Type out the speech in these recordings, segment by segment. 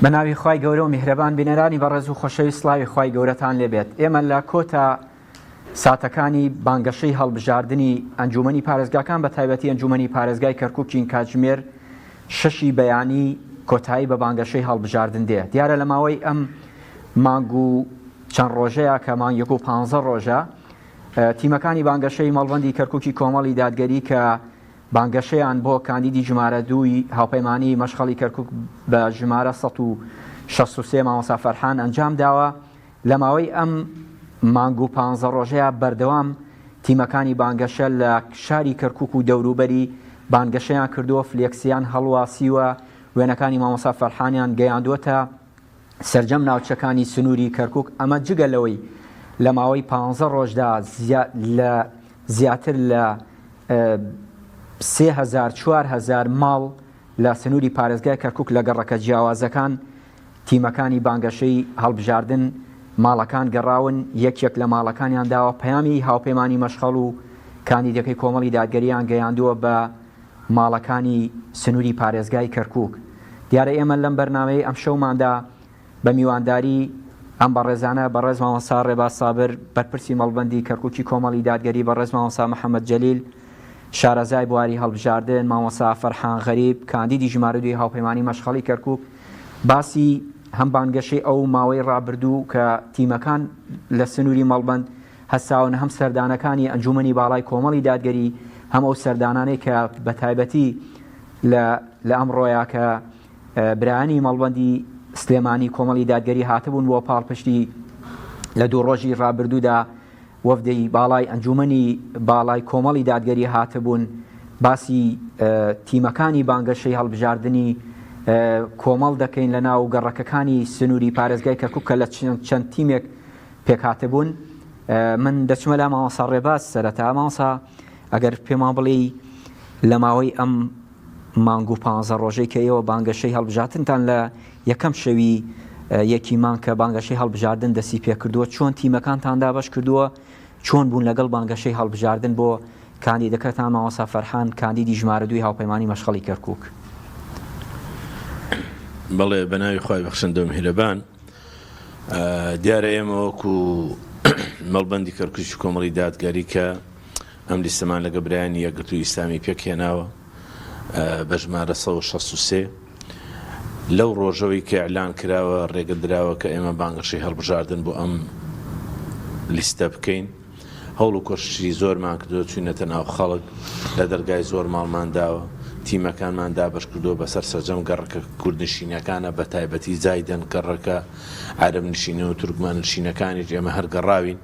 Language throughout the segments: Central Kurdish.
بەناوی خوای گەورە و میهرەبان بینەرانی بەڕێز و خۆشەوی سڵاوی خوای گەورەتان لێبێت. ئێمە لە کۆتا ساتەکانی بانگەشەی هەڵبژاردننی ئەنجومەنی پارێزگاکان بە تایبەتی ئەنجومەنی پارێزگای کەرکووکین کاتژمێر 6 بەیانی کۆتایی بە بانگەشەی هەڵبژاردن دێ. دیارە لە ماوەی ئەم مانگ و چەند ڕۆژەیە کە مانگ 15 ڕۆژە تیمەکانی بانگەشەی مەڵبەندی کەرکووکی کۆمەڵی دادگەری کە بانگەشەیان بۆ کاندیدی ژمارە 2 هاوپەیمانی مەشخەڵی کەرکووک بە ژمارە 163 مامۆستا فەرحان ئەنجام داوە. لە ماوەی ئەم مانگ و 15 ڕۆژەیە بەردەوام تیمەکانی بانگەشە لە شاری کەرکووک و دەوروبەری بانگەشەیان کردووە، فلێکسیان هەڵواسیوە، وێنەکانی مامۆستا فەرحانیان گەیاندووەتە سەرجەم ناوچەکانی سنووری کەرکووک. ئەمە جگە لەوەی لە ماوەی 15 ڕۆژدا زیاتر لە 3,000-4,000 ماڵ لە سنووری پارێزگای کەرکووک لە گەڕەکە جیاوازەکان تیمەکانی بانگەشەی هەڵبژاردن ماڵەکان گەڕاون. یەکێک لە ماڵەکانیان داوە پەیامی هاوپەیمانی مەشخەڵ و کاندیدەکەی کۆمەڵی دادگەریان گەیاندووە بە ماڵەکانی سنووری پارێزگای کەرکووک. دیارە ئێمە لەم بەرنامەی ئەم شەوماندا بە میوانداری ئەم بەڕێزانە بەڕێز مامۆستا ڕێباز سابر بەرپرسی مەڵبەندی کەرکووکی کۆمەڵی دادگەری، بەڕێز مامۆستا محەممەد جەلیل شارەزای بواری هەڵبژاردن، مامۆستا فەرحان غەریب کاندیدی ژمارە 2 هاوپەیمانی مەشخەڵی کەرکووک باسی هەم بانگەشەی ئەو ماوەی ڕابردوو کە تیمەکان لە سنووری مەڵبەند هەساون، هەم سەردانەکانی ئەنجومەنی باڵای کۆمەڵی دادگەری، هەم ئەو سەردانانەی کە بە تایبەتی لە ئەمڕۆیە کە برایانی مەڵبەندی سلێمانی کۆمەڵی دادگەری هاتبوون بۆ پاڵپشتی لە 2 ڕۆژی ڕابردوودا وەفدەی باڵای ئەنجومەنی باڵای کۆمەڵی دادگەری هاتبوون. باسی تیمەکانی بانگەشەی هەڵبژاردننی کۆمەڵ دەکەین لە ناو گەڕەکەکانی سنووری پارێزگای کەرکووک کە لە چەند تیمێک پێکهاتبوون. من دەچمە لا مامۆستا ڕێباز سەرەتا. مامۆستا ئەگەر پێمان بڵێ لە ماوەی ئەم مانگ و 15 ڕۆژەی کە ئێوە بانگەشەی هەڵبژاردنتان لە یەکەم شەوی یەکی مان کە بانگەشەی هەڵبژاردن دەستی پێ کردووە، چۆن تیمەکانتان دابەش کردووە، چۆن بوون لەگەڵ بانگەشەی هەڵبژاردن بۆ کاندیدەکەتان مامۆستا فەرحان کاندیدی ژمارە 2 هاوپەیمانی مەشخەڵی کەرکووک؟ بەڵێ بەناوی خوای بەخشندە و میهرەبان، دیارە ئێمە وەکو مەڵبەندی کەرکووکی کۆمەڵی دادگەری کە ئەم لیستەمان لەگە برایانی یەکگرتووی ئیسلامی پێکهێناوە بە ژمارە 163 لەو ڕۆژەوەی کە ئیعلان کراوە ڕێگە دراوە کە ئێمە بانگەشەی هەڵبژاردن بۆ ئەم لیستە بکەین. هەوڵ و کۆشتی زۆرمان کردووە، چوینەتە ناو خەڵک، لە دەرگای زۆر ماڵمان داوە، تیمەکانمان دابەش کردووە بەسەر سەرجەم گەڕەکە کوردنشینەکانە، بە تایبەتی زایدەن گەڕەکە عەرەب نشینە و تورکمان نشینەکانی ئێمە هەر گەڕاوین.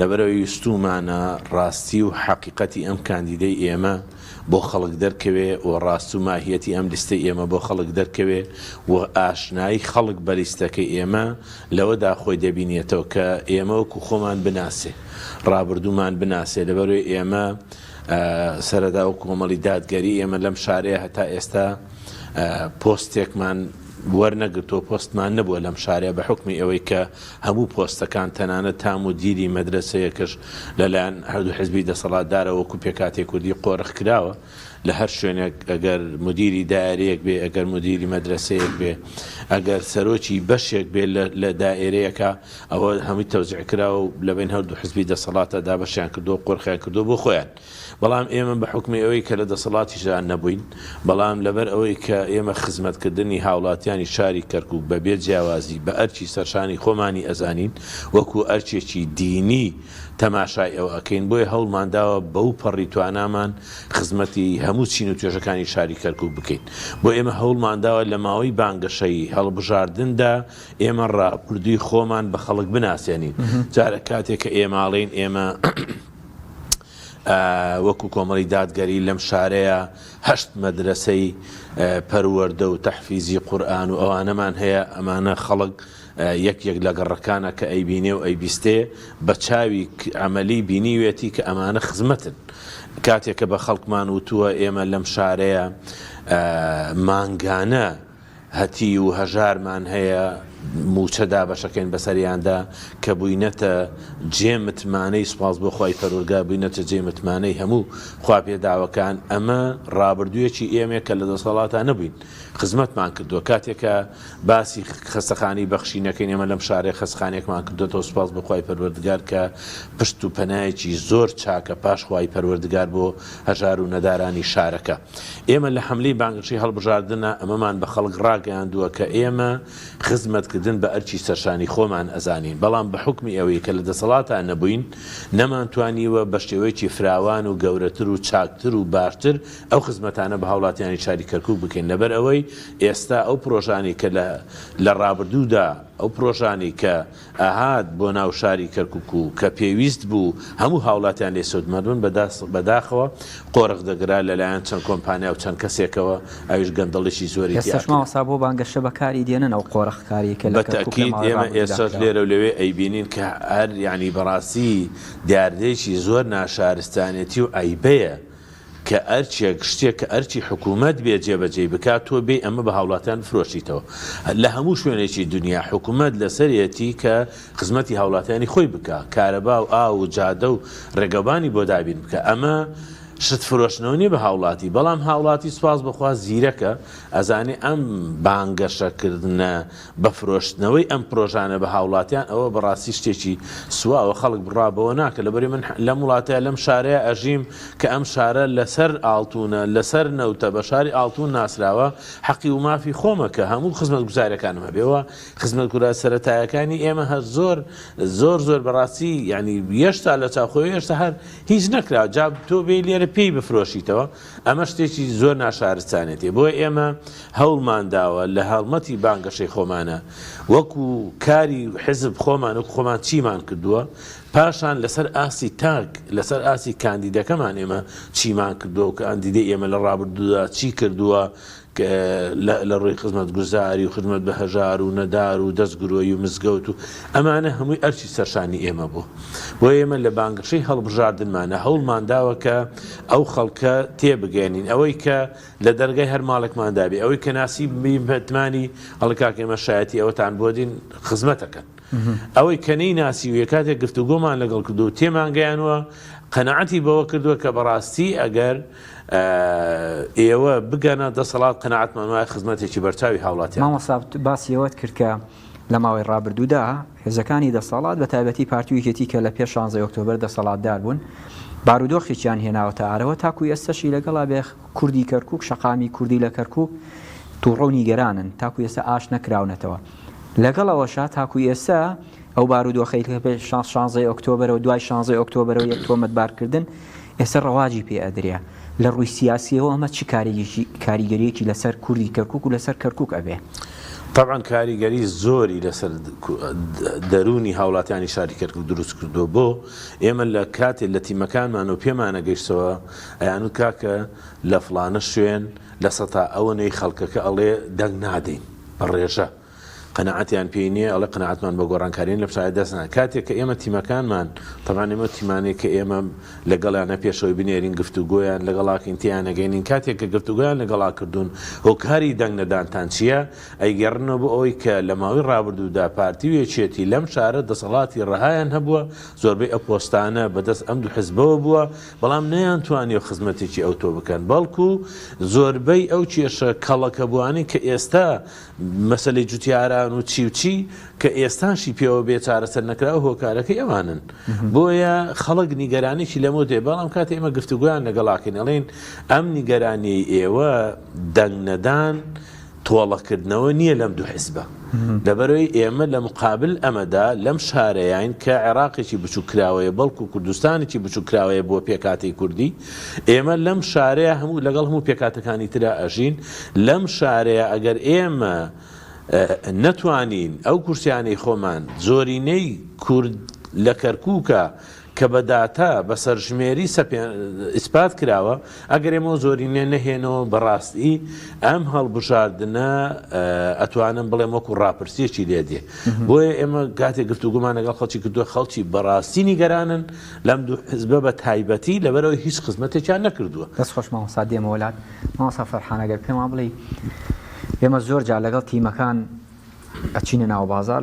لەبەرەوەی ویستومانە ڕاستی و حەقیقەتی ئەم کاندیدەی ئێمە بۆ خەڵک دەرکەوێ و ڕاست و ماهیەتی ئەم لیستەی ئێمە بۆ خەڵک دەرکەوێ و ئاشنایی خەڵک بە لیستەکەی ئێمە لەوەدا خۆی دەبینێتەوە کە ئێمە وەکو خۆمان بناسێ، ڕابردوومان بناسێ. لەبەرەوەی ئێمە سەرەتا و کۆمەڵی دادگەری ئێمە لەم شارەیە هەتا ئێستا پۆستێکمان وەرنەگرتۆ، پۆستمان نەبووە لەم شارەیە بە حکمی ئەوەی کە هەموو پۆستەکان تەنانەت تام و دیری مەدرسەیەکەش لەلایەن هەردوو حیزبی دەسەڵاتدارە وەکو پێکاتی کوردی قۆڕخ کراوە. لە هەر شوێنێک ئەگەر مدیری دایرەیەک بێ، ئەگەر مدیری مەدرسەیەک بێ، ئەگەر سەرۆکی بەشێک بێ لە دائێرەیەکە، ئەوە هەمووی تەوزیع کراوە و لەبین هەردوو حیزبی دەسەڵاتە دابەشیان کردو و قۆڕخیان کردو بۆ خۆیان. بەڵام ئێمە بە حکمی ئەوەی کە لە دەسەڵاتیشان نەبووین، بەڵام لەبەر ئەوەی کە ئێمە خزمەتکردنی هاوڵاتیانی شاری کەرکووک بەبێ جیاوازی بە ئەرچی سەرشانی خۆمانی ئەزانین، وەکو ئەرچێکی دینی تەماشای ئەو ئەکەین. بۆیە هەوڵمانداوە بەو پەڕی توانامان خزمەتی هەموو چین و توێژەکانی شاری کەرکووک بکەین. بۆ ئێمە هەوڵمانداوە لە ماوەی بانگەشەی هەڵبژاردندا ئێمە ڕاپردووی خۆمان بە خەڵک بناسێنین. جارە کاتێک کە ئێماڵین ئێمە وەکو کۆمەڵی دادگەری لەم شارەیە 8 مەدرسەی پەروەردە و تەحفیزی قورئان و ئەوانەمان هەیە. ئەمانە خەڵک یەک لە گەڕەکانە کە ئەیبینێ و ئەیبیستێ بە چاوی ئەمەلی بینیوێتی کە ئەمانە خزمەتن. کاتێککە بە خەڵکمان وتووە ئێمە لەم شارەیە مانگانە هەتی و هەژارمان هەیە موچەدا بەشەکەین بەسەریاندا کە بووینەتە جێ متمانەی سوپاس بۆ خی پەروەردگار بووینەتە جێ متمانەی هەموو خوا پێداوەکان ئەمە ڕابردوویەکی ئێمە کە لە دەسەڵاتە نەبووین خزمەتمان کردووە کاتێکە باسی خستەخانی بەخشینەکەین ئێمە لەم شارێ خستخانێکمان کردوێتەوە سوپاس بۆ خی پەروەردگار کە پشت و پەنایەکی زۆر چاکە پاش خی پەروەردگار بۆ هەژار و نەدارانی شارەکە ئێمە لە حملەی بانگشەی هەڵبژاردنە ئەمەمان بە خەڵک ڕاگەیاندووە کە ئێمە خزمەتکردن بە ئەرچی سەرشانی خۆمان ئەزانین بەڵام بە حکمی ئەوەی کە لە دەسەڵاتە نەبووین نەمانتوانیوە بە شێوەیەکی فراوان و گەورەتر و چاکتر و باشتر ئەو خزمەتانە بە هاوڵاتیانی شاری کەرکووک بکەین لەبەر ئەوەی ئێستا ئەو پرۆژانی کە لە ڕابردوودا ئەو پرۆژانی کە ئاهات بۆ ناو شاری کەرکووک و کە پێویست بوو هەموو هاوڵاتیان لێ سودمەدون بەداخەوە قۆرغ دەگرا لەلایەن چەند کۆمپانیا و چەند کەسێکەوە ئەویش گەندەڵیشی زۆری ئێستاشماوەسا بۆ بانگەشە بەکاری دێنن ئەو قۆرغکاری کە لە بەتەکید ئێمە ئێستاش لێرە و لەوێ ئەیبینین کە هەر یعنی بەڕاستی دیاردەیەکی زۆر ناشارستانێتی و ئەیبەیە کە ئەرچێک شتێک کە ئەرچی حکوومەت بێ جێبەجێ بکات تۆ بێ ئەمە بە هاوڵاتیان فرۆشیتەوە لە هەموو شوێنێکی دنیا حکوومەت لەسەرەتی کە خزمەتی هاوڵاتیانی خۆی بکە کارەبا و ئاو و جادە و ڕێگەبانی بۆ دابین بکە ئەمە شت فرۆشتنەوەنی بە هاوڵاتی بەڵام هاوڵاتی سوپاس بخوا زیرەکە ئەزانێ ئەم بانگەشەکردنە بە فرۆشتنەوەی ئەم پرۆژانە بە هاوڵاتیان ئەوە بەڕاستی شتێکی سواوە خەڵک بڕابەوە ناکە لەبەری من لەم وڵاتەیە لەم شارەیە ئەژیم کە ئەم شارە لەسەر ئاڵتونە لەسەر نەوتە بە شاری ئاڵتون ناسراوە حەقی و مافی خۆمەکە هەموو خزمەت گوزارەکانم هەبێەوە خزمەت گورە سەرەتایەکانی ئێمە هەر زۆر بەڕاستی ینی هێشتا لە چاوخۆی هێشتا هەر هیچ نەکرا جا تۆ بێ لێرە پێی بفرۆشیتەوە ئەمە شتێکی زۆر ناشارستانێتی بۆ ئێمە هەوڵمانداوە لە هەڵمەتی بانگەشەی خۆمانە وەکو کاری حزب خۆمان وەکو خۆمان چیمان کردووە پاشان لەسەر ئاسی تاک لەسەر ئاسی کاندیدەکەمان ئێمە چیمان کردووە و کاندیدەی ئێمە لە ڕابردوودا چی کردووە لە ڕووی خزمەت گوزاری و خزمەت بە هەژار و نەدار و دەستگرۆی و مزگەوت و ئەمانە هەمووی ئەرچی سەرشانی ئێمە بوو بۆ ئێمە لە بانگەشەی هەڵبژاردنمانە هەوڵمانداوە کە ئەو خەڵکە تێبگەێنین ئەوەی کە لە دەرگای هەر ماڵێکماندابێ ئەوەی کە ناسی بەتمانی هەڵکاک ئێمە شایەتی ئەوەتان بۆ دین خزمەتەکەن ئەوەی کەنەی ناسی و یەکاتێک گفتوگۆمان لەگەڵ کردو و تێمانگەیانوە قەنەعەتی بەوە کردووە کە بەڕاستی ئەگەر ئێوە بگەنە دەسەڵات قەنەعەتمان وایە خزمەتێکی بەرچاوی هاوڵاتیان مامۆستا باسی ئەوەت کرد کە لە ماوەی ڕابردوودا هێزەکانی دەسەڵات بە تایبەتی پارتی یەکێتی کە لە پێش 16 ئۆکتۆبەر دەسەڵاتدار بوون بارودۆخێکیان هێناوەتە ئارەوە تاکو ئێستاشی لەگەڵا بێ کوردی کەرکووک شەقامی کوردی لە کەرکووک تووڕە و نیگەرانن تاکو ئێستا ئاش نەکراونەتەوە لەگەڵەوەشا تاکو ئێستا ئەو بارودۆخەی کە پێش 16 ئۆکتۆبەر و دوای 16 ئۆکتۆبەر و یەک تۆمەتبارکردن ئێستا ڕەواجی پێ ئەدرێ لە ڕووی سیاسیەوە ئەمە چی کاریگەریەکی لەسەر کوردی کەرکووک و لەسەر کەرکووک ئەبێ طبعا کاریگەری زۆری لەسەر دەرونی هاوڵاتیانی شاری کەرکووک دروست کردو بۆ ئێمە لە کاتێ لە تیمەکانمان و پێمانە گەیشتەوە ئەیانوت کاکە لە فڵانە شوێن لە سەتا ئەوەنەی خەڵکەکە ئەڵێ دەنگ نادەین بە ڕێژە قەنەعەتیان پێی نییە ئەڵێ قەنەعەتمان بە گۆڕانکارین لە پشای دەستنا کاتێک کە ئێمە تیمەکانمان تەمان ئێمە تیمانێک کە ئێمە لەگەڵیانە پێشەوەی بنێرین گفتوگۆیان لەگەڵاکەین تیان نەگەینین کاتێک کە گفتوگۆیان لەگەڵا کردوون هۆکاری دەنگ نەدانتان چییە ئەیگەڕنەوە بۆ ئەوەی کە لە ماوەی ڕابردوودا پارتی وێچێتی لەم شارە دەسەڵاتی ڕەهایان هەبووە زۆربەی ئەو پۆستانە بەدەست ئەم دوو حزبەوە بووە بەڵام نەیانتوانێ خزمەتێکی ئەوتۆ بکەن بەڵکو زۆربەی ئەو کێشە کەڵەکە بوانی کە ئێستا مەسەلەی جوتیاران و چی کە ئێستاشی پێوە بێ چارەسەر نەکراوە هۆکارەکەی ئەوانن بۆیە خەڵک نیگەرانێکی لەمە دێ بەڵام کاتێ ئێمە گفتوگویان لەگەڵاکەین ئەڵێن ئەم نیگەرانی ئێوە دەنگ نەدان تۆڵەکردنەوە نییە لەم دوو حیزبە لەبەرەوەی ئێمە لە مقابل ئەمەدا لەم شارەیان کە عێراقێکی بچووکراوەیە بەڵکو کوردستانێکی بچووکراوەیە بۆ پێکاتی کوردی ئێمە لەم شارەیە هەموو لەگەڵ هەموو پێکاتەکانی ترا ئەژین لەم شارەیە ئەگەر ئێمە نەتوانین ئەو کورسیانەی خۆمان زۆرینەی کورد لە کەرکووکە کە بەداتا بە سەرژمێری ئیسپات کراوە ئەگەر ئێمە زۆرینێ نەهێنەوە بەڕاستی ئەم هەڵبژاردنە ئەتوانم بڵێم وەکو ڕاپرسیەکی لێدێ بۆیە ئێمە کاتێک گفتوگومان لەگەڵ خەڵکی کردووە خەڵکی بەڕاستی نیگەرانن لەم دوو حزبە بە تایبەتی لەبەرەوەی هیچ خزمەتێکیان نەکردووە. دەست خۆش مامۆستا دێمە وڵات مامۆستا فەرحان ئەگەر پێم وڵێ ئێمە زۆر جار لەگەڵ تیمەکان ئەچینە ناو بازار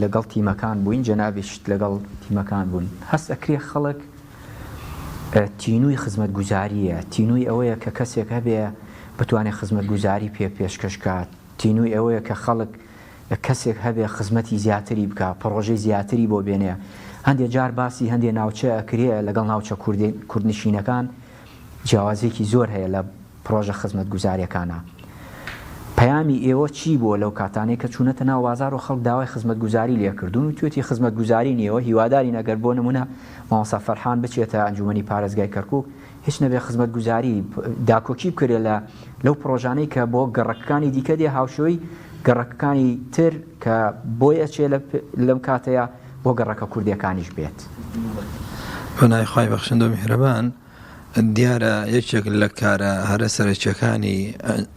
لەگەڵ تیمەکان بووین جەنابیشت لەگەڵ تیمەکان بوون هەست ئەکرێ خەڵک تینووی خزمەت گوزاریە تینووی ئەوەیە کە کەسێک هەبێ بتوانێت خزمەت گوزاری پێشکەشکات تینووی ئەوەیە کە خەڵک کەسێک هەبێ خزمەتی زیاتری بکە پڕۆژەی زیاتری بۆ بێنێ هەندێک جار باسی هەندێک ناوچە ئەکرێ لەگەڵ ناوچە کوردنشینەکان جیاوازێکی زۆر هەیە لە پرۆژە خزمەت گوزاریەکانە پەیامی ئێوە چی بووە لەو کاتانەی کە چوونەتە ناو بازار و خەڵک داوای خزمەت گوزاری لێکردون و توێتی خزمەت گوزاری نیەوە هیواداری نەگەر بۆ نمونە مامۆستا فەرحان بچێتە ئەنجومەنی پارێزگای کەرکووک هیچ نەبێ خزمەت گوزاری داکۆکی بکرێت لەو پرۆژانەی کە بۆ گەڕەکەکانی دیکە دێ هاوشەوەی گەڕەکەکانی تر کە بۆی ئەچێ لەم کاتەیە بۆ گەڕەکە کوردیەکانیش بێت بەنای خوای بەخشندە و میهرەبان دیارە یەکێک لە کارە هەرە سەرچیەکانی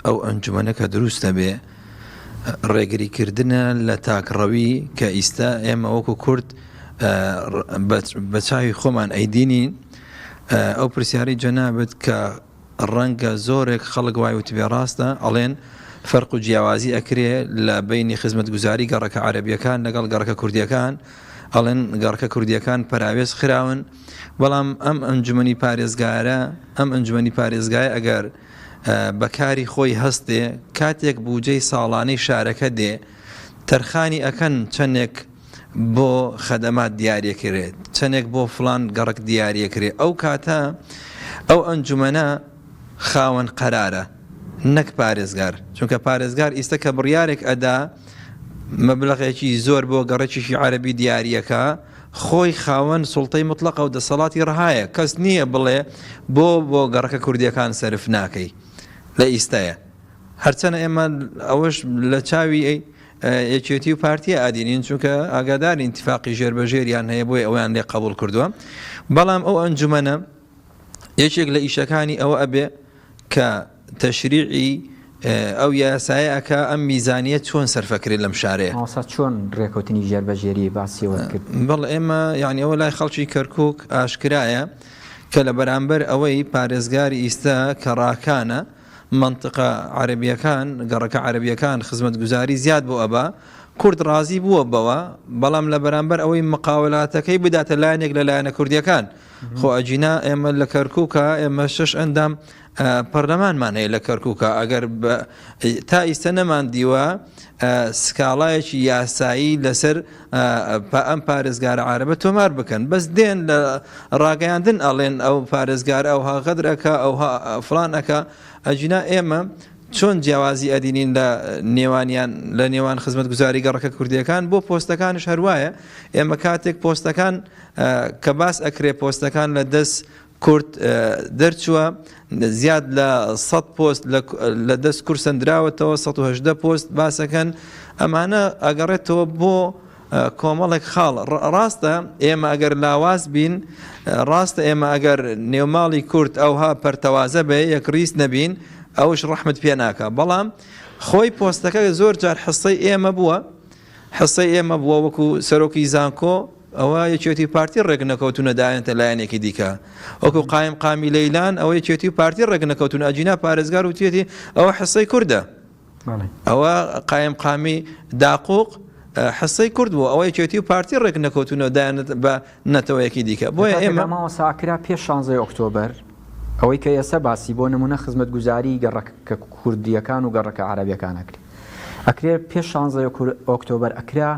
ئەو ئەنجومەنەکە دروستە بێ ڕێگریکردنە لە تاکڕەوی کە ئیستا ئێمە وەکو کورد بە چاوی خۆمان ئەیدینین ئەو پرسیاری جەنابەت کە ڕەنگە زۆرێک خەڵک وای وتبێ ڕاستە ئەڵێن فەرق و جیاوازی ئەکرێ لە بینی خزمەتگوزاری گەڕەکە عەرەبیەکان لەگەڵ گەڕەکە کوردیەکان ئەڵێن گەڕەکە کوردیەکان پەراوێز خراون بەڵام ئەم ئەنجومەنی پارێزگایە ئەگەر بەکاری خۆی هەستێ کاتێک بوجەی ساڵانەی شارەکە دێ تەرخانی ئەکەن چەندێک بۆ خەدەمات دیاریەکرێت چەندێک بۆ فلان گەڕک دیاریەکرێت ئەو کاتە ئەو ئەنجومەنە خاوەن قەرارە نەک پارێزگار چونکە پارێزگار ئیستا کە بڕیارێک ئەدا مەبلەغێکی زۆر بۆ گەڕێکیشی عەرەبی دیاریەکە خۆی خاوەن سوڵتەی مطلقە و دەسەڵاتی ڕەهایە کەس نییە بڵێ بۆ گەڕەکە کوردیەکان سەرف ناکەی لە ئیستایە هەرچەنە ئێمە ئەوەش لە چاوی یەکێتی و پارتیە ئادینین چونکە ئاگادار ئینتیفاقی ژێربەژێریان هەیە بۆی ئەویان لێ قبول کردووە بەڵام ئەو ئەنجومەنە یەکێک لە ئیشەکانی ئەوە ئەبێ کە تەشریعی ئەو یاسایەکە ئەم میزانیە چۆن سەرفەکرێت لەم شارەیە چۆن ڕێکەوتنی ژێربەژێری باسیەوە کرد بەڵ ئێمە یعنی ئەوە لای خەڵکی کەرکووک ئاشکرایە کە لە بەرامبەر ئەوەی پارێزگاری ئیستا کە ڕاکانە منطقە عەرەبیەکان گەڕەکە عەرەبیەکان خزمەتگوزاری زیاد بۆ ئەبا کورد ڕازی بووە بەوە بەڵام لە بەرامبەر ئەوەی مقاولاتەکەی بداتە لایەنێک لە لایەنە کوردیەکان خۆ ئەجینا ئێمە لە کەرکووکە ئێمە 6 ئەندام پەرلەمانمان هەیە لە کەرکووکە ئەگەر تا ئیستا نەمان دیوە سکاڵایەکی یاسایی لەسەر ئەم پارێزگارە عەرەبە تۆمار بکەن بەس دێن لە ڕاگەیاندن ئەڵێن ئەو پارێزگارە ئەوها غەدرەکە ئەوها فڵانەکە ئەجینا ئێمە چۆن جیاوازی ئەدینین لە نێوان خزمەتگوزاری گەڕەکە کوردیەکان بۆ پۆستەکانش هەروایە ئێمە کاتێک پۆستەکان کە باس ئەکرێ پۆستەکان لە دەست کورد دەرچووە زیاد لە 100 پۆست لە دەست کورد سەندراوەتەوە 180 پۆست باسەکەن ئەمانە ئەگەڕێتەوە بۆ کۆمەڵێک خاڵ ڕاستە ئێمە ئەگەر لاواز بین ڕاستە ئێمە ئەگەر نێوماڵی کورد ئەوها پەرتەوازە بێ یەک ڕیس نەبین ئەوش ڕەحمت پێ ناکە بەڵام خۆی پۆستەکە زۆر جار حسەی ئێمە بووە وەکو سەرۆکی زانکۆ ئەوە یەکێتی پارتی ڕێگنەکەوتونە دایەنتە لایەنێکی دیکە وەکو قایم قامی لەیلان ئەوە یەکێتی پارتی ڕێگنەکەوتون ئەجینا پارێزگار و توێتی ئەوە حسەی کووردە ئەوە قایم قامی داقوق حسەی کورد بوو ئەوە یەکێتی پارتی ڕێگنەکەوتونە دایەنێت بە نەتەوەیەکی دیکە بۆیە ئێمە ماوەساکرا پێش 16 ئۆکتۆبەر ئەوەی کە ئێستا باسی بۆ نمونە خزمەتگوزاری گەڕەکە کوردیەکان و گەڕەکە عەرەبیەکان ئەکرێ پێش 16 ئۆکتۆبەر ئەکرا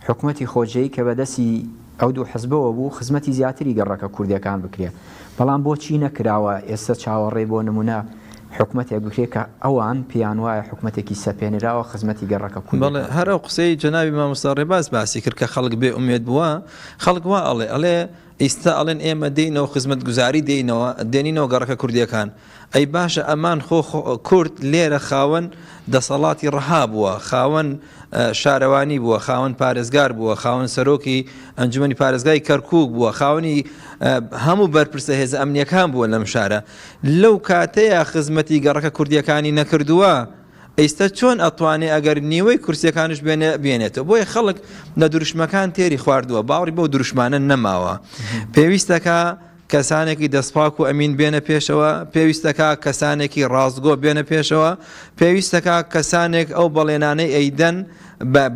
حکومەتی خۆجەی کە بەدەستی ئەو دوو حزبەوە بوو خزمەتی زیاتری گەڕەکە کوردیەکان بکرێ بەڵام بۆچی نەکراوە ئێستا چاوەڕێ بۆ نمونە حکومەتێک بکرێت کە ئەوان پێیان وایە حکومەتێکی سەپێنراوە خزمەتی گەڕەکە کوردی بەڵێ هەر ئەو قسەی جەنابی مامۆستا ڕێباز باسی کرد کە خەڵک بێ ئومێد بووە خەڵک وا ئەڵێ ئیستا ئەڵێن ئێمە دێینەوە خزمەتگوزاری دێنینەوە گەڕەکە کوردیەکان ئەی باشە ئەمان کورد لێرە خاوەن دەسەڵاتی ڕەها بووە خاوەن شارەوانی بووە خاوەن پارێزگار بووە خاوەن سەرۆکی ئەنجومەنی پارێزگای کەرکووک بووە خاوەنی هەموو بەرپرسە هێزە ئەمنیەکان بووە لەم شارە لەو کاتەیە خزمەتی گەڕەکە کوردیەکانی نەکردووە ئێستا چۆن ئەتوانێ ئەگەر نیوەی کورسیەکانش بێنێتەوە بۆیە خەڵک لە دروشمەکان تێری خواردووە باوەڕی بەو دروشمانە نەماوە پێویستەکە کەسانێکی دەستپاک و ئەمین بێنە پێشەوە، پێویستەکە کەسانێکی ڕاستگۆ بێنە پێشەوە، پێویستەکە کەسانێک ئەو بەڵێنانەی ئەیدەن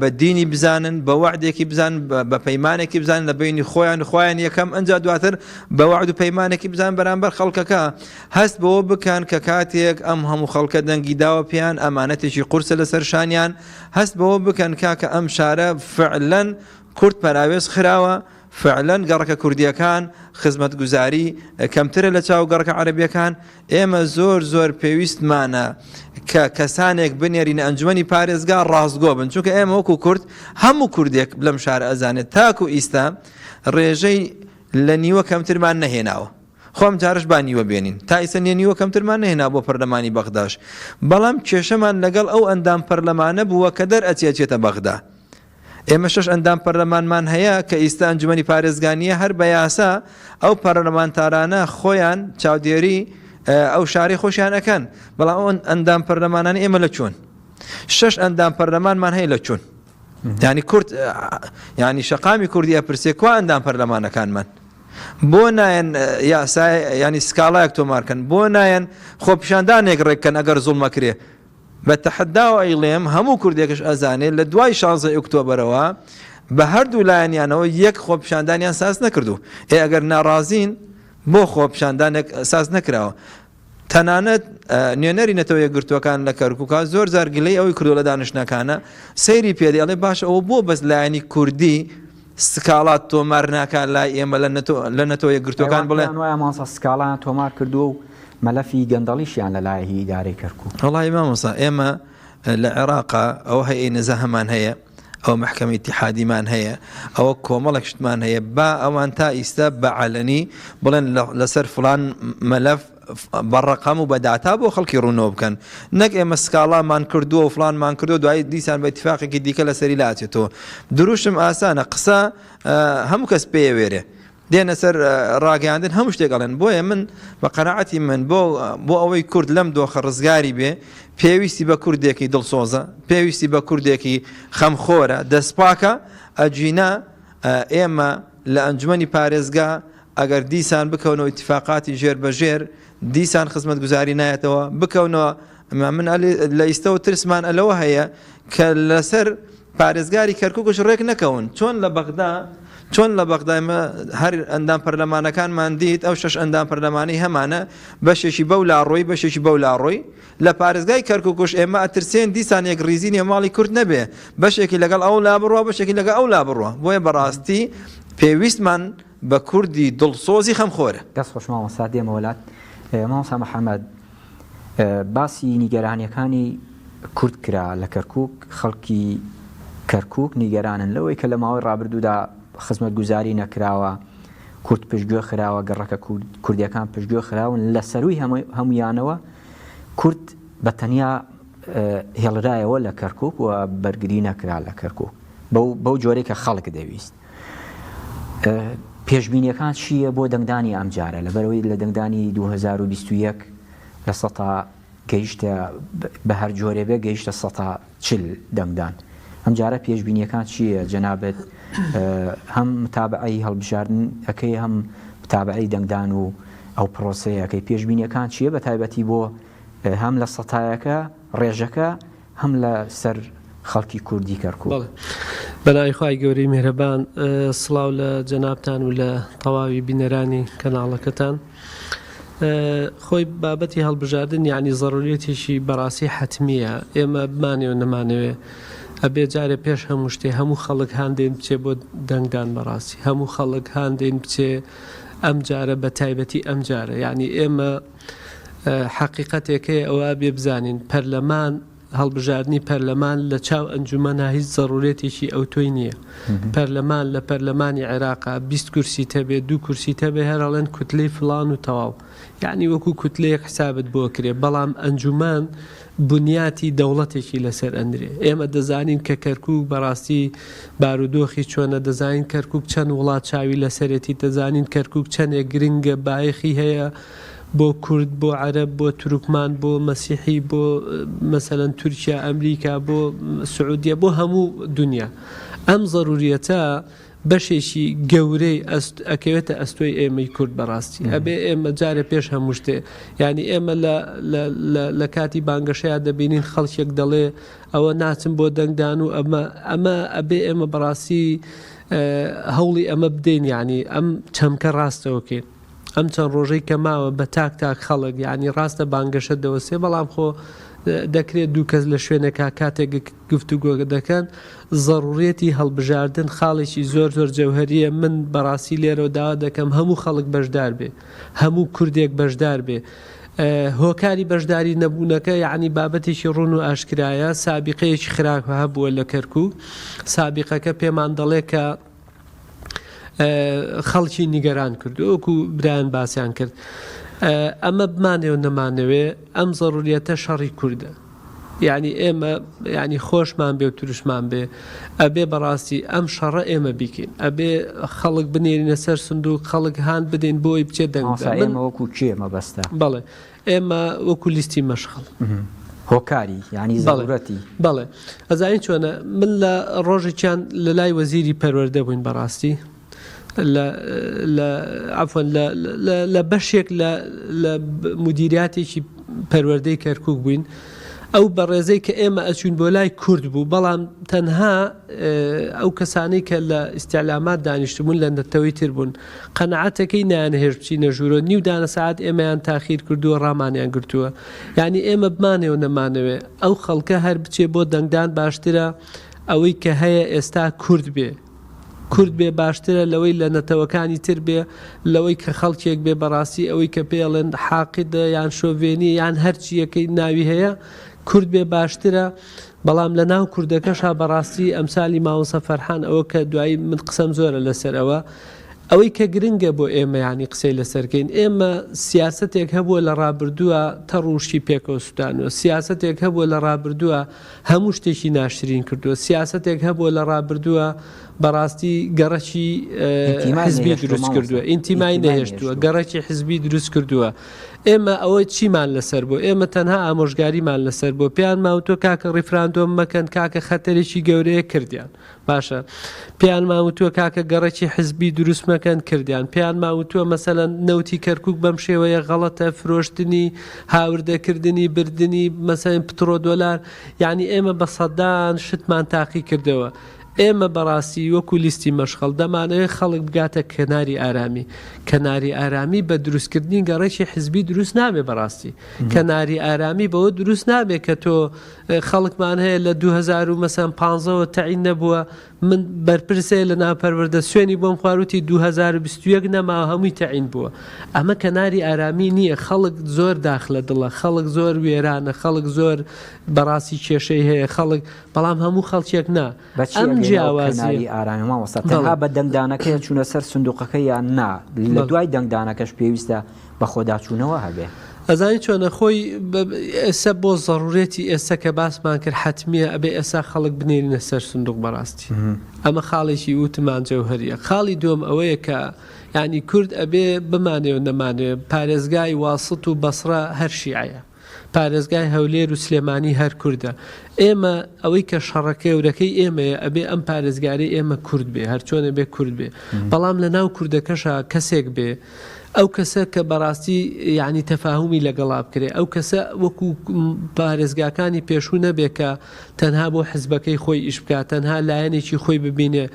بە دینی بزانن، بە وعدێکی بزانن، بە پەیمانێکی بزانن لە بینی خۆیان یەکەم ئەنجا دواتر بە وعد و پەیمانێکی بزانن بەرامبەر خەڵکەکە. هەست بەوە بکەن کە کاتێک ئەم هەموو خەڵکە دەنگی داوە پێیان ئەمانەتێکی قورسە لەسەر شانیان، هەست بەوە بکەن کاکە ئەم شارە فعلەن کورد پەراوێز خراوە، فعلەن گەڕەکە کوردیەکان خزمەت گوزاری کەمترە لە چاو گەڕەکە عەرەبیەکان. ئێمە زۆر پێویستمانە کە کەسانێک بنێرینە ئەنجومەنی پارێزگا ڕاستگۆ بن، چونکە ئێمە وەکو کورد هەموو کوردێک لەم شارە ئەزانێت تاکو ئیستا ڕێژەی لە نیوە کەمترمان نەهێناوە. خۆم جارش با نیوە بێنین، تا ئیستا نیوە کەمترمان نەهێنا بۆ پەرلەمانی بەغداش، بەڵام کێشەمان لەگەڵ ئەو ئەندام پەرلەمانە بووە کە دەرئەچێتە بەغدا. ئێمە 6 ئەندام پەرلەمانمان هەیە کە ئیستا ئەنجومەنی پارێزگانیە هەر بە یاسا ئەو پەرلەمانتارانە خۆیان چاودێری ئەو شاری خۆشیان ئەەکەن، بەڵام ئەو ئەندام پەرلەمانانی ئێمە لە چۆن 6 ئەندام پەرلەمانمان هەیە لە چۆن، ینی کورد ینی شەقامی کوردی ئەپرسێ کوا ئەندام پەرلەمانەکانمان بۆ نایەن یاسای ینی سکاڵایەک تۆمارکەن، بۆ نایەن خۆپیشاندانێک ڕێککەن ئەگەر زوڵمەکرێ. بە تەحەداوە ئەیڵێم هەموو کوردێکش ئەزانێت لە دوای 16 ئۆکتۆبەرەوە بە هەردوو لایەنیانەوە یەک خۆپیشاندانیان ساز نەکردو. ئەگەر ناڕازین بۆ خۆپیشاندانێک ساز نەکراوە. تەنانەت نوێنەری نەتەوە یەکگرتووەکان لە کەرکووکە زۆر جار گلەی ئەوەی کردو لە دانیشتنەکانە سەیری پێدێ ئەڵێ باش ئەوە بۆ بەس لایەنی کوردی سکاڵات تۆمار ناکات لای ئێمە لە نەتەوە یەکگرتووەکان بڵێن وایە ماسە سکاڵان تۆمار کردو و مەلەفی گەندەڵیشیان لە لای ئیدارەی کەرکووک. وەڵی مامۆستا ئێمە لە عێراقا ئەوە هەیە نەزە هەمان هەیە، ئەو محکەمە ئیتیحادیمان هەیە، ئەوە کۆمەڵێک شتمان هەیە، با ئەوان تا ئیستا بە عەلەنی بڵێن لەسەر فڵان مەلەف بەڕقەم و بەداتا بۆ خەڵکی ڕوونەوە بکەن، نەک ئێمە سکاڵامان کردووە و فڵانمان کردو دوای دیسان بە ئیتیفاقێکی دیکە لەسەری لاچێتەوە. دروشم ئاسانە، قسە هەموو کەس پێ وێرێ دێنە سەر ڕاگەاندن هەموو شتێک ئەڵێن. بۆیە من بە قەناعەتی من بۆ ئەوەی کورد لەم دۆخە ڕزگاری بێ پێویستی بە کوردێکی دڵسۆزە، پێویستی بە کوردێکی خەمخۆرە دەستپاکە. ئەجینا ئێمە لە ئەنجومەنی پارێزگا ئەگەر دیسان بکەونەوە ئیتیفاقاتی ژێربەژێر، دیسان خزمەت گوزاری نایەتەوە بکەونەوە. من لە ئیستەوە ترسمان ئەلەوە هەیە کە لەسەر پارێزگاری کەرکووکش ڕێک نەکەون، چۆن لە بەغدایمە هەر ئەندام پەرلەمانەکانمان دیت ئەو 6 ئەندام پەرلەمانی هەمانە بەشێکی بەو لاڕۆی بەشێکی بەو لاڕۆی. لە پارێزگای کەرکووکش ئێمە ئەترسێن دیسان یەک ڕیزینی ماڵی کورد نەبێ، بەشێکی لەگەڵ ئەو لا بڕوە بەشێکی لەگە ئەو لا بڕوە. بۆیە بەڕاستی پێویستمان بە کوردی دڵسۆزی خەمخۆرە. دەست خۆش مامۆستا دێمە وڵات. مامۆستا محەممەد باسی نیگەرانیەکانی کورد کرا لە کەرکووک، خەڵکی کەرکووک نیگەرانن لەوەی کە لە ماوەی ڕابردوودا خزمەت گوزاری نەکراوە، کورد پشتگوێ خراوە، گەڕەکە کوردیەکان پشتگوێ خراون. لە سەروی هەمویانەوە کورد بە تەنیا هێڵرایەوە لە کەرکووک و بەرگری نەکرا لە کەرکووک بەو جۆرەی کە خەڵک دەویست. پێشبینیەکان چییە بۆ دەنگدانی ئەم جارە لەبەرەوەی لە دەنگدانی 2021 لە سەتا گەیشتە بە هەر جۆرێ بێ گەیشتە 140 دەنگدان. ئەم جارە پێشبینیەکان چییە جەنابەت؟ هەم متابعەی هەڵبژاردن ئەەکەی هەم متابعەی دەنگدان و ئەو پرۆسەیەکەی پێشبینیەکان چییە بە تایبەتی بۆ هەم لە سەتایەکە ڕێژەکە هەم لە سەر خەڵکی کوردی کەرکووک؟ بەناوی خوای گەورەی میهرەبان، سڵاو لە جەنابتان و لە تەواوی بینەرانی کەناڵەکەتان. خۆی بابەتی هەڵبژاردن یعنی ضرورەتێکی بەڕاستی حتمیە، ئێمە بمانێ و نەمانەوێ ئەبێ جارێ پێش هەموو شتێ هەموو خەڵک هاندێن بچێ بۆ دەنگدان بەڕاستی، هەموو خەڵک هاندێن بچێ ئەم جارە بە تایبەتی ئەم جارە. یعنی ئێمە حقیقەتێکەیە ئەوە بێ بزانین پەرلەمان هەڵبژاردننی پەرلەمان لە چاو ئەنجومەنە هیچ ضرورەتێکی ئەو تۆی نییە. پەرلەمان لە پەرلەمانی عێراقا 20 کورسی تەبێ 2 کورسی تەبێ هەرڵێن کوتلەی فلان و تەواو، یعنی وەکو کوتلەیەک حسابت بۆ کرێ. بەڵام ئەنجومەن بنیاتی دەوڵەتێکی لەسەر ئەندرێ. ئێمە دەزانین کە کەرکووک بەڕاستی بارودۆخی چۆنە، دەزانین کەرکووک چەند وڵات چاوی لەسەرەتی، دەزانین کەرکووک چەندێک گرنگە بایەخی هەیە بۆ کورد، بۆ عەرەب، بۆ تورکمان، بۆ مەسیحی، بۆ مەسەلەن تورکیا، ئەمریکا، بۆ سعودیە، بۆ هەموو دنیا. ئەم ضرورەتە بەشێکی گەورەی ئەکەوێتە ئەستۆی ئێمەی کورد بەڕاستی ئەبێ ئێمە جارە پێش هەموو شتێ یعنی ئێمە لە کاتی بانگەشەیە دەبینین خەڵکێک دەڵێ ئەوە ناچم بۆ دەنگدان و ئەمە ئەبێ ئێمە بەڕاستی هەوڵی ئەمە بدەین یعنی ئەم چەمکە ڕاستەوەکەین ئەم چەند ڕۆژەی کە ماوە بە تاک خەڵک یعنی ڕاستە بانگەشە دەوەسێ بەڵام خۆ دەکرێت دوو کەس لە شوێنێکا کاتێک گفتوگۆ دەکەن ضرورەتی هەڵبژاردن خاڵێکی زۆر جەوهریە من بەڕاستی لێرە داوا دەکەم هەموو خەڵک بەشدار بێ هەموو کوردێک بەشدار بێ هۆکاری بەشداری نەبوونەکە یعنی بابەتێکی ڕوون و ئاشکرایە سابقەیەکی خراپ هەبووە لە کەرکووک سابقەکە پێمان دەڵێ کە خەڵکی نیگەران کرد وەکو برایان باسییان کرد ئەمە بمانێ و نەمانەوێ ئەم ضرورەتە شەڕی کووردە یعنی ئێمە ینی خۆشمان بێ و تووشمان بێ ئەبێ بەڕاستی ئەم شەڕە ئێمە بیکەین ئەبێ خەڵک بنێرینە سەر سندوق خەڵک هاان بدەین بۆی بچێت دەنگوەکو کێمە بەستە بەڵێ ئێمە وەکو لیستی مەشخەڵ هۆکاری ینی زەورەتی بەڵێ ئەزانین چۆنە من لە ڕۆژێکیان لە لای وەزیری پەروەردە بووین بەڕاستی لە بەشێک لە مدیریاتێکی پەروەردەی کەرکووک بووین ئەو بە ڕێزەی کە ئێمە ئەچوون بۆ لای کورد بوو بەڵام تەنها ئەو کەسانەی کە لە ئیستیعلامات دانیشتبوون لە نەتەوەی تر بوون قەنەعەتەکەی نانهێش بچینە ژوورۆ نیو دانە سەعات ئێمەیان تاخیر کردووە ڕامانیان گرتووە یعنی ئێمە بمانێ و نەمانەوێ ئەو خەڵکە هەر بچێ بۆ دەنگدان باشترە ئەوەی کە هەیە ئێستا کورد بێ کورد بێ باشترە لەوەی لە نەتەوەکانی تر بێ لەوەی کە خەڵکێک بێ بەڕاستی ئەوەی کە پێڵێن حاقیدە یان شۆڤێنی یان هەرچیەکەی ناوی هەیە کورد بێ باشترە بەڵام لە ناو کوردەکەشا بەڕاستی ئەمسالی ماوەسە فەرحان ئەوە کە دوایی من قسەم زۆرە لەسەر ئەوەی کە گرنگە بۆ ئێمە ینی قسەی لەسەرکەین ئێمە سیاسەتێک هەبووە لە ڕابردووە تەڕوشی پێکەوە سوودانەوە سیاسەتێک هەبووە لە ڕابردووە هەموو شتێکی ناشرین کردووە سیاسەتێک هەبووە لە ڕابردووە بەڕاستی گەڕەکی حزبی دروست کردووە ئینتیمای نەهێشتووە گەڕەکی حزبی دروست کردووە ئێمە ئەوەی چیمان لەسەر بۆ ئێمە تەنها ئامۆژگاریمان لەسەر بۆ پیان ماوتۆ کاکە ڕیفراندۆم مەکەن کاکە خەتەرێکی گەورەیە کردیان باشە پیان ماوتووە کاکە گەڕەکی حزبی دروست مەکەن کردیان پیان ماوتووە مەسەلەن نەوتی کەرکووک بەم شێوەیە غەڵەتە فرۆشتنی هاوردەکردنی بردننی مەسەن پترۆ دۆلار یعنی ئێمە بە سەدان شتمان تاقی کردەوە ئێمە بەڕاستی وەکو لیستی مەشخەڵ دەمانەوێت خەڵک بگاتە کەناری ئارامی بە دروستکردنی گەڕێکی حزبی دروست نابێ بەڕاستی کەناری ئارامی بەوە دروست نابێت کە تۆ خەڵکمان هەیە لە 2015 تەعین نەبووە من بەرپرسێ لە ناپەروەردە سوێنی بۆم خواروتی 2021 نەما هەمووی تەعین بووە ئەمە کەناری ئارامی نییە خەڵک زۆر داخلە دڵە خەڵک زۆر وێرانە خەڵک زۆر بەڕاستی کێشەی هەیە خەڵک بەڵام هەموو خەڵکێک نا ئەم جیاوازی ئارامی ماوەستا تەنها بە دەنگدانەکەی چوونە سەر سندوقەکەی یان نا لە دوای دەنگدانەکەش پێویستە بە خۆداچوونەوە هەبێ ئەزانی چۆنە خۆی ئێستا بۆ ضرورەتی ئێستا کە باسمان کرد حتمیە ئەبێ ئێستا خەڵک بنێرینە سەر سندوق بەڕاستی ئەمە خاڵێکی وتمان جەوهریە خاڵی دوم ئەوەیە کە یعنی کورد ئەبێ بمانێ و نەمانێ پارێزگای واسط و بەسرە هەر شیعەیە پارێزگای هەولێر و سلێمانی هەر کووردە ئێمە ئەوەی کە شەڕەکەورەکەی ئێمەیە ئەبێ ئەم پارێزگاری ئێمە کورد بێ هەر چۆنە بێ کورد بێ بەڵام لە ناو کوردەکەشە کەسێک بێ ئەو کەسە کە بەڕاستی یعنی تەفاهمی لەگەڵا بکرێ ئەو کەسە وەکو پارێزگاکانی پێشوو نەبێ کە تەنها بۆ حزبەکەی خۆی ئیش بکات تەنها لایەنێکی خۆی ببینێ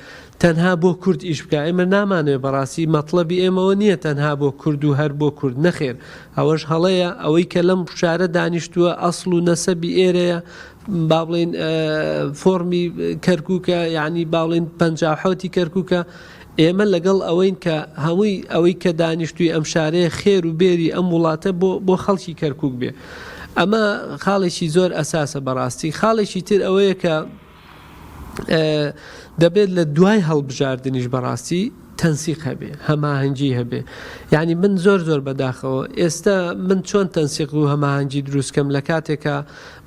تەنها بۆ کورد ئیش بکە ئێمە نامانێ بەڕاستی مەطلبی ئێمەوە نییە تەنها بۆ کورد و هەر بۆ کورد نەخێر ئەوەش هەڵەیە ئەوەی کە لەم شارە دانیشتووە ئەسڵ و نەسەبی ئێرەیە با بڵێن فۆرمی کەرکووکە یعنی باڵێن پەنجاحوتی کەرکووکە ئێمە لەگەڵ ئەوەین کە هەمووی ئەوەی کە دانیشتووی ئەم شارەیە خێر و بێری ئەم وڵاتە بۆ خەڵکی کەرکووک بێ ئەمە خاڵێکی زۆر ئەساسە بەڕاستی خاڵێکی تر ئەوەیە کە دەبێت لە دوای هەڵبژاردنیش بەڕاستی تەنسیق هەبێ هەماهەنگی هەبێ یعنی من زۆر بەداخەوە ئێستا من چۆن تەنسیق و هەماهەنگی دروستکەم لە کاتێکە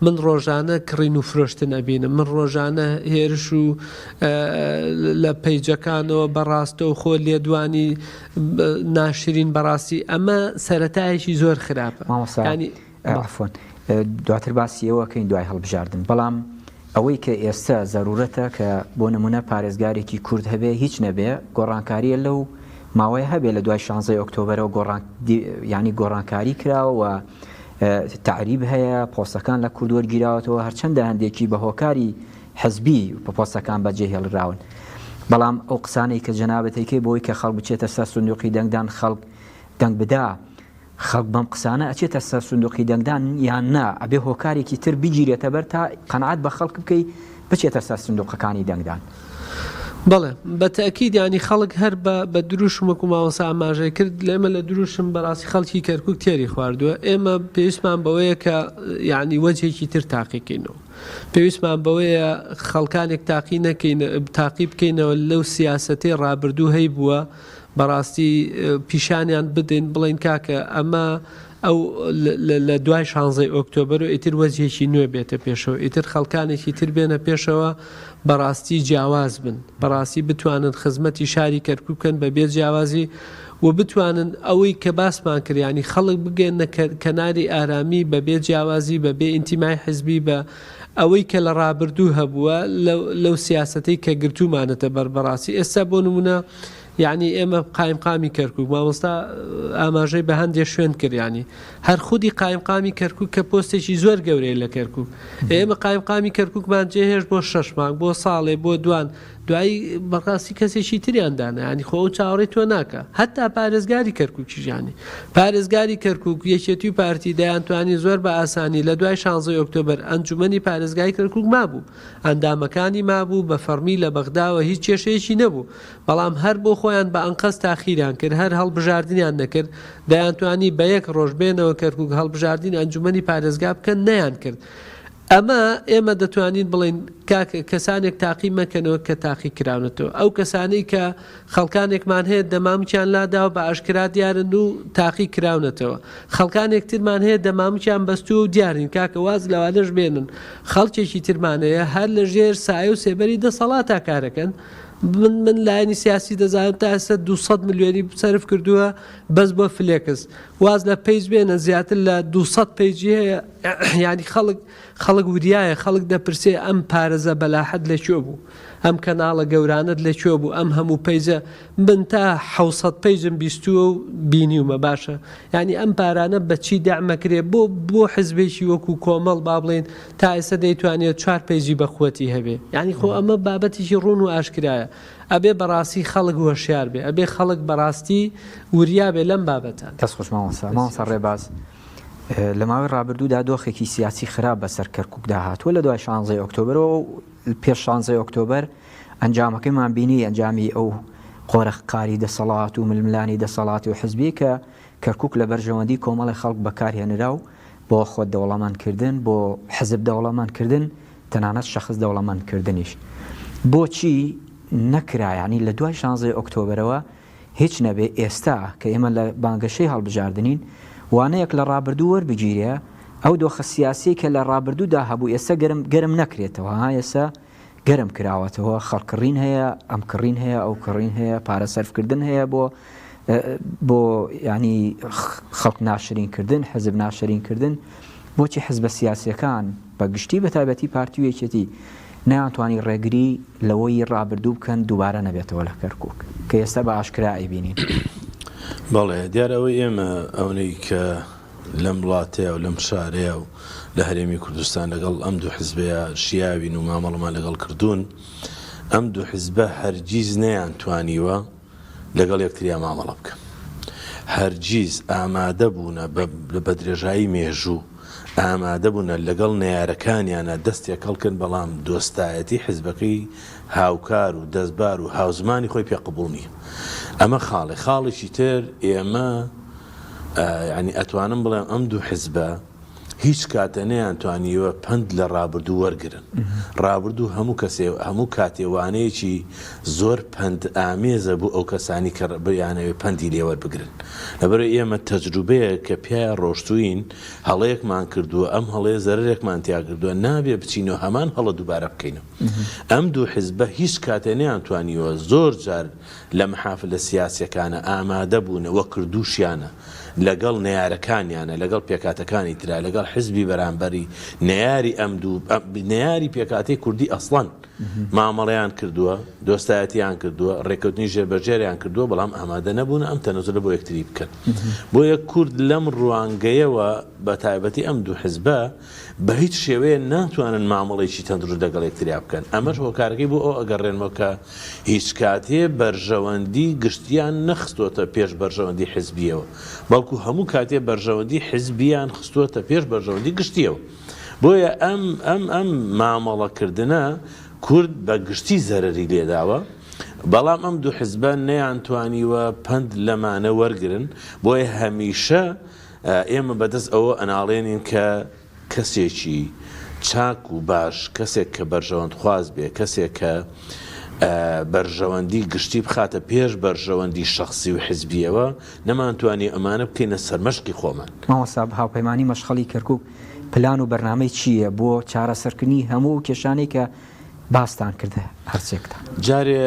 من ڕۆژانە کڕین و فرۆشتن ئەبینم من ڕۆژانە هێرش و لە پەیجەکانەوە بەڕاستە و خۆ لێدوانی ناشرین بەڕاستی ئەمە سەرەتایەکی زۆر خراپە دواتر باسیەوەکەین دوای هەڵبژاردن بەڵام ئەوەی کە ئێستا زەرورەتە کە بۆ نمونە پارێزگارێکی کورد هەبێ هیچ نەبێ گۆڕانکاریە لەو ماوەیە هەبێ لە دوای 16 ئۆکتۆبەرەوە ینی گۆڕانکاری کراوە تعریب هەیە پۆستەکان لە کورد وەرگیراوەتەوە هەرچەندە هەندێکی بە هۆکاری حزبی پۆستەکان بەجێ هێڵراون بەڵام ئەو قسانەی کە جەنابەتەیکەی بۆی کە خەڵک بچێتە سەر سندوقی دەنگدان خەڵک دەنگ بدا خەڵک بەم قسانە ئەچێتە سەر سندوقی دەنگدان یان نا ئەبێ هۆکارێکی تر بیگیرێتە بەر تا قەنعات بە خەڵک بکەی بچێتە سەر سندوقەکانی دەنگدان. بەڵێ بە تاکید ینی خەڵک هەر بە دروشم وەکو ماوەسا ئاماژەی کرد لێمە لە دروشم بەڕاستی خەڵکی کەرکووک تێری خواردووە ئێمە پێویستمان بەوەیە کە یعنی وەجهێکی تر تاقیکەینەوە پێویستمان بەوەیە خەڵکانێک تاقی نەکەین تاقی بکەینەوە لەو سیاسەتەی ڕابردوو هەی بووە بەڕاستی پیشانیان بدەین بڵین کاکە ئەمە ئەو لە دوای 16 ئۆکتۆبەر و ئیتر وەجهێکی نوێ بێتە پێشەوە ئیتر خەڵکانێکی تر بێنە پێشەوە بەڕاستی جیاواز بن بەڕاستی بتوانن خزمەتی شاری کەرکووک بکەن بە بێ جیاوازی و بتوانن ئەوەی کە باسمان کردیانی خەڵک بگەێنە کەناری ئارامی بە بێ جیاوازی بە بێ ئینتیمای حزبی بە ئەوەی کە لە ڕابردوو هەبووە لەو سیاسەتەی کە گرتومانەتە بەربەڕاستی ئێستا بۆ نمونە یعنی ئێمە قایمقامی کەرکووک مامۆستا ئاماژەی بە هەندێک شوێن کردیانی هەر خودی قایمقامی کەرکووک کە پۆستێکی زۆر گەورەیە لە کەرکووک ئێمە قایمقامی کەرکووکمان جێهێش بۆ 6 مانگ بۆ ساڵێ بۆ دوان دوایی بەڕاستی کەسێکی تریاندانە ینی خۆ چاوەڕێی تۆ ناکە هەتا پارێزگاری کەرکووکیژانی پارێزگاری کەرکووک یەکێتی و پارتی دەیانتوانی زۆر بە ئاسانی لە دوای 16 ئۆکتۆبەر ئەنجومەنی پارێزگای کەرکووک مابوو ئەندامەکانی مابوو بە فەرمی لە بەغداوە هیچ کێشەیەکی نەبوو بەڵام هەر بۆ خۆیان بە ئەنقەس تاخیریان کرد هەر هەڵبژاردنیان نەکرد دەیانتوانی بە یەک ڕۆژ بێنەوە کەرکووک هەڵبژاردن ئەنجومەنی پارێزگا بکەن نەیان کرد ئەمە ئێمە دەتوانین بڵین کەسانێک تاقی مەکەنەوە کە تاقی کراونەتەوە ئەو کەسانەی کە خەڵکانێکمان هەیە دەمامچیان لاداوە بە ئاشکرا دیارن و تاقی کراونەتەوە خەڵکانێک ترمان هەیە دەمامچیان بەستووە و دیارین کاکە واز لەوانەش بێنن خەڵکێکی ترمانەیە هەر لە ژێر سایە و سێبەری دەسەڵاتە کارەکەن من لایەنی سیاسی دەزانم تا ئێستا 200 ملیۆنی سەرف کردووە بەس بۆ فلێکس واز لە پێیج بێنە زیاتر لە 200 پێیجی هەیە ینی خەڵک وریایە خەڵک دەپرسێ ئەم پارێزە بەلاحەت لەکوێ بوو ئەم کەناڵە گەورانت لەکوێ بوو ئەم هەموو پەیجە من تا 600 پەیجم بیستووە و بینیومە باشە ینی ئەم پارانە بەچی دامەکرێ بۆ حزبێکی وەکو کۆمەڵ با بڵێن تا ئێستا دەیتوانێت 4 پەیجی بەخوەتی هەبێ ینی خۆ ئەمە بابەتێکی ڕوون و ئاشکرایە ئەبێ بەڕاستی خەڵک وەشیار بێ ئەبێ خەڵک بەڕاستی وریا بێ لەم بابەتان دەست خۆش ماوەسا ڕێباز لە ماوەی ڕابردوودا دۆخێکی سیاسی خراپ بەسەر کەرکووکدا هاتووە لە دوای 16 ئۆکتۆبرەوە پێش 16 ئۆکتۆبەر ئەنجامەکەیمان بینی ئەنجامی ئەو قۆرەقکاری دەسەڵات و ململانی دەسەڵاتی و حزبی کە کەرکووک لە بەرژەوەندی کۆمەڵی خەڵک بەکارهێنرا و بۆ خۆت دەوڵەمەندکردن بۆ حزب دەوڵەمەندکردن تەنانەت شەخص دەوڵەمەندکردنیش بۆچی نەکرایانی لە دوای 16 ئۆکتۆبرەوە هیچ نەبێ ئێستا کە ئێمە لە بانگەشەی هەڵبژاردنین وانەیەک لە ڕابردوو وەربگیرێ ئەو دۆخە سیاسی کە لە ڕابردوودا هەبوو ئێستا گەرم نەکرێتەوە ئێستا گەرم کراوەتەوە خەڵکڕین هەیە ئەم کڕین هەیە ئەو کڕین هەیە پارە سەرفکردن هەیە بۆ ینی خەڵک ناشرینکردن حزب ناشرینکردن بۆچی حزبە سیاسیەکان بە گشتی بە تایبەتی پارتی و یەکێتی نەیانتوانی ڕێگری لەوەی ڕابردوو بکەن دووبارە نەبێتەوە لە کەرکووک کە ئێستا بە ئاشکرایی بینین بەڵێ دیارەوەی ئێمە ئەوەی کە لەم وڵاتەیە و لەم شارەیە و لە هەرێمی کوردستان لەگەڵ ئەم دوو حزبەیە شیاوین و مامەڵەمان لەگەڵ کردوون ئەم دوو حزبە هەرگیز نەیانتوانیوە لەگەڵ یەکتریا مامەڵە بکەن هەرگیز ئامادە بوونە بە درێژایی مێژوو ئامادە بوونە لەگەڵ نەیارەکانیانە دەستێکەڵکن بەڵام دۆستایەتی حزبەکەی هاوکار و دەستبار و هاوزمانی خۆی پێقبوڵ نییە ئەمە خاڵێکی تر ئێمە ینی ئەتوانم بڵێم ئەم دوو حزبە هیچ کاتە نەیانتوانیوە پند لە ڕابردوو وەرگرن ڕابردوو هەموو کاتێوانەیەکی زۆر پند ئامێزە بوو ئەو کەسانی کە بریانەوێ پەندی لێوەربگرن لەبەرەوەی ئێمە تەجروبەیە کە پیاە ڕۆشتوین هەڵەیەکمان کردووە ئەم هەڵەیە زەرێکمان تیا کردووە نابێ بچینەوە هەمان هەڵە دووبارە بکەینەوە ئەم دوو حزبە هیچ کاتێ نەیانتوانیوە زۆر جار لە مەحافلە سیاسیەکانە ئامادە بوونەوە کردووشیانە لەگەڵ نەیارەکانیانە لەگەڵ پێکاتەکانی ترا لەگەڵ لەگەڵ حزبی بەرامبەری نەیاری ئەمدوو نەیاری پێکاتی کوردی ئەسڵەن مامەڵەیان کردووە دۆستایەتیان کردووە ڕێکەوتنی ژێربەجێریان کردووە بەڵام ئامادە نەبوون ئەم تەنەزولە بۆ یەکتری بکەن بۆیە کورد لەم ڕوانگەیەوە بە تایبەتی ئەم دوو حزبە بە هیچ شێوەیە ناتوانن مامەڵێکی تەندروست لەگەڵ یەکتریا بکەن ئەمەش هۆکارەکەی بۆ ئەو ئەگەڕێنمەوە کە هیچ کاتێ بەرژەوەندی گشتیان نەخستووەتە پێش بەرژەوەندی حزبیەوە بەڵکو هەموو کاتێ بەرژەوەندی حزبیان خستووەتە پێش بەرژەوەندی گشتیەوە بۆیە ئەم مامەڵەکردنە کورد بە گشتی زەرەری لێداوە بەڵام ئەم دوو حزبە نەیانتوانیوە پند لەمانە وەرگرن بۆیە هەمیشە ئێمە بەدەست ئەوە ئەناڵێنین کە کەسێکی چاک و باش کەسێک کە بەرژەوەند خواز بێ کەسێک کە بەرژەوەندی گشتی بخاتە پێش بەرژەوەندی شخصی و حزبیەوە نەمانتوانی ئەمانە بکەینە سەرمەشقی خۆمان مامۆستا هاوپەیمانی مەشخەڵی کەرکووک پلان و بەرنامەی چییە بۆ چارەسەرکردنی هەموو کێشانەی کە باستان کردە هەرچێکدا جارێ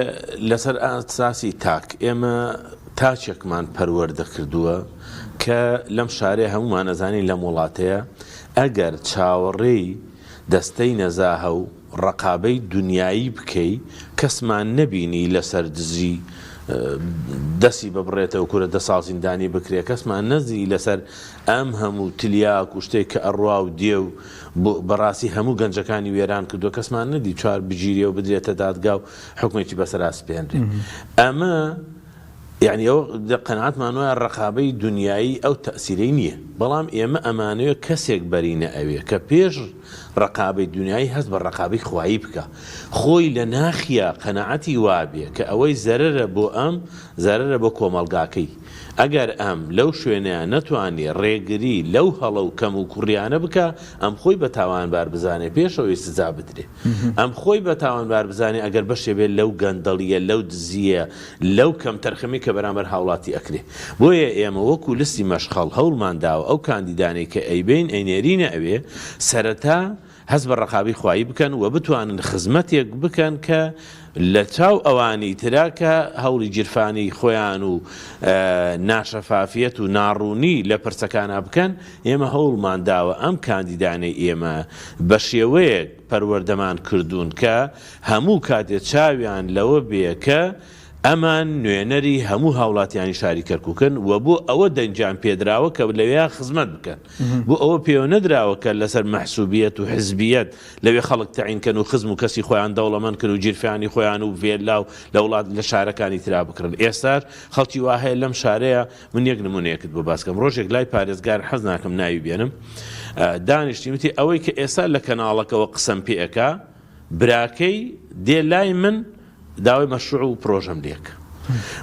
لەسەر ئاساسی تاک ئێمە تاچێکمان پەروەردە کردووە کە لەم شارێ هەمومان نەزانین لەم وڵاتەیە ئەگەر چاوەڕێی دەستەی نەزاهە و ڕقابەی دنیایی بکەی کەسمان نەبینی لەسەر دزی دەسی ببڕێتەوە کورە 10 ساڵ زیندانی بکرێ کەسمان نەزی لەسەر ئەم هەموو تلیاک و شتێک کە ئەڕوا و دێ و بەڕاستی هەموو گەنجەکانی وێران کردو کەسمان نەدی چوار بگیرێ و بدرێتە دادگا و حکومێکی بەسەر ئاسپێنرێ ئەمە یعنی ئەو قەناعەتمان وایە ڕقابەی دنیایی ئەو تەئسیرەی نییە بەڵام ئێمە ئەمانەوە کەسێک بەرینە ئەوێ کە پێش ڕقابەی دنیایی هەست بە ڕقابەی خوایی بکە خۆی لە ناخیە قەناعەتی وابێ کە ئەوەی زەرەرە بۆ ئەم زەرەرە بۆ کۆمەڵگاکەی ئەگەر ئەم لەو شوێنەیە نەتوانێ ڕێگری لەو هەڵە و کەم و کوڕیانە بکە ئەم خۆی بە تاوانبار بزانێ پێشەوەی سزا بدرێ ئەم خۆی بە تاوانبار بزانێ ئەگەر بەشێ بێت لەو گەندەڵیە لەو دزیە لەو کەم تەرخەمی کە بەرامبەر هاوڵاتی ئەکرێ بۆیە ئێمە وەکو لستی مەشخەڵ هەوڵمان داوە ئەو کاندیدانەی کە ئەیبین ئەینێرینە ئەوێ سەرەتا هەست بە ڕقابی خوایی بکەن و بتوانن خزمەتێک بکەن کە لە چاو ئەوانی تراکە هەوڵی جیرفانی خۆیان و ناشەفافیەت و ناڕوونی لە پرسەکانە بکەن ئێمە هەوڵمان داوە ئەم کاندیدانەی ئێمە بە شێوەیەک پەروەردەمان کردوون کە هەموو کاتێک چاویان لەوە بێ کە ئەمان نوێنەری هەموو هاوڵاتیانی شاری کەرکووکن و بۆ ئەوە دەنجیان پێدراوە کە لەوێ خزمەت بکەن بۆ ئەوە پێوە نەدراوە کە لەسەر مەحسوبیەت و حزبیەت لەوێ خەڵک تەعینکەن و خزم و کەسی خۆیان دەوڵەمەند کرد و جیرفانی خۆیان و vێلا و لە وڵات لە شارەکانی ترا بکردن ئێستاش خەڵکی وا هەیە لەم شارەیە من یەک نمونەیەکت بۆ باسکەم ڕۆژێک لای پارێزگار حەز ناکەم ناوی بێنم دانیشتیمتی ئەوەی کە ئێستا لە کەناڵەکەەوە قسەم پێەکە براکەی دێ لای من داوای مەشروع و پرۆژەم لێک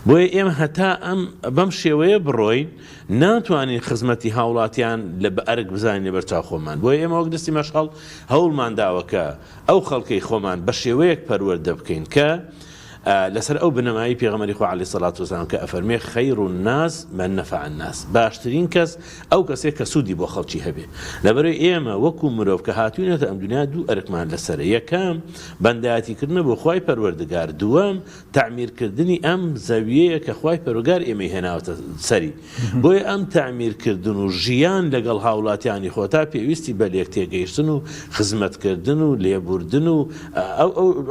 بۆیە ئێمە هەتا ئەم بەم شێوەیە بڕۆین ناتوانین خزمەتی هاوڵاتیان لە بەئەرک بزانین بەرچاو خۆمان بۆیە ئێمە وەک دەستی مەشخەڵ هەوڵمان داوەکە ئەو خەڵکەی خۆمان بە شێوەیەک پەروەردە بکەین کە لەسەر ئەو بنەمایی پێغەمبەری خوا عەلەیهی سەڵات وسەلام کە ئەفەرمێ خەیر الناس من نەفع الناس باشترین کەس ئەو کەسێک کە سوودی بۆ خەڵکی هەبێ لەبەرەوەی ئێمە وەکو مرۆڤ کە هاتووینەتە ئەم دنیا دوو ئەرکمان لەسەرە یەکەم بەندایەتیکردنە بۆ خوای پەروەردگار دووەم تعمیرکردنی ئەم زەویەیە کە خوای پەروەردگار ئێمەی هێناوەتە سەری بۆیە ئەم تعمیرکردن و ژیان لەگەڵ هاوڵاتیانی خۆ تا پێویستی بە لێک تێگەیشتن و خزمەتکردن و لێبوردن و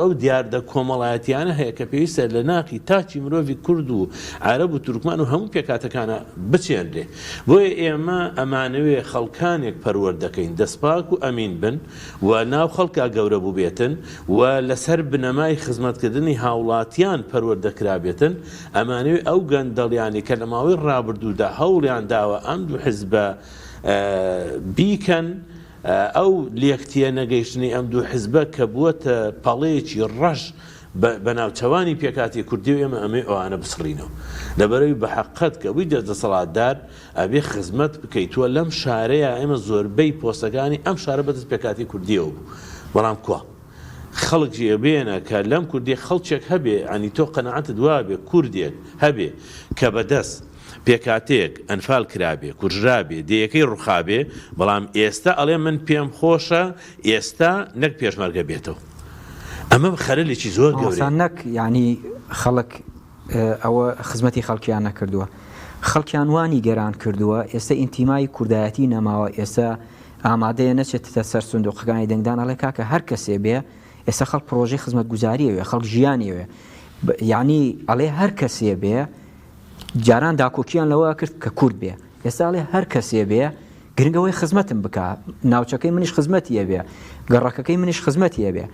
ئەو دیاردە کۆمەڵایەتیانە هەیە کە پێویستە لە ناقی تاچی مرۆڤی کورد و عەرەب و تورکمان و هەموو پێکاتەکانە بچێنرێ بۆیە ئێمە ئەمانەوێ خەڵکانێک پەروەردەکەین دەستپاک و ئەمین بن و ناو خەڵکا گەورە بوو بێتن و لەسەر بنەمای خزمەتکردنی هاوڵاتیان پەروەردەکرابێتن ئەمانەوێ ئەو گەندەڵیانی کە لە ماوەی ڕابردوودا هەوڵیان داوە ئەم دوو حیزبە بیکەن ئەو لێکتیە نەگەیشتنی ئەم دوو حیزبە کە بووەتە پەڵەیەکی ڕەش بەناوچەوانی پێکاتی کوردی و ئێمە ئەمێ ئەوانە بسڕینەوە لەبەرەوەی بە حەقەت کە وی دەسەڵاتدار ئەبێ خزمەت بکەیتووە لەم شارەیە ئێمە زۆربەی پۆستەکانی ئەم شارە بەدەست پێکاتی کوردیەوە بوو بەڵام کووە خەڵکی بێنە کە لەم کوردی خەڵکێک هەبێ ئەنی تۆ قەنەعەتت وابێ کوردێک هەبێ کە بەدەست پێکاتێک ئەنفال کرابێ کوژرابێ دەیەکەی ڕوخابێ بەڵام ئێستا ئەڵێ من پێم خۆشە ئێستا نەک پێشمەرگە بێتەوە ئەمە خەرەلێکی زۆر گەورەیە نەک یعنی خەڵک ئەوە خزمەتی خەڵکیان نەکردووە خەڵکیان وانی گەران کردووە ئێستا ئینتیمای کوردایەتی نەماوە ئێستا ئامادەیە نەچێتە سەر سندوقەکانی دەنگدان ئەڵێ کاکە هەر کەسێ بێ ئێستا خەڵک پرۆژەی خزمەت گوزاریەوێ خەڵک ژیانیوێ یعنی ئەڵێ هەر کەسێ بێ جاران داکۆکییان لەوە کرد کە کورد بێ ئێستا ئەڵێ هەر کەسێ بێ گرنگەوەی خزمەتم بکە ناوچەکەی منیش خزمەتیە بێ گەڕەکەکەی منیش خزمەتیە بێ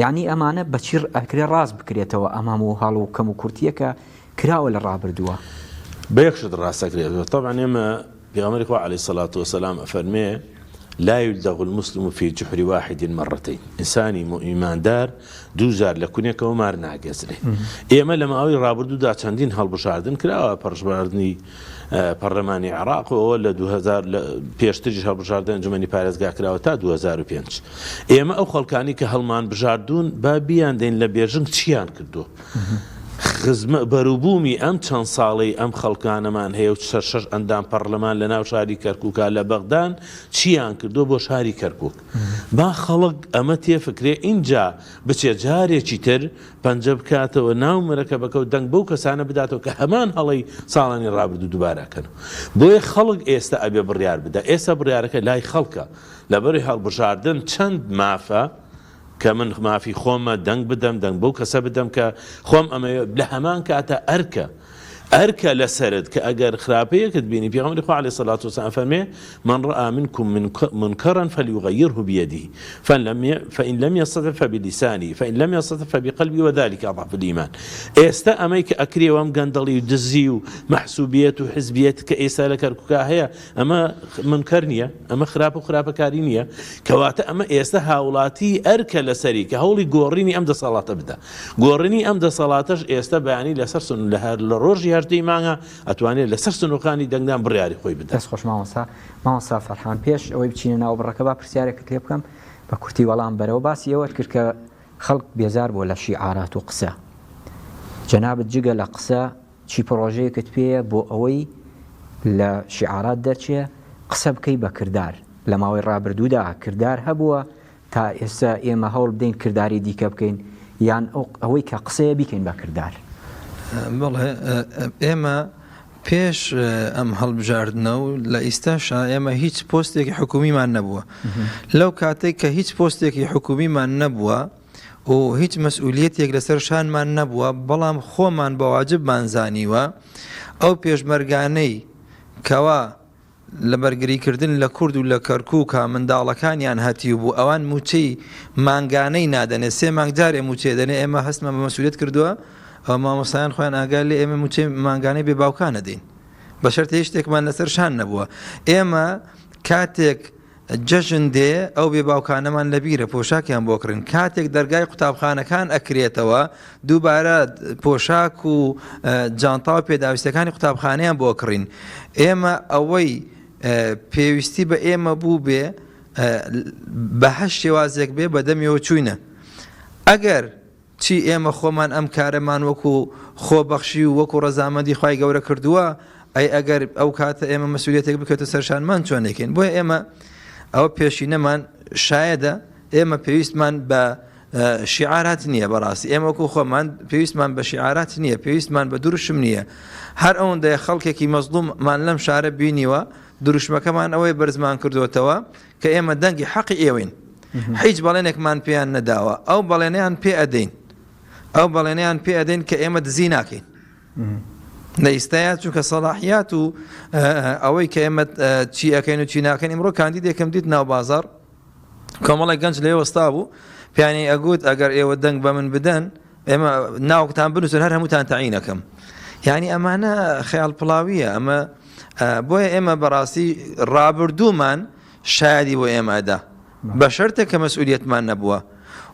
یعنی ئەمانە بەچیر ئەکرێ ڕاست بکرێتەوە ئەمام و هەڵ و کەم و کورتیەکە کراوە لە ڕابردووە بەیەکشت ڕاستەکرێت طبعا ئێمە پێغەمبەری خوا عەلەیهی سەڵات وسەلام ئەفەرمێ لا يلدغ المسلم في جحر واحد مرتين إنساني إيماندار دوزار لكونيك ومار ناقزري إيما لما أوي رابردو دا چندين هالبشاردن كراوة پرشباردني برلماني عراق ولا 2000 پێشتریش هەڵبژاردن ئەنجومەنی پارێزگا کراوە تا 2005 ئێمە ئەو خەڵکانی کە هەڵمان بژاردوون با بیان دەین لە بێژنگ چیان کردو بەروبوومی ئەم چەند ساڵی ئەم خەڵکانەمان هەیە و شەش ئەندام پەرلەمان لە ناو شاری کەرکووکە لە بەغدان چیان کردو بۆ شاری کەرکووک با خەڵک ئەمە تێفکرێ اینجا بچێ جارێکی تر پەنجە بکاتەوە ناو مرەکەبەکە و دەنگ بەو کەسانە بداتەوە کە هەمان هەڵی ساڵانی ڕابردوو دووبارەکەن بۆیە خەڵک ئێستا ئەبێ بڕیار بدە ئێستا بڕیارەکە لای خەڵکە لەبەری هەڵبژاردن چەند مافە کە من مافی خۆمە دەنگ بدەم دەنگ بەو کەسە بدەم کە خۆم ئەمە لە هەمان کاتە ئەرکە لەسرت کە ئەگەر خراپەیەکت بینی پێغەمبەری خوا عەلەیهی سەڵات وسەلام فەرمێ من رأى منكم منكرا فليغيره بيده فإن لم يستطع فبلسانه فإن لم يستطع فبقلبه وذلك أضعف الإيمان ئێستا ئەمەی کە ئەکرێ و ئەم گەندەڵی و دزی و مەحسوبیەت و حزبیەت کە ئێستا لە کەرکووکا هەیە ئەمە منکەر نییە ئەمە خراپ و خراپەکاری نییە کەواتە ئەمە ئێستا هاوڵاتی ئەرکە لەسەری کە هەوڵی گۆڕینی ئەم دەسەڵاتە بدە گۆڕینی ئەم دەسەڵاتەش ئێستا بەیانی لەسەر سن لە ڕۆژی هەردەی مانگە ئەتوانێت لەسەر سنووقانی دەنگدان بڕیاری خۆی بدە دەست خۆش مامۆستا فەرحان پێش ئەوەی بچینە ناو بڕەکە با پرسیارێکت لێ بکەم بە کورتی وەڵام بەرەوە باسی ئەوەت کرد کە خەڵک بێزار بۆ لە شیعارات و قسە جەنابەت جگە لە قسە چی پرۆژەیەکت پێیە بۆ ئەوەی لە شیعارات دەرچێ قسە بکەی بە کردار لە ماوەی ڕابردوودا کردار هەبووە تا ئێستا ئێمە هەوڵ بدەین کردداری دیکە بکەین یان ئەوەی کە قسەیە بیکەین بە کردار بەڵێ ئێمە پێش ئەم هەڵبژاردنە و لە ئیستاشا ئێمە هیچ پۆستێکی حکومیمان نەبووە لەو کاتێک کە هیچ پۆستێکی حکومیمان نەبووە و هیچ مەسئولیەتێک لەسەر شانمان نەبووە بەڵام خۆمان بە واجبمان زانیوە ئەو پێشمەرگانەی کەوا لە بەرگریکردن لە کورد و لە کەرکووکە منداڵەکانیان هەتی بوو ئەوان موچەی مانگانەی نادەنێ 3 مانگ جارێ موچێ دەنێ ئێمە هەستمان بە مەسئولیەت کردووە ئەو مامۆستایان خۆیان ئاگار لێ ئێمە موچەی مانگانەی بێ باوکانە دەین بە شەرت هیچ شتێکمان لەسەر شان نەبووە ئێمە کاتێک جەژن دێ ئەو بێ باوکانەمان لەبیرە پۆشاکیان بۆکردن کاتێک دەرگای قوتابخانەکان ئەکرێتەوە دووبارە پۆشاک و جانتا و پێداویستەکانی قوتابخانەیان بۆکڕین ئێمە ئەوەی پێویستی بە ئێمە بوو بێ بە هەشت شێوازێک بێ بەدەمیەوە چووینە ئەگەر چی ئێمە خۆمان ئەم کارەمان وەکو خۆبەخشی و وەکو ڕەزامەندی خوای گەورە کردووە ئەی ئەگەر ئەو کاتە ئێمە مەسئولیەتێک بکەوتە سەرشانمان چۆنێکین بۆیە ئێمە ئەوە پێشینەمان شایەدە ئێمە پێویستمان بە شیعارات نییە بەڕاستی ئێمە وەکو خۆمان پێویستمان بە شیعارات نییە پێویستمان بە دروشم نییە هەر ئەوەندەیە خەڵکێکی مەزلوممان لەم شارە بینیوە دروشمەکەمان ئەوەی بەرزمان کردوێتەوە کە ئێمە دەنگی حەقی ئێوەین هیچ بەڵێنێکمان پێیان نەداوە ئەو بەڵێنەیان پێ ئەدەین ئەو بەڵێنیان پێ ئەدەین کە ئێمە دزی ناکەین لە ئیستایات چونکە سەڵاحیات و ئەوەی کە ئێمە چی ئەەکەین و چی ناکەین ئمڕۆ کاندیدێکم دیت ناو بازار کۆمەڵی گەنج لێ وەستا بوو پیانی ئەگوت ئەگەر ئێوە دەنگ بە من بدەن ئێمە ناوکتان بنووسن هەر هەمووتان تەعینەکەم یعنی ئەمانە خەیاڵ پڵاویە ئەمە بۆیە ئێمە بەڕاستی ڕابردوومان شایدی بۆ ئێمەدا بە شەرتە کە مەسئولیەتمان نەبووە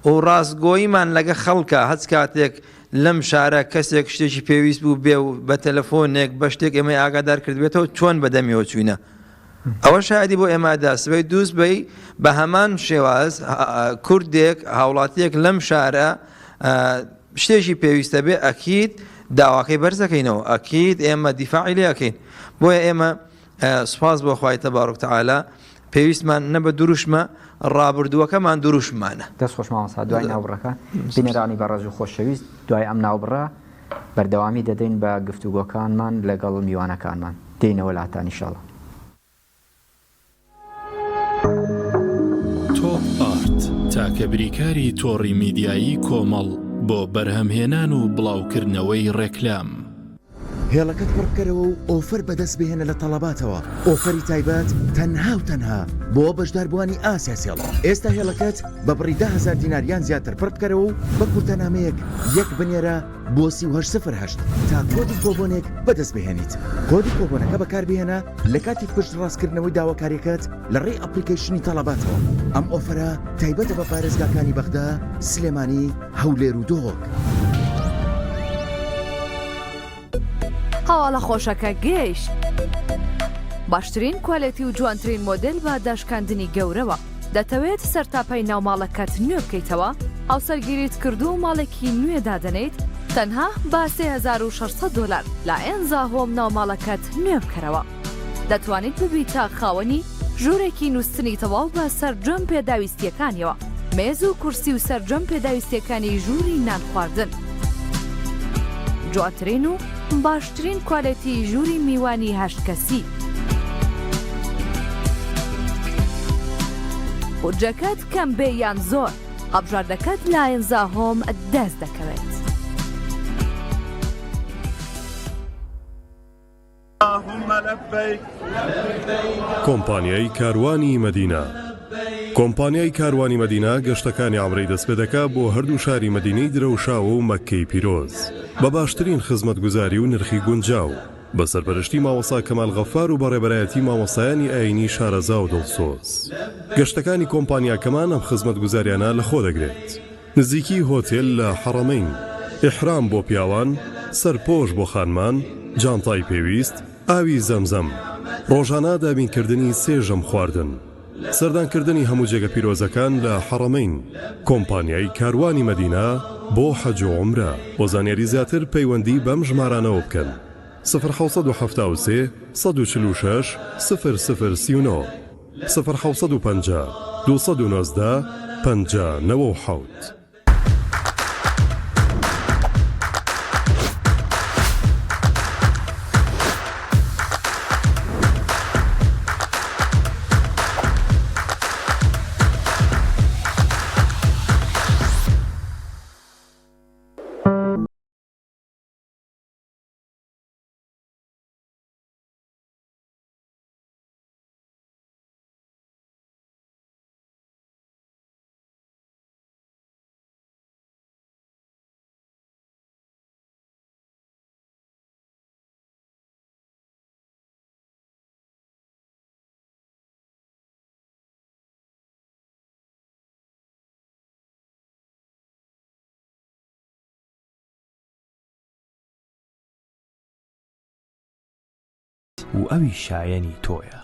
و ڕاستگۆییمان لەگە خەڵکە هەچ کاتێک لەم شارە کەسێک شتێکی پێویست بوو بێ و بە تەلەفۆنێک بە شتێک ئێمە ئاگادار کردبێتەوە چۆن بەدەمیەوە چوینە ئەوە شایدی بۆ ئێمەدا سبەی دووست بەی بە هەمان شێواز کوردێک هاوڵاتیەک لەم شارە شتێکی پێویستە بێ ئەکید داواکەی بەرزەکەینەوە ئەکید ئێمە دیفاعی لێەکەین بۆیە ئێمە سوپاس بۆ خوای تەبارەک و تەعالا پێویستمان نە بە دروشمە ڕابردووەکەمان دروشمانە دەست خۆش مامۆستا دوای ناوبڕەکە بینەرانی بەڕێز و خۆشەویست دوای ئەم ناوبڕە بەردەوامی دەدەین بە گفتوگۆکانمان لەگەڵ میوانەکانمان دێینەوە لاتان ئینشاڵڵا چاکە بریکاری تۆڕی میدیایی کۆمەڵ بۆ بەرهەمهێنان و بڵاوکردنەوەی ڕێکلام. هێڵەکەت پڕبکەرەوە و ئۆفەر بەدەست بهێنە لە تەڵەباتەوە. ئۆفەری تایبەت تەنها و تەنها بۆ بەشداربووانی ئاسیا سێڵ. ئێستا هێڵەکەت بە بڕی 10,000 دیناریان زیاتر پڕ بکەرەوە و بە کورتەنامەیەک یەک بنێرە بۆ 3808 تا کۆدی کۆبۆنێک بەدەست بهێنیت. کۆدی کۆبۆنەکە بەکاربهێنە لە کاتی پشت ڕاستکردنەوەی داواکاریەکەت لە ڕێی ئەپلیکیشنی تەڵەباتەوە. ئەم ئۆفەرە تایبەتە بە پارێزگاکانی بەغدا، سلێمانی، هەولێر و دۆڵک. هەواڵە خۆشەکە گەیشت. باشترین کوالێتی و جوانترین مۆدل بە داشکاندنی گەورەوە. دەتەوێت سەرتاپەی ناوماڵەکەت نوێ بکەیتەوە، ئاوسەرگیریت کردو و ماڵێکی نوێ دادەنیت، تەنها بە $3600 لە ئێنزا هۆم ناوماڵەکەت نوێ بکەرەوە. دەتوانیت ببیتە خاوەنی ژوورێکی نووستنی تەواو بە سەرجەم پێداویستیەکانیەوە، مێز و کورسی و سەرجەم پێداویستیەکانی ژووری نان خواردن. جواترین و باشترین کوالێتی ژووری میوانی 8 کەسی. بودجەکەت کەم بێ یان زۆر، هەڵبژاردەکەت لە ئێنزا هۆم دەست دەکەوێت. کۆمپانیای کاروانی مەدینە. کۆمپانیای کاروانی مەدینە گەشتەکانی ئەمڕۆی دەست پێ دەکات بۆ هەردوو شاری مەدینەی درەوشاوە و مەککەی پیرۆز بە باشترین خزمەتگوزاری و نرخی گونجاو بە سەرپەرشتی مامۆستا کەمال غەفار و بەڕێبەرایەتی مامۆستایانی ئاینی شارەزا و دڵسۆز. گەشتەکانی کۆمپانیاکەمان ئەم خزمەتگوزاریانە لە خۆ دەگرێت. نزیکی هۆتێل لە حەڕەمەین، ئیحرام بۆ پیاوان، سەرپۆش بۆ خانمان، جانتای پێویست، ئاوی زەمزەم، ڕۆژانە دابینکردنی سێژەم خواردن، سەردانکردنی هەموو جێگە پیرۆزەکان لە حەڕەمەین. کۆمپانیای کاروانی مەدینە بۆ حەج و عومرە. بۆ زانیاری زیاتر پەیوەندی بەم ژمارانەوە بکەن: 1970 146 0039 1950 219 5097. و ئەوی شایەنی تۆیە.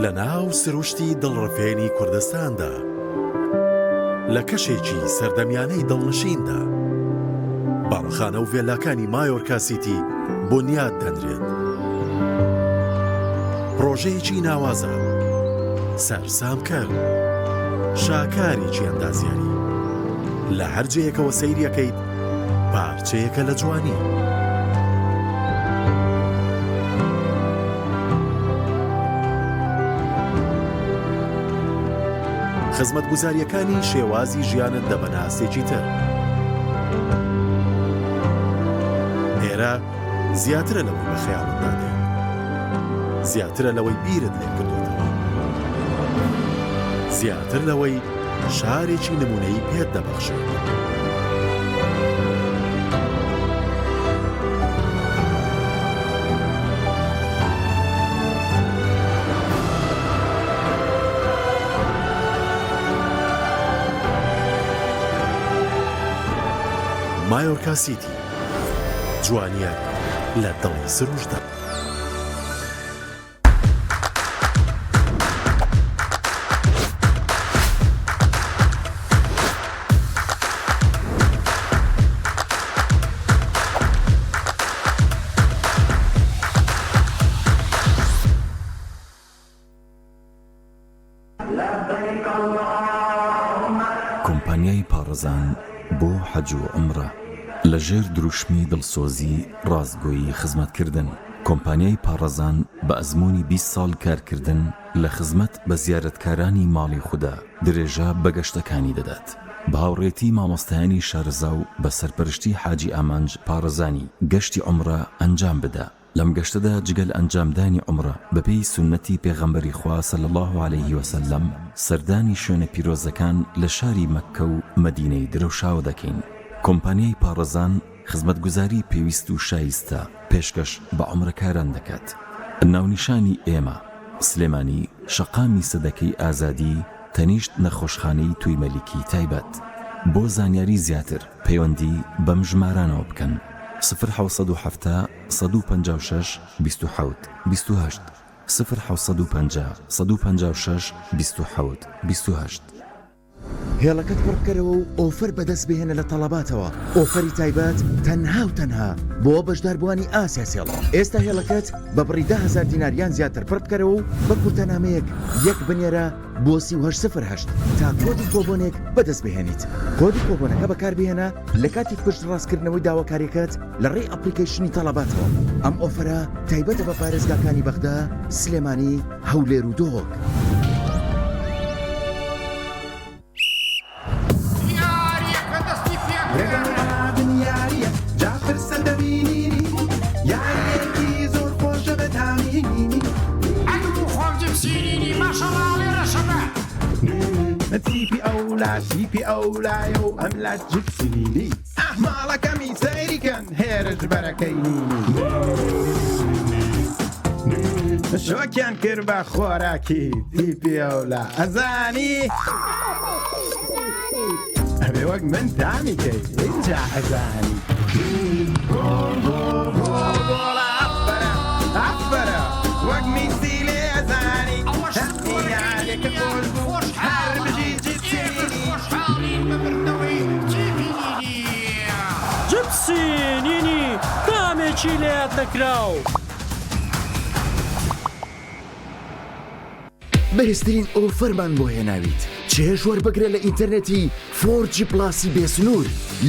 لە ناو سروشتی دڵڕفێنی کوردستاندا، لە کەشێکی سەردەمیانەی دڵنشیندا، باڵخانە و ڤێلاکانی مایۆرکا سیتی بنیاد دەنرێت. پرۆژەیەکی ناوازە، سەرسامکەر، شاکارێکی ئەندازیاری. لە هەر جێیەکەوە سەیریەکەیت پارچەیەکە لە جوانی. خزمەتگوزاریەکانی شێوازی ژیانت دەبەناسێکی تر. ئێرە زیاترە لەوەی بە خەیاڵت دادێت، زیاترە لەوەی بیرت لێ کردوتەوە، زیاتر لەوەی شارێکی نمونەی پێت دەبەخشێت. مایۆرکا سیتی، جوانیان لە دڵی سروشدا. کۆمپانیای پارێزان بۆ حەج و عومرە لەژێر دروشمی دڵسۆزی ڕازگۆیی خزمەتکردن کۆمپانیای پارێزان بە ئەزمموی 20 ساڵ کارکردن لە خزمەت بە زیارەتکارانی ماڵی خوددا درێژە بە گەشتەکانی دەدات. باوڕێتی مامۆستایانی شارەزا و بە سەرپەرشتی حاجی ئامانج پارێزانی گەشتی عومرە ئەنجام بدە. لەم گەشتەدا جگەل ئەنجامدانی عومرە بەپێی سونەتی پێغەمبەری خوا صلی الله عليه وسلم سەردانی شوێنە پیرۆزەکان لە شاری مەککە و مەدینەی درەوشاو دەکەین. کۆمپانیای پارێزان خزمەتگوزاری پێویست و شایستە پێشکەش بە عومرەکاران دەکات. ناونیشانی ئێمە سلێمانی شەقامی سەدەکەی ئازادی تەنیشت نەخۆشخانەی توی مەلیکی تایبەت. بۆ زانیاری زیاتر پەیوەندی بەم ژمارانەوە بکەن 1970 156 27 28 1950 156 27 28. هێڵەکەت پڕبکەرەوە و ئۆفەر بەدەست بهێنە لە تەڵەباتەوە. ئۆفەری تایبەت تەنها و تەنها بۆ بەشداربووانی ئاسیا سێڵ. ئێستا هێڵەکەت بە بڕی 10,000 دیناریان زیاتر پڕ بکەرەوە و بە کورتەنامەیەک یەک بنێرە بۆ 3808 تا کۆدی کۆبۆنێک بەدەست بهێنیت. کۆدی کۆبۆنەکە بەکاربهێنە لە کاتی پشت ڕاستکردنەوەی داواکاریەکەت لە ڕێی ئەپلیکیشنی تەڵەباتەوە. ئەم ئۆفەرە تایبەتە بە پارێزگاکانی بەغدا، سلێمانی، هەولێر و دۆک. تیپی ئەولایە و ئەم لا جپسیلی ئەحماڵەکەمی سەیریکەن هێرش بەرەکەینی شۆکیان کرد بە خۆراکی تیپی ئەولا ئەزانی ئەبێ وەک من تامی کەی اینجا ئەزانی ئەفبەرە وەک میسی لێ ئەزانی هەمیانێکە خۆش بوو هەر بژی جپسینینی کامێکی لێت نەکراو بەهێزترین ئۆفەرمان بۆ هێناویت. چێژ وەربگرە لە ئینتەرنێتی 4G پلاسی بێسنوور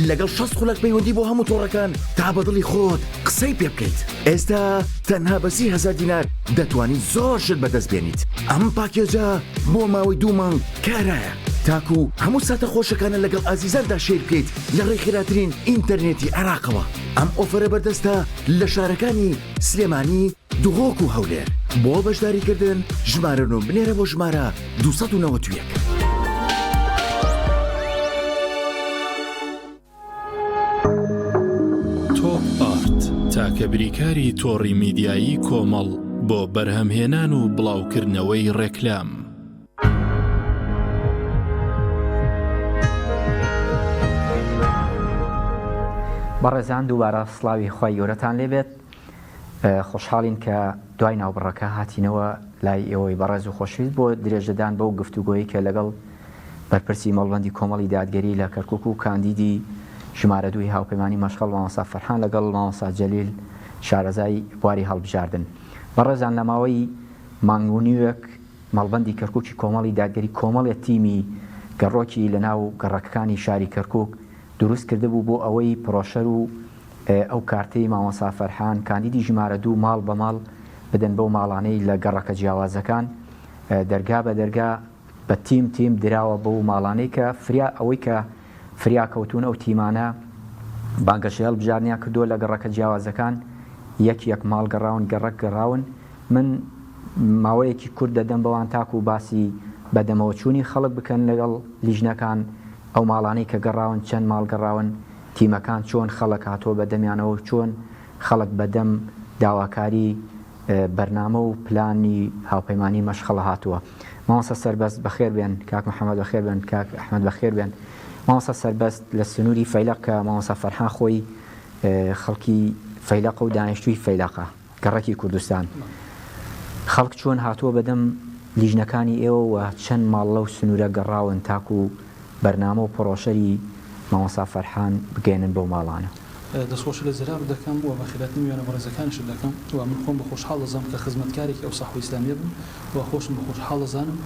لەگەڵ 60 خولەک پەیوەندی بۆ هەموو تۆڕەکان تا بەدڵی خۆت قسەی پێ بکەیت. ئێستا تەنها بە 30,000 دینار دەتوانیت زۆر شت بەدەست بێنیت. ئەم پاکێجە بۆ ماوەی 2 مانگ کارایە. تاکو هەموو ساتە خۆشەکانە لەگەڵ ئازیزاندا شێر بکەیت لە ڕێی خێراترین ئینتەرنێتی عێراقەوە. ئەم ئۆفەرە بەردەستە لە شارەکانی سلێمانی، دوهۆک و هەولێر. بۆ بەشداریکردن ژمارە نۆ بنێرە بۆ ژمارە 291. تۆپ ئارت تاکە بریکاری تۆڕی میدیایی کۆمەڵ بۆ بەرهەمهێنان و بڵاوکردنەوەی ڕێکلام. بەڕێزان دووبارە سڵاوی خی گەورەتان لێبێت. خۆشحاڵین کە دوای ناوبڕەکە هاتینەوە لای ئێوەی بەڕێز و خۆشویست بۆ درێژەدان بەو گفتوگۆیی کە لەگەڵ بەرپرسی مەڵبەندی کۆمەڵی دادگەری لە کەرکووک و کاندیدی ژمارە دووی هاوپەیمانی مەشغەڵ مامۆستا فەرحان لەگەڵ مامۆستا جەلیل شارەزای بواری هەڵبژاردن. بەڕێزان لە ماوەی مانگونیوەک مەڵبەندی کەرکووکی کۆمەڵی دادگەری کۆمەڵێت تیمی گەڕۆکی لە ناو گەڕەکەکانی شاری کەرکووک دروست کرده بوو بۆ ئەوەی پرۆشەر و ئەو کارتەی مامۆستا فەرحان کاندیدی ژمارە دوو ماڵ بە ماڵ بدەن بەو ماڵانەی لە گەڕەکە جیاوازەکان دەرگا بە دەرگا بە تیم دراوە بەو ماڵانەی کە فریا ئەوەی کە فریا کەوتون ئەو تیمانە بانگەشەی هەڵبژاردنیان کردووە لە گەڕەکە جیاوازەکان یەک ماڵ گەڕاون گەڕەک گەڕاون. من ماوەیەکی کورد دەدەم بەوان تاکو و باسی بەدەمەوە چوونی خەڵک بکەن لەگەڵ لیژنەکان ئەو ماڵانەی کە گەڕاون چەند ماڵ گەڕاون تیمەکان چۆن خەڵک هاتۆ بەدەمیانەوە چۆن خەڵک بەدەم داواکاری بەرنامە و پلانی هاوپەیمانی مەشغەڵە هاتووە. مامۆستا سەربەست بەخێر بێن کاک محەممەد بەخێر بێن کاک ئەحمەد بەخێر بێن. مامۆستا سەربەست لە سنووری فەیلق کە مامۆستا فەرحان خۆی خەڵکی فەیلق و دانیشتووی فەیلقە گەڕەکی کوردستان خەڵک چۆن هاتووە بەدەم لیژنەکانی ئێوە و چەند ماڵ لەو سنوورە گەڕاون تاکو و بەرنامە و پرۆشەری مامۆستا فەرحان بگەێنن بەو ماڵانە. دەستخۆش لە زرار دەکەم و بەخێراتنی وێنە بەڕێزەکانش دەکەم و من خۆم بە خۆشحاڵ دەزانم کە خزمەتکارێکی ئەو ساحوی ئیسلامیە بووم و خۆشم بە خۆشحاڵ دەزانم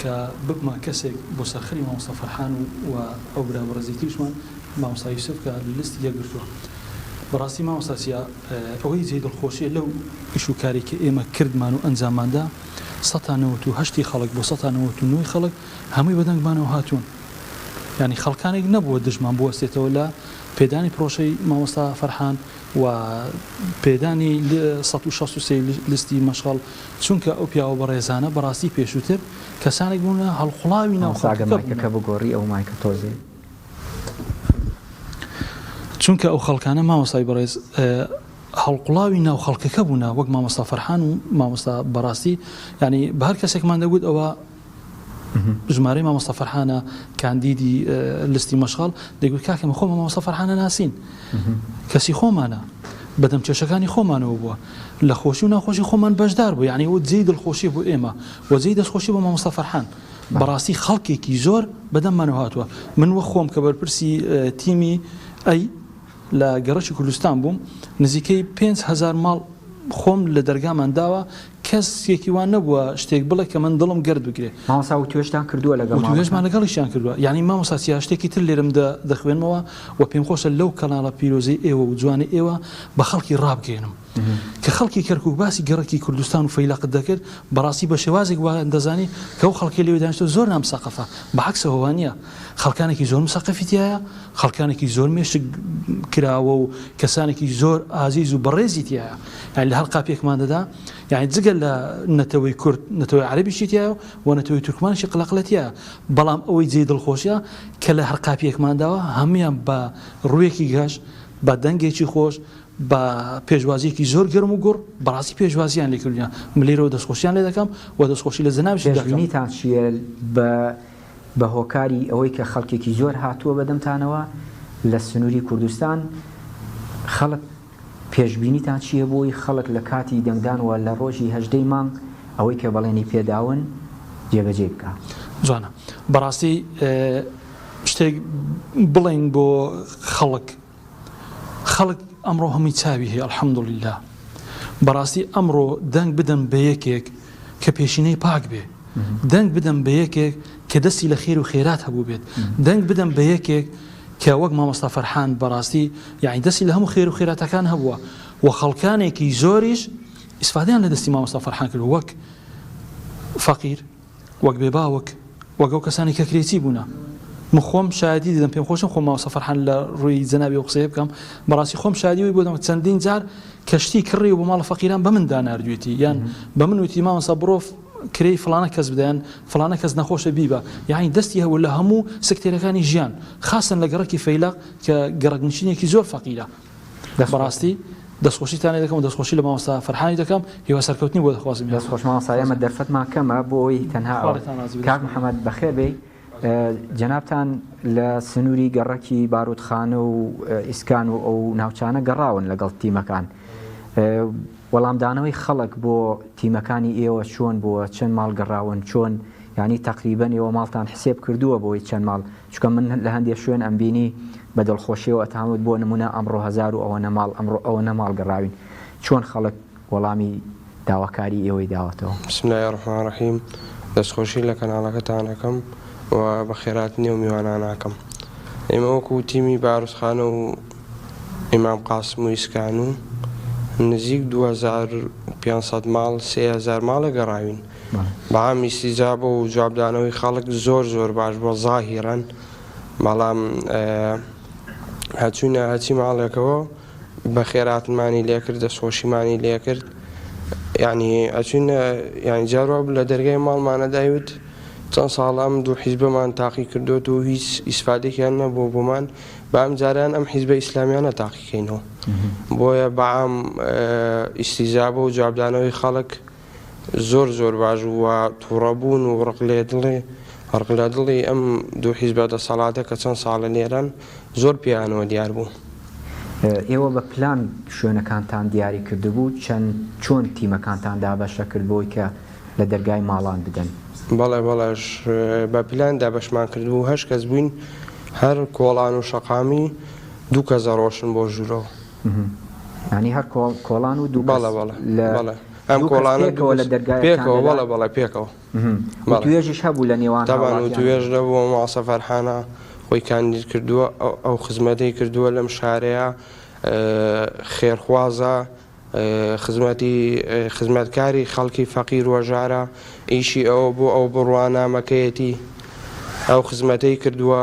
کە ببمە کەسێک بۆ سەرخەری مامۆستا فەرحان و ئەو برا بەڕێزی تریشمان مامۆستا یوسف کە لیستی یەکگرتووە بەڕاستی مامۆستاسیە ئەوەی جێی دڵخۆشیە لەو ئیش و کاری کە ئێمە کردمان و ئەنجاماندا 1970 خەڵک بۆ 1990 خەڵک هەمووی بەدەنگمانەوە هاتوون ینی خەڵکانێک نەبووە دژمان بوەستێتەوە لە پێدانی پرۆژەی مامۆستا فەرحان و پێدانی 163 لیستی مەشغەڵ چونکە ئەو پیاوە بەڕێزانە بەڕاستی پێشووتر کەسانێک بوونە هەڵخوڵاوی ناوساگەمایکەکە بگۆڕی ئەو مایکە تۆزێ چونکە ئەو خەڵکانە مامۆستای بەڕێز هەڵقڵاوی ناو خەڵکەکە بوونا وەک مامۆستا فەرحان و مامۆستا بەڕاستی ینی بە هەر کەسێکمان دەگوت ئەوە ژمارەی مامۆستا فەرحانە کاندیدی لیستی مەشغەڵ دەیگوت کاکەمە خۆمە مامۆستا فەرحانە ناسین کەسی خۆمانە بەدەم کێشەکانی خۆمانەوە بووە لە خۆشی و ناخۆشی خۆمان بەشدار بوو یعنی ئەوە جێی دڵخۆشی بۆ ئێمە و جێی دەستخۆشی بۆ مامۆستا فەرحان بەڕاستی خەڵکێکی زۆر بەدەممانەوە هاتووە من وە خۆم کە بەرپرسی تیمی ئەی لە گەڕەکی کوردستان بووم نزیکەی 5,000 ماڵ خۆم لە دەرگامان داوە کەسێکی وان نەبووە شتێک بڵێ کە من دڵم گرد بگرێ مامۆستا وتوێژتان کردووە لەگەڵمان لەگەڵیشیان کردووە یعنی مامۆستاسیە شتێکی تر لێرم دەخوێنمەوە و پێم خۆشە لەو کەناڵە پیرۆزەی ئێوە و جوانی ئێوە بە خەڵکی ڕابگەێنم کە خەڵکی کەرکووک باسی گەڕێکی کوردستان و فەیلاقت دەکرد بەڕاستی بە شێوازێک وایە دەزانی کە ئەو خەڵکی لێوێ دانیشتۆ زۆر نامسەقەفە بەعکسە هەوانیە خەڵکانێکی زۆر مسەقەفیتیایە خەڵکانێکی زۆر مێشک کراوە و کەسانێکی زۆر ئازیز و بەڕێزی تایە یعنی لە هەر قاپێکمان دەدا یعنی جگە لە نەتەوەی کورد نەتەوەی عەرەبیشی تایە و نەتەوەی تورکمانیشی قلەقلەتیە بەڵام ئەوەی جێی دڵخۆشیە کە لە هەر قاپێکمان داوە هەمویان بە ڕوویەکی گەش بە دەنگێکی خۆش بە پێشوازیەکی زۆر گەرم و گوڕ بەڕاستی پێشوازیان لێکردیان ملێرەوە دەستخۆشیان لێ دەکەم و دەستخۆشی لە زەناویشی دەکەم پێشبینیتان چییە بە هۆکاری ئەوەی کە خەڵکێکی زۆر هاتووە بەدەمتانەوە لە سنووری کوردستان خەڵک پێشبینیتان چییە بۆی خەڵک لە کاتی دەنگدانەوە لە ڕۆژی 18 مانگ ئەوەی کە بەڵێنی پێداون جێبەجێ بکە جوانە بەڕاستی شتێک بڵێن بۆ خەڵک ئەمڕۆ هەمووی چاوی هەیە الحەمدولیلا بەڕاستی ئەمڕۆ دەنگ بدەن بە یەکێک کە پێشینەی پاک بێ دەنگ بدەن بە یەکێک کە دەستی لە خێر و خێرات هەبوو بێت دەنگ بدەن بە یەکێک کە وەک مامۆستا فەرحان بەڕاستی یعنی دەستی لە هەموو خێر و خێراتەکان هەبووە و خەڵکانێکی زۆریش ئیسفادەیان لە دەستی مامۆستا فەرحان کرد وەک فەقیر وەک بێباوەک وەک ئەو کەسانی کە کرێتی بوونە من خۆم شادی دەدەم پێم خۆشم خۆم مامۆستا فەرحان لە ڕووی جەنابی و قسەیە بکەم بەڕاستی خۆم شادیەوەی بۆ چەندین جار کەشتی کڕی و بۆ ماڵە فەقیران بە من داناردوێتی یان بە من وتی مامۆستا بڕۆ کرێی فلانە کەس بدەیان فلانە کەس نەخۆشە بیبە یعنی دەستی هەبوو لە هەموو سکتێرەکانی ژیان خاصن لە گەڕەکی فەیلاق کە گەڕەکنشینێکی زۆر فەقیرە بەڕاستی دەستخۆشیتانی دەکەم و دەستخۆشی لە مامۆستا فەرحانی دەکەم هیوا سەرکەوتنی بۆ دەخوازم دەستخۆش مامۆستا ئێمە دەرفەتمان کەمە بۆ ئەوی تەنها کاک محەممەد بەخێر بێ جەنابتان لە سنووری گەڕەکی بارودخانە و ئیسکان و ئەو ناوچانە گەڕاون لەگەڵ تیمەکان وەڵامدانەوەی خەڵک بۆ تیمەکانی ئێوە چۆن بووە چەند ماڵ گەڕاون چۆن ینی تقریبەن ئێوە ماڵتان حسێب کردووە بۆی چەند ماڵ چکە من لە هەندێک شوێن ئەمبینی بە دڵخۆشیەوە ئەتاموت بۆ نمونە ئەمڕۆ 1000 و ئەوەنە ماڵ ئەمڕۆ ئەوەنە ماڵ گەڕاوین چۆن خەڵک وەڵامی داواکاری ئێوەی داوەتەوە بسم الله الرحمن الرحیم دەستخۆشی لە کەناڵەکەتان ئەەکەم و بە خێراتنی و میواناناکەم ئێمە وەکو تیمی بارودخانە و ئیمام قاسم و ئیسکان و نزیک 2500 ماڵ 3000 ماڵە گەڕاوین بەعامی استیجابە و جوابدانەوەی خەڵک زۆر باش بۆ زاهیرەن بەڵام هەچوونە هەچی ماڵێکەوە بە خێراتمانی لێکرد دەستخۆشیمانی لێکرد یعنی ئەچوونە یعنی جاروا لە دەرگای ماڵمانە دایوت چەند ساڵام دوو حیزبەمان تاقی کردوت و هیچ ئیسفادێکیان نەبوو بۆمان بەم جاران ئەم حیزبە ئیسلامیانە تاقیکەینەوە بۆیە بەعام ئیستیجابە و جوابدانەوەی خەڵک زۆر باش وە تووڕەبوون و ڕقلە دڵی ئەم دوو حیزبە دەسەڵاتە کە چەند ساڵە لێران زۆر پیانەوە دیار بوو ئێوە بە پلان شوێنەکانتان دیاری کردبوو چۆن تیمەکانتان دابەشە کرد بۆی کە لە دەرگای ماڵان بدەن بەڵێش بە پلان دابەشمان کردبوو هەش کەس بووین هەر کۆڵان و شەقامی دوو کەس ڕۆشن بۆ ژوورەوە ینی هەر کۆڵان و دوو بەڵێ ئەم کۆڵانە پێکەوە بەڵێ پێکەوە توێژش هەبوو لە نێوان تەبان و توێژ دەبوو ماسە فەرحانە خۆی کاندید کردووە ئەو خزمەتەی کردووە لەم شارەیە خێرخوازە خزمەتکاری خەڵکی فەقیر وەژارە ئیشی ئەوە بۆ ئەو بڕوانامەکەیەتی ئەو خزمەتەی کردووە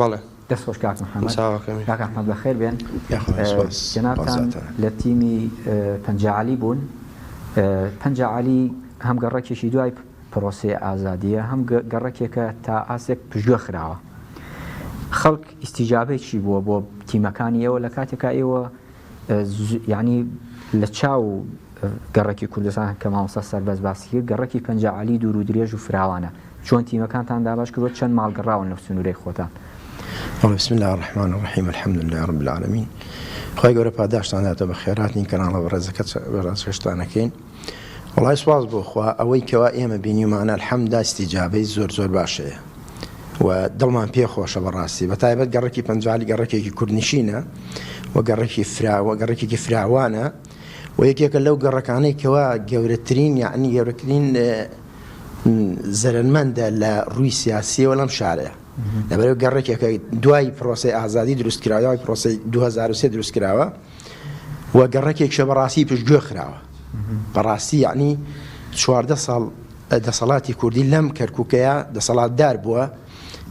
بەڵێ دەستخۆش کاک محەممەد بەخێر بێن جەنابتان لە تیمی پەنجەعالی بوون پەنجەعالی هەم گەڕەکێکی دوای پرۆسی ئازادیە هەم گەڕەکێکە تا ئاسێک پژوە خراوە خەڵک ئیستیجابێکی بووە بۆ تیمەکانی ئێوە لە کاتێکا ئێوە یعنی لە چاو گەڕێکی کوردستان کە مامۆستا سەربەز باسی کرد گەڕێکی پەنجەعالی دوور و درێژ و فراوانە چۆن تیمەکانتان داباش کردوە چەند ماڵگەڕاون لە سنوورەی خۆتان بسم الله الرحمن الرحيم الحمد لله رب العالمين خۆی گەورە پاداشتان داتە بە خێراتنی کەناڵە بەڕێزەکەتان وڵای سواز بۆ خوا ئەوەی کەوا ئێمە بینیمانە الحەمدا استیجابەی زۆر باشەیە و دڵمان پێ خۆشە بەڕاستی بە تایبەت گەڕێکی پەنجەعالی گەڕێکێکی کوردنشینە و گەڕێکی فراوانە و یەکێکە لەو گەڕەکانەی کەوا گەورەترین یعنی گەورەترین زەرمەندە لە ڕووی سیاسیەوە لەم شارەیە لەبەرەوە گەڕێکێکە دوای پرۆسی ئازادی دروستکراوە پرۆسی 2003 دروستکراوە و گەڕێکێکشە بەڕاستی پشتگوێ خراوە بەڕاستی یعنی 14 ساڵ دەسەڵاتی کوردی لەم کەرکووکەیە دەسەڵاتدار بووە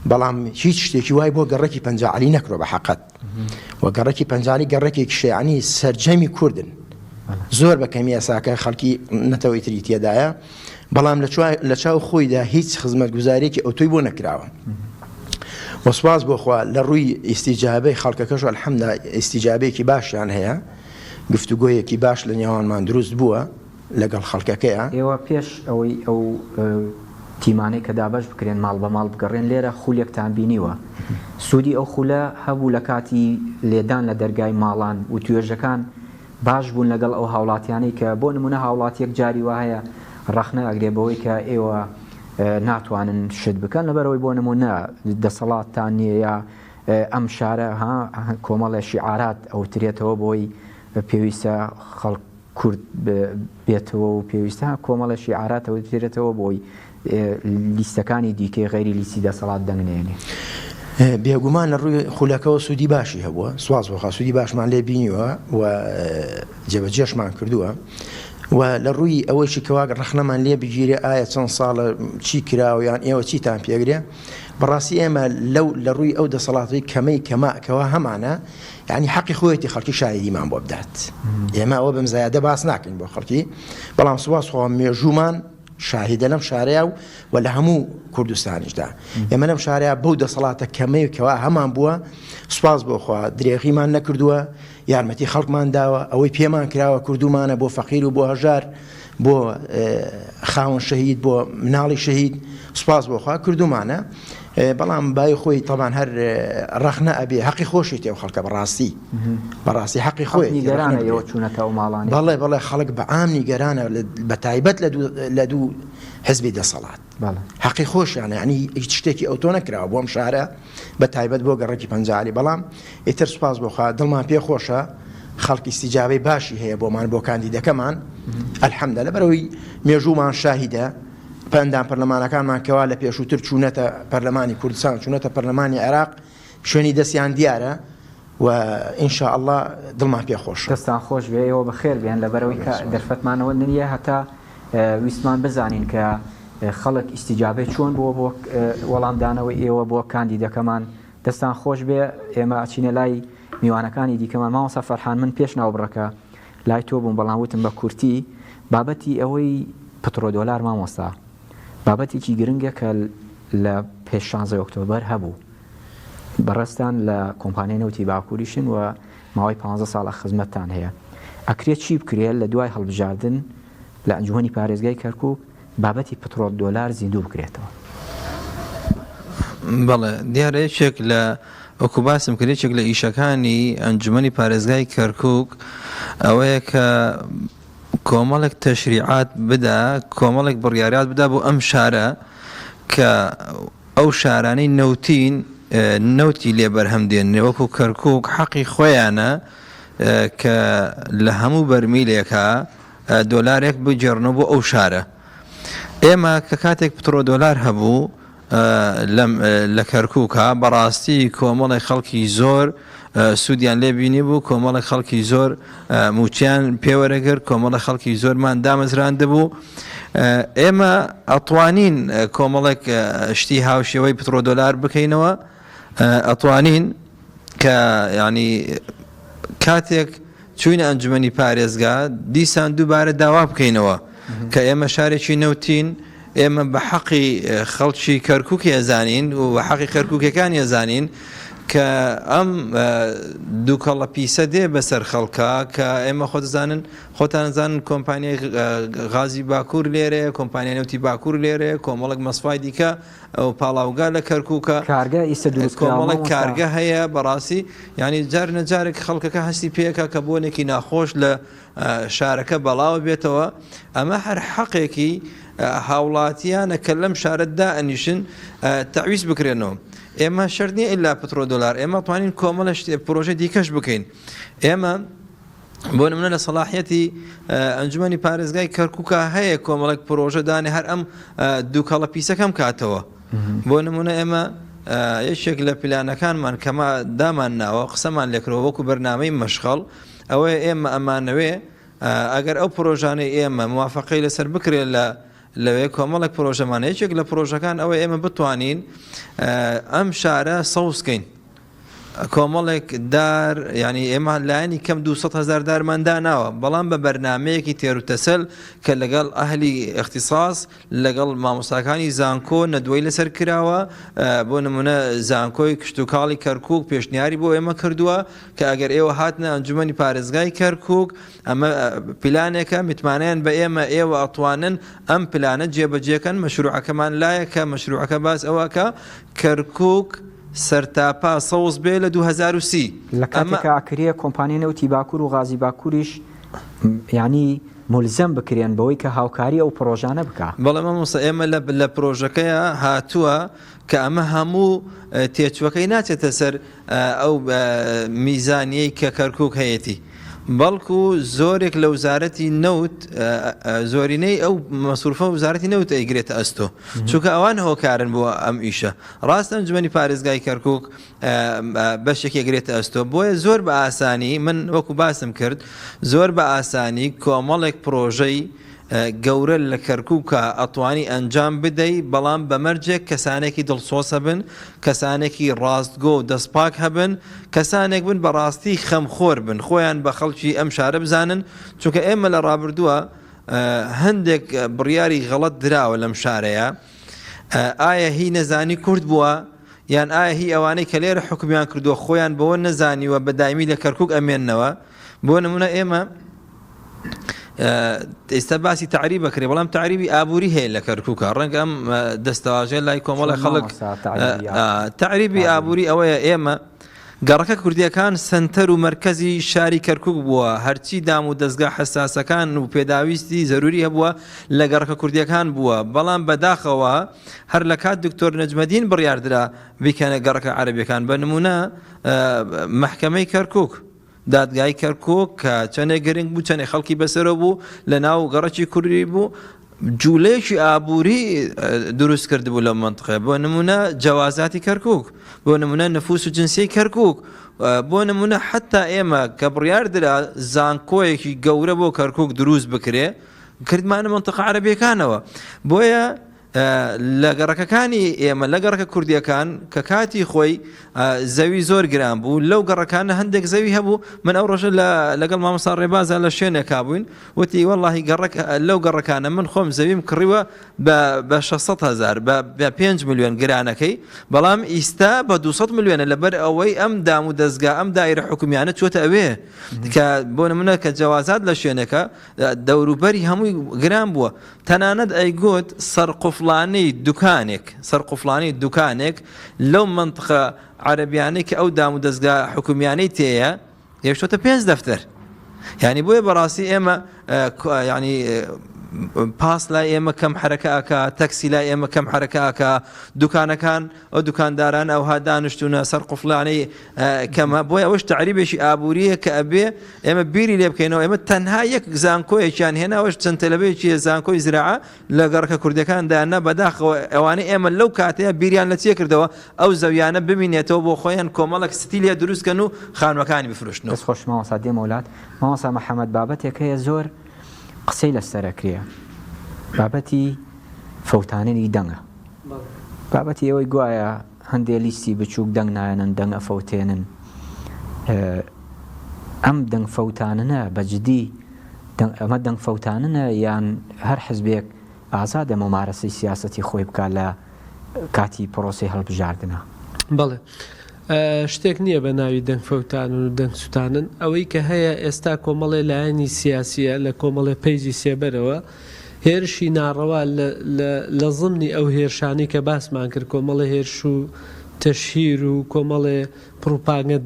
بەڵام هیچ شتێکی وای بۆ گەڕێکی پەنجەعالی نەکرۆ بە حەقەت و گەڕێکی پەنجەعالی گەڕێکێکی شیعانی سەرجەمی کوردن زۆر بە کەمی ئەساکە خەڵکی نەتەوەی تری تێدایە بەڵام لە چاو خۆیدا هیچ خزمەتگوزارێکی ئەوتۆی بۆ نەکراوە وەسواز بۆ خوا لە ڕووی ئیستیجابەی خەڵکەکەش الحەمدا ئیستیجابەیەکی باشیان هەیە گفتوگۆیەکی باش لە نێوانمان دروست بووە لەگەڵ خەڵکەکەیە ئێوە پێش ئەوەی ئەو تیمانەی کە دابش بکرێن ماڵ بە ماڵ بگەڕێن لێرە خولێکتان بینیوە سوودی ئەو خولە هەبوو لە کاتی لێدان لە دەرگای ماڵان و توێژەکان باش بوون لەگەڵ ئەو هاوڵاتیانەی کە بۆ نمونە هاوڵاتیەک جاری وایە ڕەخنە ئەگرێبەوەی کە ئێوە ناتوانن شت بکەن لەبەرەوەی بۆ نمونە دەسەڵاتتان نییە یا ئەم شارە کۆمەڵە شیعارات ئەوترێتەوە بۆی پێویستە خەڵک کورد بێتەوە و پێویستە کۆمەڵە شیعارات ئەوترێتەوە بۆی لیستەکانی دیکەی غەیری لیستی دەسەڵات دەنگنێنێ بێگومان لە ڕووی خولەکەەوە سوودی باشی هەبووە سواز بۆ سوودی باشمان لێ بینیوە و جێبەجێشمان کردووە و لە ڕووی ئەوەیشی کەوا ڕەخنەمان لێ بگیرێ ئایا چەند ساڵە چی کراوەیان ئێوە چیتان پێگرێ بەڕاستی ئێمە لە ڕووی ئەو دەسەڵاتی کەماکەوە هەمانە یعنی حەقی خۆیەتی خەڵکی شایدیمان بۆ بدات ئێمە ئەوە بەم زایادە باس ناکەین بۆ خەڵکی بەڵام سواز خۆ مێژومان شاهدە لەم شارەیە و لە هەموو کوردستانیشدا ئێمە لەم شارەیە بەو دەسەڵاتە کەمەیەکەوە هەمان بووە سوپاس بۆخوا درێغیمان نەکردووە یارمەتی خەڵکمان داوە ئەوەی پێمان کراوە کردومانە بۆ فەقیر و بۆ هەژار بۆ خاوەن شەهید بۆ مناڵی شەهید سوپاس بۆخوا کردومانە بەڵام بای خۆی تەمان هەر ڕەخنە ئەبێ حەقی خۆشی تێ خەڵکە بەڕاستی حەقی خۆی بەڵێ خەڵک بە ئامنی گەرانە بە تایبەت لە دوو حزبی دەسەڵات حەقی خۆشیانە ینی هیچ شتێکی ئەوتۆ نەکراوە بۆم شارە بە تایبەت بۆ گەڕێکی پەنجەعالی بەڵام ئیتر سوپاس بۆخوا دڵمان پێ خۆشە خەڵکی استیجابەی باشی هەیە بۆمان بۆ کاندیدەکەمان ئەلحەمدە لەبەرەوەی مێژوومان شاهیدە پەندان پەرلەمانەکانمان کەوا لە پێشووتر چوونەتە پەرلەمانی کوردستان چوونەتە پەرلەمانی عێراق شوێنی دەستیان دیارە و ئینشاء الله دڵمان پێ خۆش دەستان خۆش بێەوە بەخێر بێن لەبەرەوەی کە دەرفەتمانەوە نییە هەتا ویستمان بزانین کە خەڵک ئیستیجابەی چۆن بۆ وەڵامدانەوەی ئێوە بۆ کاندیدەکەمان دەستان خۆش بێ ئێمە ئەچینە لای میوانەکانی دیکەمان مامۆستا فەرحان من پێش ناوبڕەکە لای تۆ بووم بەڵام وتم بە کورتی بابەتی ئەوەی پترۆدۆلار مامۆستا بابەتێکی گرنگە کە لە پێش 16 ئۆکتۆبەر هەبوو بەڕێستان لە کۆمپانیای نەوتی باکووریشن و ماوەی 15 ساڵە خزمەتتان هەیە ئەکرێت چی بکرێت لە دوای هەڵبژاردن لە ئەنجومەنی پارێزگای کەرکووک بابەتی پترۆدۆلار زیندوو بکرێتەوە بەڵێ دیارە یەکێک لە وەکو باسم کرد یەکێک لە ئیشەکانی ئەنجومەنی پارێزگای کەرکووک ئەوەیە کە کۆمەڵێک تەشریعات بدا کۆمەڵێک بڕیاریات بدا بۆ ئەم شارە کە ئەو شارانەی نەوتی لێ بەرهەمدێنێ وەکو کەرکووک حەقی خۆیانە کە لە هەموو بەرمیلێکە دۆلارێک بجێڕنەوە بۆ ئەو شارە ئێمە کە کاتێک پترۆدۆلار هەبوو لە کەرکووکە بەڕاستی کۆمەڵی خەڵکی زۆر سوودیان لێ بینی بوو کۆمەڵی خەڵکی زۆر موچیان پێوەرەگرت کۆمەڵی خەڵکی زۆرمان دامەزراندە بوو ئێمە ئەتوانین کۆمەڵێک شتی هاوشێوەی پترۆدۆلار بکەینەوە ئەتوانین کە ینی کاتێک چوینە ئەنجومەنی پارێزگا دیسان دووبارە داوا بکەینەوە کە ئێمە شارێکی نەوتین ئێمە بە حەقی خەڵکی کەرکووکی ئەزانین و بە حەقی کەرکووکەکانی ئەزانین کە ئەم دووکەڵە پیسە دێ بەسەر خەڵکە کە ئێمە خۆتزانن خۆتانزانن کۆمپانیای غازی باکوور لێرەیە کۆمپانیای نەوتی باکوور لێرەیە کۆمەڵک مەسفای دیکە ئەو پاڵاوگا لە کەرکووکە کارگە ئیسە کۆمەڵک کارگە هەیە بەڕاستی ینی جار نەجارێک خەڵکەکە هەستی پێەکە کە بۆنێکی ناخۆش لە شارەکە بەڵاو بێتەوە ئەمە هەر حەقێکی هاوڵاتیانە کە لەم شارەتدا ئەنیشن تەویست بکرێنەوە ئێمە شەرنیە ئللا پترۆدۆلار ئێمە توانین کۆمەڵە پرۆژە دیکەش بکەین ئێمە بۆ نمونە لە سەلاحیەتی ئەنجومەنی پارێزگای کەرکووکە هەیە کۆمەڵک پرۆژەدانی هەر ئەم دووکەڵە پیسەکەم کاتەوە بۆ نمونە ئێمە یەکێک لە پلانەکانمان کەما دامان ناوە قسەمان لێکرەوە وەکو بەرنامەی مەشغەڵ ئەوەیە ئێمە ئەمانەوێ ئەگەر ئەو پرۆژانەی ئێمە موافقەی لەسەر بکرێت لەوێ کۆمەڵێک پرۆژەمان یەکێک لە پرۆژەکان ئەوەی ئێمە بتوانین ئەم شارە سەوزکەین کۆمەڵێک دار ینی ئێمە لایەنی کەم 200,000 دارماندا ناوە بەڵام بە بەرنمەیەکی تێروتەسەل کە لەگەڵ ئەهلی اختصاص لەگەڵ مامۆستاکانی زانکۆ نەدوای لەسەر کراوە بۆ نمونە زانکۆی کشتتوکاڵی کەرکووک پێشنیاری بۆ ئێمە کردووە کە ئەگەر ئێوە هاتنە ئەنجومەنی پارێزگای کەرکووک ئەمە پلانێکە متمانیان بە ئێوە ئەتوانن ئەم پلانە جێبەجێکەن مەشروعەکەمان لایە کە مەشروعەکە باس ئەوەکە کەرکووک سەرتاپا سەوز بێ لە 2030 لە کاتێکە ئاکرێ کۆمپانیای نەوتی باکوور و غازی باکووریش ینی ملزەم بکرێن بەوەی کە هاوکاری ئەو پرۆژانە بکە بەڵێ مامۆستا ئێمە لە پرۆژەکەیە هاتووە کە ئەمە هەموو تێچوەکەی ناچێتە سەر ئەو میزانیەی کە کەرکووک هەیەی بەڵکو زۆرێک لە وزارەتی نەوت زۆرینەی ئەو مەسروفە وزارەتی نەوت ئەیگرێتە ئەستۆ چونکە ئەوان هۆکارن بۆ ئەم ئیشە ڕاستە ئەنجومەنی پارێزگای کەرکووک بەشێکی ئەگرێتە ئەستۆ بۆیە زۆر بە ئاسانی من وەکو باسم کرد زۆر بە ئاسانی کۆمەڵێک پرۆژەی گەورە لە کەرکووکە ئەتوانی ئەنجام بدەی بەڵام بەمەرجێک کەسانێکی دڵسۆسە بن کەسانێکی ڕاستگۆ و دەستپاک هەبن کەسانێک بن بەڕاستی خەمخۆر بن خۆیان بە خەڵکی ئەم شارە بزانن چونکە ئێمە لە ڕابردووە هەندێک بڕیاری غەڵەت دراوە لەم شارەیە ئایا هی نەزانی کورد بووە یان ئایا هی ئەوانەی کە لێرە حکومیان کردووە خۆیان بەوە نەزانیوە بەدایمی لە کەرکووک ئەمێننەوە بۆ نمونە ئێمە ئێستا باسی تعریب بکرێ بەڵام تعریبی ئابووری هەیە لە کەرکووکە ڕەنگە ئەم دەستەواژێ لای کۆمەڵە خەڵک تعریبی ئابووری ئەوەیە ئێمە گەڕەکە کوردیەکان سنتەر و مرکزی شاری کەرکووک بووە هەرچی دام و دەستگا حساسەکان و پێداویستی زەروری هەبووە لە گەڕەکە کوردیەکان بووە بەڵام بەداخەوە هەر لە کات دکتۆر نەجمەدین بڕیاردرا بیکەنە گەڕەکە عەرەبیەکان بە نمونە مەحکەمەی کەرکووک دادگای کەرکووک کە چەندێک گرنگ بوو چەندێک خەڵکی بەسەرە بوو لە ناو گەڕەکی کوردی بوو جوولەیەکی ئابووری دروست کرد بوو لە منطقە بۆ نمونە جوازاتی کەرکووک بۆ نمونە نفوس و جنسی کەرکووک بۆ نمونە حتا ئێمە کە بڕیاردرا زانکۆیەکی گەورە بۆ کەرکووک دروست بکرێ کردمانە منطقە عەرەبیەکانەوە بۆیە لە گەڕەکەکانی ئێمە لە گەڕەکە کوردیەکان کە کاتی خۆی زەوی زۆر گران بوو لەو گەڕەکانە هەندێک زەوی هەبوو من ئەو ڕۆژە لەگەڵ مامۆستا ڕێبازە لە شوێنێکا بووین وتی وەڵڵاهی لەو گەڕەکانە من خۆم زەویم کڕیوە بە 600,000 بە 5 ملیۆن گرانەکەی بەڵام ئیستا بە 200 ملیۆنە لەبەر ئەوەی ئەم دام و دەستگا ئەم دایرە حکومیانە چۆتە ئەوێ کە بۆ نمونە کە جەوازات لە شوێنەکە دەوروبەری هەمووی گران بووە تەنانەت ئەیگوت سەرقوفڵانەی دوکانێک لەو منطقە عەرەبیانەی کە ئەو دام و دەستگا حکومیانەی تێیە هێشتۆتە 5 دەفتەر یعنی بۆیە بەڕاستی ئێمە ینی پاس لای ئێمە کەم حرەکەکە تەکسی لای ئێمە کەم حرەکەکە دوکانەکان ئەو دوکانداران ئەوها دانیشتونە سەر قوفلانەی کەمە بۆی ئەوەش تعریبێکی ئابووریە کە ئەبێ ئێمە بیری لێ بکەینەوە ئێمە تەنها یەک زانکۆیەکیان هێناوەش چەند تەلەبەیەکی زانکۆی زراعە لە گەڕەکە کوردەکاندایانە بەداخەوە ئەوانەی ئێمە لەو کاتەیە بیریان لە چێ کردەوە ئەو زەویانە ببینێتەوە بۆ خۆیان کۆمەڵک ستیلە دروستکەن و خانوەکانی بفرۆشتنەوە. دەست خۆش مامۆستا دێمە وڵات مامۆستا محەممەد بابەتێک هەیە زۆر قسەی لەسەرەکرێ بابەتی فەوتاننی دەنگە بابەتی ئەوەی گوایە هەندێک لیستی بچووک دەنگ نایەنن دەنگ ئەفەوتێنن ئەم دەنگ فەوتاننە بەجددی ئەمە دەنگ فەوتاننە یان هەر حزبێک ئازادە مەمارەسەی سیاسەتی خۆی بکات لە کاتی پرۆسی هەڵبژاردنە. بەڵێ شتێک نییە بە ناوی دەنگ فەوتان و دەنگ سووتانن ئەوەی کە هەیە ئێستا کۆمەڵی لایەنی سیاسیە لە کۆمەڵی پەیجی سێبەرەوە هێرشی ناڕەوا لە زمنی ئەو هێرشانی کە باسمان کرد کۆمەڵی هێرش و تەشهیر و کۆمەڵێ پروپاگە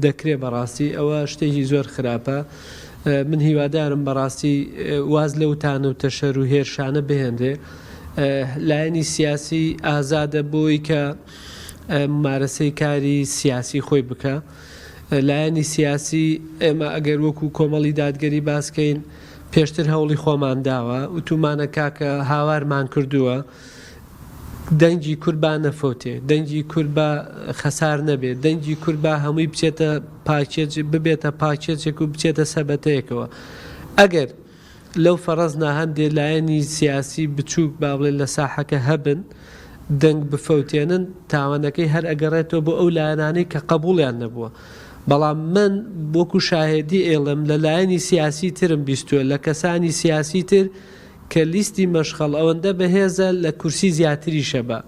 دەکرێ بەڕاستی ئەوە شتێکی زۆر خراپە. من هیوادارم بەڕاستی واز لەوتانە و تەشەر و هێرشانە بهێندێ لایەنی سیاسی ئازادە بۆی کە مارەسەی کاری سیاسی خۆی بکە. لایەنی سیاسی ئێمە ئەگەر وەکو کۆمەڵی دادگەری باسکەین پێشتر هەوڵی خۆمان داوە وتومانە کاکە هاوارمان کردووە دەنگی کوربان نەفۆتێ دەنگی کوربە خەسار نەبێت دەنگی کوربە هەمووی بچێتە پاکێج ببێتە پاکێجێک و بچێتە سەبەتەیەکەوە. ئەگەر لەو فەرەزنا هەندێک لایەنی سیاسی بچووک با بڵێ لە ساحەکە هەبن دەنگ بفەوتێنن تاوانەکەی هەر ئەگەڕێتەوە بۆ ئەو لایەنانەی کە قبوڵیان نەبووە. بەڵام من بۆکو شاهێدی ئێڵم لە لایەنی سیاسی ترم بیستووە لە کەسانی سیاسی تر کە لیستی مەشخەڵ ئەوەندە بەهێزە لە کورسی زیاتری شەبە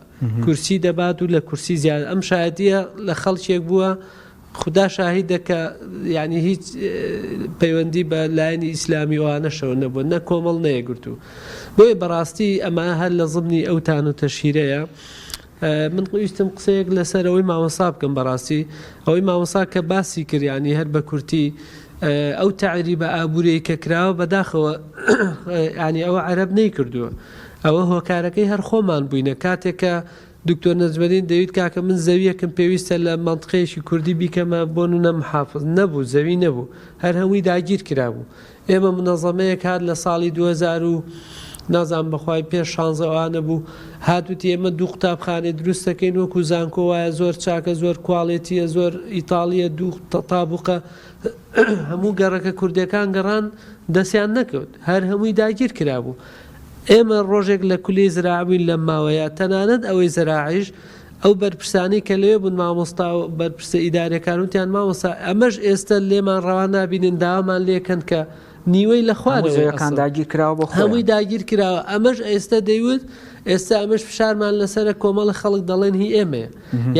کورسی دەبات و لە کورسی زیاد ئەم شایەتیە لە خەڵکێک بووە خدا شاهیدە کە یعنی هیچ پەیوەندی بە لایەنی ئیسلامی وانەشەوە نەبووە نە کۆمەڵ نەیەگرتو بۆیە بەڕاستی ئەمە هەر لە زمنی ئەوتان و تەشیرەیە. من ویستم قسەیەک لەسەر ئەوەی مامۆسا بکەم بەڕاستی ئەوەی مامۆسا کە باسی کردیانی هەر بە کورتی ئەو تعری بە ئابوورەی کە کراوە بەداخەوە ینی ئەوە عەرەب نەیکردووە ئەوە هۆکارەکەی هەر خۆمان بووینە کاتێکە دکتۆر نەجمەدین دەوید کاکە من زەویەکەم پێویستە لە مەنطقەیەکی کوردی بیکەمە بۆ نونە محافظ نەبوو زەوی نەبوو هەر هەمووی داگیر کرابوو. ئێمە منەظەمەیەک هات لە ساڵی 2000 و نازان بەخوای پێش 16 بوو هاتووتی ئێمە دوو قوتابخانەی دروست دەکەین وەکو زانکۆ وایە زۆر چاکە زۆر کوواڵێتیە زۆر ئیتاڵیە دوو تابوقە هەموو گەڕەکە کوردەکان گەڕان دەستیان نەکەوت هەر هەمووی داگیر کرابوو. ئێمە ڕۆژێک لە کولی زراعبووین لە ماوەیە تەنانەت ئەوەی زراعیش ئەو بەرپرسانی کە لەوێ بوون مامۆستا و بەرپرسە ئیدارەکان وتیان مامۆستا ئەمەش ئێستا لێمان ڕەوا نابینن داوامان لێکەن کە نیوەی لە خوارەکان داگیر کراوە بۆ هەمووی داگیر کراوە ئەمەش ئێستا دەیوت ئێستا ئەمەش فشارمان لەسرە کۆمەڵە خەڵک دەڵێن هی ئێمەیە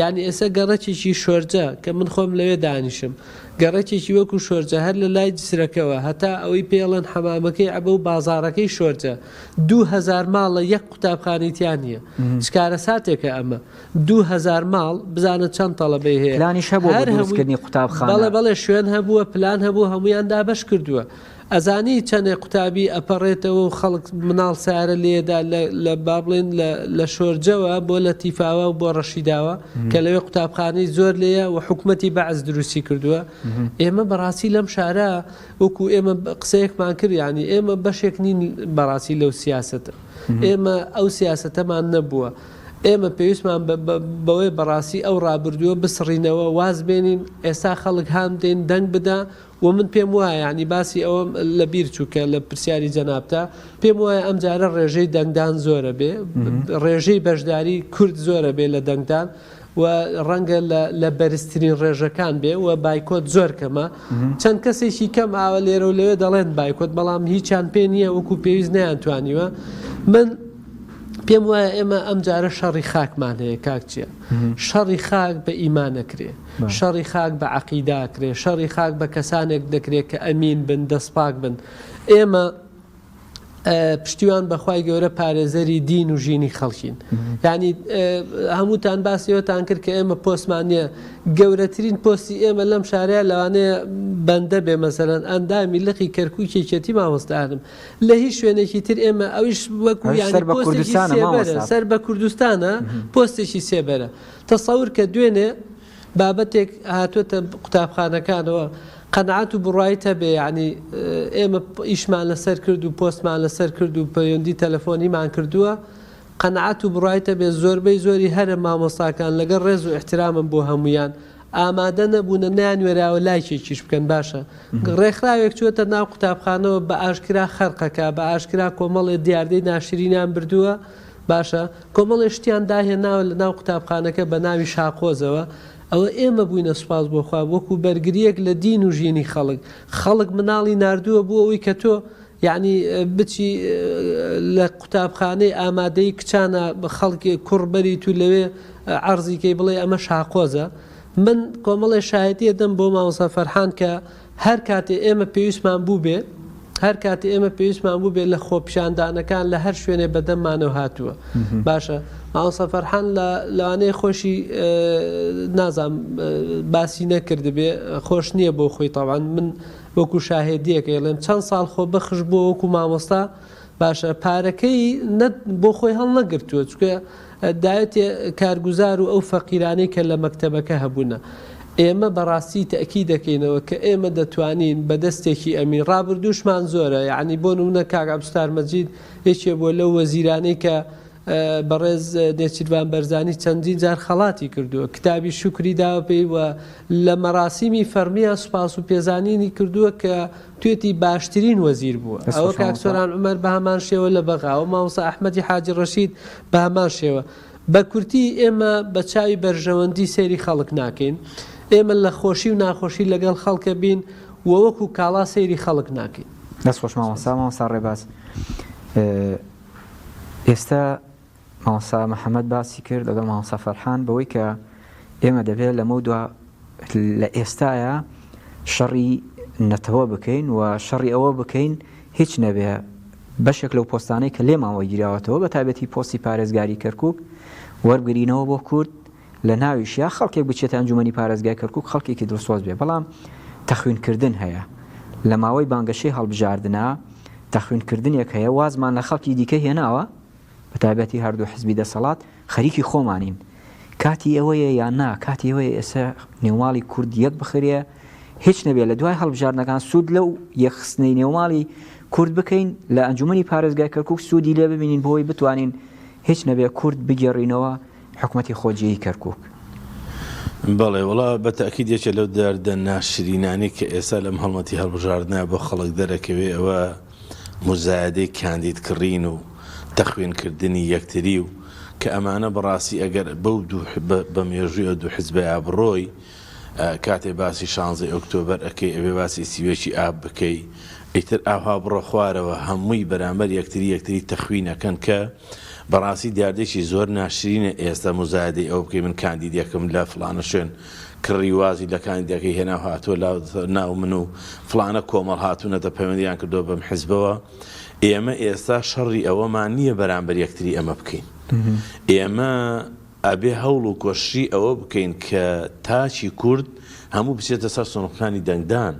یعنی ئێستا گەڕەکێکی شۆرجە کە من خۆم لەوێ دانیشم گەڕەکێکی وەکو شۆرجە هەر لە لای جسرەکەوە هەتا ئەوەی پێڵەن حەمامەکەی ئەبە و بازارەکەی شۆرجە 2000 ماڵە یەک قوتابخانەیان نییە چکارە ساتێکە ئەمە 2000 ماڵ بزانە چەند تەڵەبەی هەیە پلانیش هەبوو دروستکردنی قوتابخانە بەڵێ شوێن هەبووە پلان هەبوو هەمویان دابەش کردووە. ئەزانی چەندێ قوتابی ئەپەڕێتەوە و خەڵک مناڵ سارە لێدا لە بابڵێن لە شۆرجەوە بۆ لە تیفاوە و بۆ ڕەشیداوە کە لەوێ قوتابخانەی زۆر لێیە و حکوومەتی بەعز دروستی کردووە. ئێمە بەڕاستی لەم شارە وەکو ئێمە قسەیەکمان کرد ینی ئێمە بەشێک نین بەڕاستی لەو سیاسەتە ئێمە ئەو سیاسەتەمان نەبووە ئێمە پێویستمان بەوەی بەڕاستی ئەو ڕابردووە بسڕینەوە واز بێنین ئێستا خەڵک هام دێن دەنگ بدا و من پێم وایە ینی باسی ئەوە لە بیر چووکە لە پرسیاری جەنابتا پێم وایە ئەم جارە ڕێژەی دەنگدان زۆرە بێ ڕێژەی بەشداری کورد زۆرە بێ لە دەنگدان و ڕەنگە لە بەرزترین ڕێژەکان بێ و بایکۆت زۆر کەمە چەند کەسێکی کەم ئاوە لێرە و لەوێ دەڵێن بایکۆت بەڵام هیچیان پێ نییە وەکو پێویست نەیانتوانیوە. من پێم وایە ئێمە ئەم جارە شەڕی خاکمان هەیە کاکچیە شەڕی خاک بە ئیمان نەکرێ شەڕی خاک بە عەقیدا کرێ شەڕی خاک بە کەسانێک دەکرێت کە ئەمین بن دەستپاک بن. ئێمە پشتیوان بەخوای گەورە پارێزەری دین و ژینی خەڵکین یعنی هەمووتان باسیەوەتان کرد کە ئێمە پۆستمانە گەورەترین پۆستی ئێمە لەم شارەیە لەوانەیە بەندە بێ مەسەرەن ئەندامی لقی کەرکووی کێکێتی مامۆستادم لە هیچ شوێنێکی تر ئێمە ئەویش وەکو سەر بە کوردستانە پۆستێکی سێبەرە تەسەور کە دوێنێ بابەتێک هاتووەتە قوتابخانەکانەوە قەنەعەت و بڕایتە بێ ینی ئێمە ئیشمان لەسەر کرد و پۆستمان لەسەر کرد و پەیوەندی تەلەفۆنیمان کردووە قەنەعەت و بڕایتە بێ زۆربەی زۆری هەرە مامۆستاکان لەگەڵ ڕێز و احترامم بۆ هەمویان ئامادە نەبوونە نانوێراوە لایکێکیش بکەن باشە ڕێکخراوێک چوەتە ناو قوتابخانەوە بە ئاشکرا خەرقەکە بە ئاشکرا کۆمەڵێ دیاردەی ناشرینیان بردووە باشە کۆمەڵێ شتیان داهێناوە لە ناو قوتابخانەکە بە ناوی شاقۆزەوە ئەوە ئێمە بووینە سوپاس بۆخوا وەکو بەرگریەک لە دین و ژینی خەڵک مناڵی نردووە بووە ئەوی کە تۆ یعنی بچی لە قوتابخانەی ئامادەی کچانە خەڵکی کوڕبەری تو لەوێ عەرزیکەی بڵێ ئەمە شاقۆزە من کۆمەڵێ شایەتیە دەم بۆ مامۆستا فەرحان کە هەر کاتێ ئێمە پێویستمان بوو بێ هەر کاتی ئێمە پێویستمان بوو بێت لە خۆپیشاندانەکان لە هەر شوێنێ بەدەممانەوە هاتووە باشە مامۆستا فەرحان لەوانەیە خۆشی نازام باسی نەکرد بێ خۆش نییە بۆ خۆی تاوان من وەکو شاهێدیەکە ئێڵێم چەند ساڵ خۆ بەخش بۆ وەکو مامۆستا باشە پارەکەی بۆ خۆی هەڵ نەگرتووە چکە دایەتێ کارگوزار و ئەو فەقیرانەی کە لە مەکتەبەکە هەبوونە ئێمە بەڕاستی تەکی دەکەینەوە کە ئێمە دەتوانین بە دەستێکی ئەمین ڕابردووشمان زۆرە یعنی بۆ نمونە کاک عەبدولستار مەجید یەکێ بۆ لەو وەزیرانەی کە بەڕێز نێچیروان بەرزانی چەندین جار خەڵاتی کردووە کتابی شوکری داوە پێی وە لە مەراسیمی فەرمیە سوپاس و پێزانینی کردووە کە توێتی باشترین وەزیر بووە ئەوە کاک سۆران عومەر بە هەمان شێوە لە بەغاوە مامۆستا ئەحمەدی حاجی ڕەشید بە هەمان شێوە بە کورتی ئێمە بە چاوی بەرژەوەندی سێری خەڵک ناکەین ئێمە لە خۆشی و ناخۆشی لەگەڵ خەڵکە بین وەوەکو کاڵا سەیری خەڵک ناکەین دەست خۆش مامۆستا ڕێباز ئێستا مامۆستا محەممەد باسی کرد لەگەڵ مامۆستا فەرحان بەوەی کە ئێمە دەبێت لەمە دووە لە ئێستاە شەڕی نەتەوە بکەین و شەڕی ئەوە بکەین هیچ نەبێ بەشێک لەو پۆستانەی کە لێماوەی گیراوەتەوە بە تایبەتی پۆستی پارێزگاری کەرکووک وەرگرینەوە بۆ کورد لە ناویشیا خەڵکێک بچێتە ئەنجومەنی پارێزگای کەرکووک خەڵکێکی دڵسۆز بێ بەڵام تەخوینکردن هەیە لە ماوەی بانگەشەی هەڵبژاردنە تەخوینکردنێک هەیە وازمان لە خەڵکی دیکە هێناوە بە تایبەتی هەردوو حزبی دەسەڵات خەریکی خۆمانین کاتی ئەوەیە یان نا کاتی ئەوەیە ئێستا نێوماڵی کورد یەک بخرێ هیچ نەبێت لە دوای هەڵبژاردنەکان سوود لەو یەخستنەی نێوماڵی کورد بکەین لە ئەنجومەنی پارێزگای کەرکووک سوودی لێ ببینین بۆی بتوانین هیچ نەبێت کورد بگەڕینەوە حکومەتی خۆجیی کەرکووک بەڵێ وڵا بە تاکید یەکێ لەو دەردە ناشرینانی کە ئێستا لەم هەڵمەتی هەڵبژاردنە بۆ خەڵک دەرەکەوێ ئەوە مزایدەی کاندیدکردین و تەخوێنکردنی یەکتری و کە ئەمانە بەڕاستی ئەگەر بەو بە مێژووی دوو حزبای بڕۆی کاتێ باسی 16 ئۆکتۆبەر ئەەکەی ئەوێ باسی سیوێکی ئاب بکەی ئیتر ئاها بڕۆ خوارەوە هەمووی بەرامبەر یەکتری تەخوینەکەن کە بەڕاستی دیاردێکی زۆر ناشرینە ئێستا مزایدەی ئەو بکەی من کاندیدەکەم لە فڵانە شوێن کڕیوازی لە کاندیدەکەی هێنا هاتووە ناو من و فڵانە کۆمەڵ هاتوونەتە پەیوەندیان کردو بەم حیزبەوە ئێمە ئێستا شەڕی ئەوەمان نییە بەرامبەر یەکتری ئەمە بکەین ئێمە ئەبێ هەوڵ و کۆشی ئەوە بکەین کە تاچی کورد هەموو بچێتە سەر سۆنقەکانی دەنگدان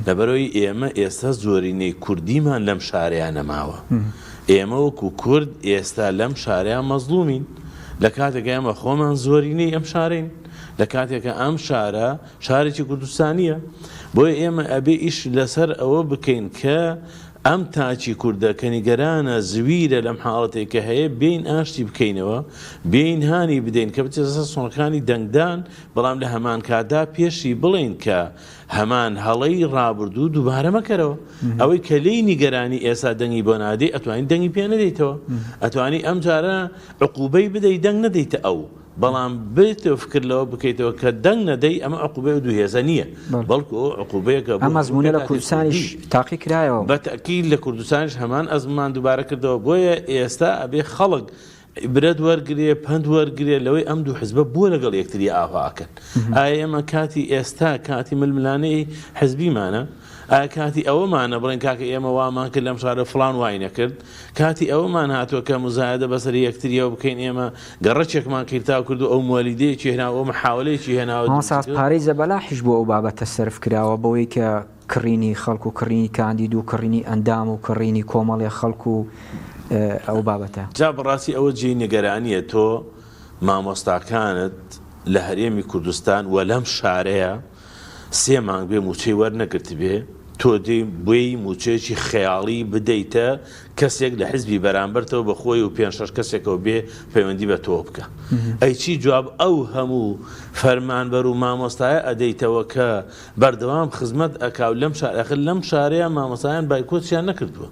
لەبەرەوەی ئێمە ئێستا زۆرینەی کوردیمان لەم شارەیان نەماوە ئێمە وەکو کورد ئێستا لەم شارەیان مەزلومین لە کاتێکە ئێمە خۆمان زۆرینەی ئەم شارەین لە کاتێکە ئەم شارە شارێکی کوردستانیە بۆیە ئێمە ئەبێ ئیش لەسەر ئەوە بکەین کە ئەم تاچی کوردەکە نیگەرانە زویرە لەم حاڵەتێکە هەیە بین ئاشتی بکەینەوە بین هانی بدەین کە بچێتە سەر سۆنقەکانی دەنگدان بەڵام لە هەمان کادا پێشی بڵێن کە هەمان هەڵەی ڕابردوو دووبارە مەکەرەوە ئەوەی کە لێی نیگەرانی ئێستا دەنگی بۆ نادەی ئەتوانین دەنگی پێ نەدەیتەوە ئەتوانی ئەم جارە عقوبەی بدەی دەنگ نەدەیتە ئەو بەڵام بێتەوە فکر لەوە بکەیتەوە کە دەنگ نەدەی ئەمە عقوبەی دووهێزە نییە بەڵکو عقوبەیەکە ئەم ئەزمونە لە کوردستانیش تاقی کرایەوە بە تەکید لە کوردستانیش هەمان ئەزمان دووبارە کردەوە بۆیە ئێستا ئەبێ خەڵک برەت وەرگێ پند وەرگێ لەوەی ئەم دوو حزبە بۆ لەگەڵ یەکتری ئاواکەن ئایا ئێمە کاتی ئێستا کاتی ململانەی حزبیمانە کاتی ئەوەمانە بڵێن کاکە ئێمە وامان کرد لەم شارە فڵان وای نەکرد کاتی ئەوەمان هاتووە کە مزایدە بەسەر یەکتریەوە بکەین ئێمە گەڕەچێکمان کردتاو کرد و ئەو مۆلیدەیەکی هێناوە ئەو محاولەیەکی هێناوە پارەی زەبەلاحیش بۆ ئەو بابەتە سەرف کراوە بەوەی کە کڕینی خەڵکو و کڕینی کاندید و کڕینی ئەندام و کڕینی کۆمەڵی خەڵکو و ئەو بابەتە جا بەڕاستی ئەوە جێی نیگەرانیە تۆ مامۆستاکانت لە هەرێمی کوردستان و لەم شارەیە 3 مانگ بێ موچەی وەرنەگرت بێ تۆ دێ بۆی موچەیەکی خەیاڵی بدەیتە کەسێک لە حزبی بەرامبەرتەوە بە خۆی و 5-6 کەسێکەوە بێ پەیوەندی بە تۆ بکە ئەیچی جواب ئەو هەموو فەرمانبەر و مامۆستایە ئەدەیتەوە کە بەردەوام خزمەت ئەکاو لەم شارەخر لەم شارەیە مامۆستایان بایکۆتیان نەکردووە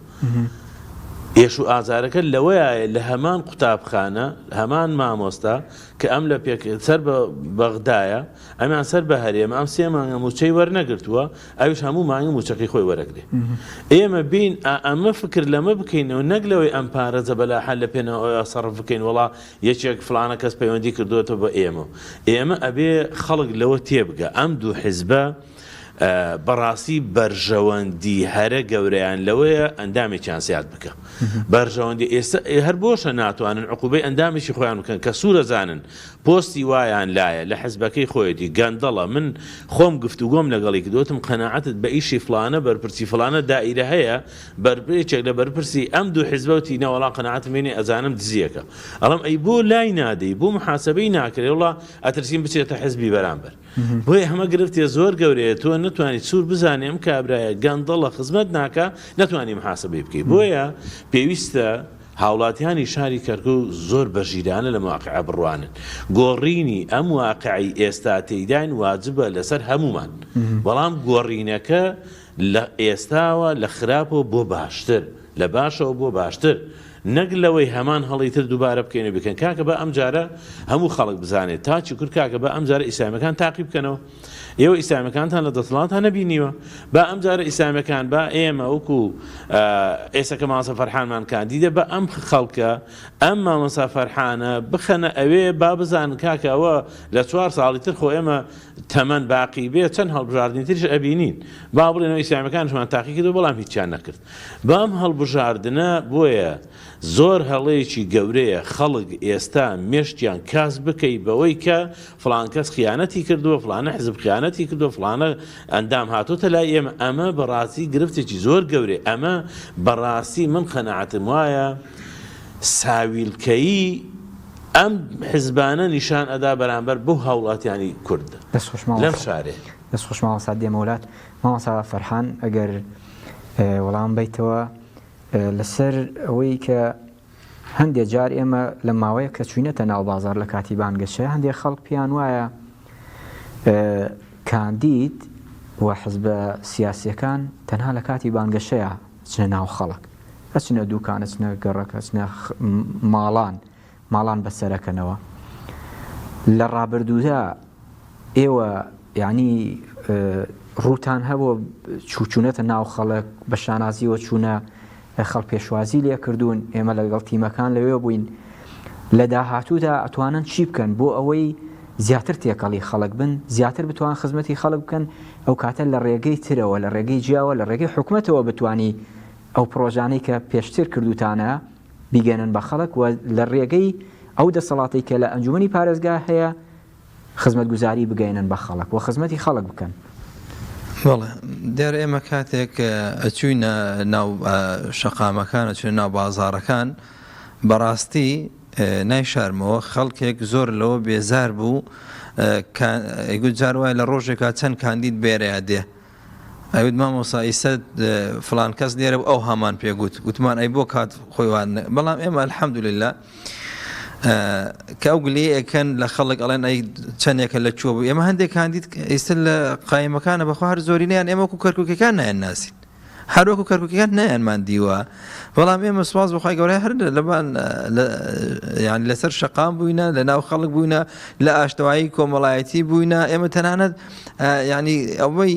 ئێش و ئازارەکە لەوەیە لە هەمان قوتابخانە هەمان مامۆستا کە ئەم لە پێک سەر بە بەغدایە ئەمیان سەر بە هەرێمە ئەم 3 مانگە موچەی وەرنەگرتووە ئەویش هەموو مانگە موچەکەی خۆی وەرەگرێ ئێمە بین ئەمە فکر لەمە بکەینەوە نەک لەوەی ئەم پارە زەبەلاحە لە پێنەوە سەرف بکەین وڵا یەکێک فلانە کەس پەیوەندی کردوێتەوە بە ئێمە ئەبێ خەڵک لەوە تێبگە ئەم دوو حیزبە بەڕاستی بەرژەوەندی هەرە گەورەیان لەوەیە ئەندامێکیان زیاد بکە بەرژەوەندی ئێستا هەر بۆشە ناتوانن عقوبەی ئەندامێکی خۆیان بکەن کە سوورەزانن پۆستی وایان لایە لە حزبەکەی خۆیەتی گەندەڵە من خۆم گفتوگۆم لەگەڵی کردوتم قەناعەتت بە ئیشی فلانە بەرپرسی فلانە دائیرە هەیە بەرپرسێک لە بەرپرسی ئەم دوو حیزبەتی نەوەڵا قەناعەتم هێنێ ئەزانم دزیەکە ئەڵم ئەی بۆ لای نادەی بۆ محاسبەی ناکرێ وڵا ئەترسیم بچێتە حزبی بەرامبەر بۆیە هەمە گرفتێ زۆر گەورەیە تۆ نتوانیت سوور بزانێ ئەم کابرایە گەندەڵە خزمەت ناکە نتوانانی محاسبەی بکەیت بۆیە پێویستە هاوڵاتیانی شاری کەرکوو زۆر بەژیرانە لە مواقعە بڕوانن گۆڕینی ئەم واقعی ئێستا تێیداین واجبە لەسەر هەمومان بەڵام گۆڕینەکە لە ئێستاوە لە خراپەوە بۆ باشتر لە باشەوە بۆ باشتر نەک لەوەی هەمان هەڵی تر دووبارە بکەینە بکەن کاکە بە ئەم جارە هەموو خەڵک بزانێت تا چی کورد کاکە بە ئەم جارە ئیسلامیەکان تاقی بکەنەوە ئێوە ئیسلامیەکانتان لە دەسەڵاتان نەبینیوە با ئەم جارە ئیسلامیەکان با ئێمە وەکو ئێستا کە مامۆستا فەرحانمان کاندیدە بە ئەم خەڵکە ئەم مامۆستا فەرحانە بخەنە ئەوێ با بزانن کاکە ئەوە لە 4 ساڵی تر خۆ ئێمە تەمەن باقی بێ چەند هەڵبژاردنی تریش ئەبینین با بڵێنەوە ئیسلامیەکانشمان تاقی کردو بەڵام هیچیان نەکرد بەم هەڵبژاردنە بۆیە زۆر هەڵەیەکی گەورەیە خەڵک ئێستا مێشتیان کاس بکەی بەوەی کە فڵان کەس خیانەتی کردووە فلانە حزب خیانەتی کردووە فلانە ئەندام هاتوۆتە لای ئێمە ئەمە بەڕاستی گرفتێکی زۆر گەورێ ئەمە بەڕاستی من قەناعەتم وایە ساویلکەیی ئەم حزبانە نیشان ئەدا بەرامبەر بۆ هاوڵاتیانی کورد لەم شارێ دەست خۆش مامۆستا دێمە وڵات مامۆستا فەرحان ئەگەر وەڵام بیتەوە لەسەر ئەوەی کە هەندێک جار ئێمە لە ماوەیە کە چوینەتە ناو بازار لە کاتی بانگەشە هەندێک خەڵک پیان وایە کاندید و حزبە سیاسیەکان تەنها لە کاتی بانگەشەیە چنە ناو خەڵک ئەچنە دووکانە چنە گەڕەکە چنە ماڵان بەسەرەکەنەوە لە ڕابردوودا ئێوە یعنی ڕووتان هەبوو چوچوونەتە ناو خەڵک بە شانازیەوە چوونە خەڵ پێشوازی لێ کردوون ئێمە لەگەڵ تیمەکان لەوێ بووین لە داهاتوودا ئەتوانن چی بکەن بۆ ئەوەی زیاتر تێکەڵی خەڵک بن زیاتر بتوان خزمەتی خەڵک بکەن ئەو کاتە لە ڕێگەی ترەوە لە ڕێگەی جیاوە لە ڕێگەی حکوومەتەوە بتوانی ئەو پرۆژانەی کە پێشتر کردوتانە بیگەنن بە خەڵک و لە ڕێگەی ئەو دەسەڵاتی کە لە ئەنجومەنی پارێزگا هەیە خزمەتگوزاری بگەینن بە خەڵک و خزمەتی خەڵک بکەن بەڵێ دیارە ئێمە کاتێک ئەچوینە ناو شەقامەکان ئەچوینە ناو بازارەکان بەڕاستی نایشارمەوە خەڵکێک زۆر لەوە بێزار بوو گوت جار وایە لە ڕۆژێکا چەند کاندید بێرەیە دێ ئەوت مامۆستا ئیسە فلان کەس لێرە ئەو هەمان پێگوت گوتمان ئەی بۆ کات خۆیوان بەڵام ئێمە الحەمدولله کە ئەو گلەیەکەن لە خەڵک ئەڵێن ئەی چەندێکە لە چوە بوو ئێمە هەندێک کاندید ئێستا لە قایمەکانە بەخوا هەر زۆرینیان ئێمە وەکو کەرکووکەکان نایەن ناسین هەروەکو کەرکووکەکان نایەنمان دیوە بەڵام ئێمە سوپاس بەخوای گەورەی هەر لەبان یعنی لەسەر شەقام بووینە لە ناو خەڵک بووینە لە ئاشتەوایی کۆمەڵایەتی بووینە ئێمە تەنانەت یعنی ئەوەی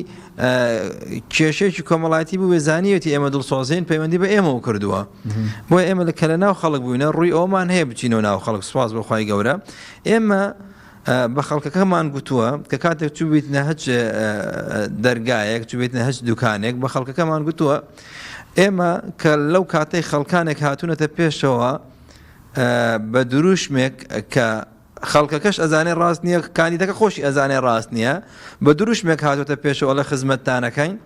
کێشێکی کۆمەڵایەتی بوو وێزانیەتی ئێمە دڵسۆزین پەیوەندی بە ئێمەوە کردووە بۆیە ئێمە کە لە ناو خەڵک بووینە ڕووی ئەومان هەیە بچینەوە ناو خەڵک سوپاس بەخوای گەورە ئێمە بە خەڵکەکەمان گوتووە کە کاتێک چوبیتنە هەچ دەرگایەک چوبێتنە هەچ دوکانێک بە خەڵکەکەمان گوتووە ئێمە کە لەو کاتەی خەڵکانێک هاتوونەتە پێشەوە بە دروشمێک کە خەڵکەکەش ئەزانێ ڕاست نییە کاندیدەکە خۆشی ئەزانێ ڕاست نییە بە دروشمێک هاتوتە پێشەوە لە خزمەتتانەکەین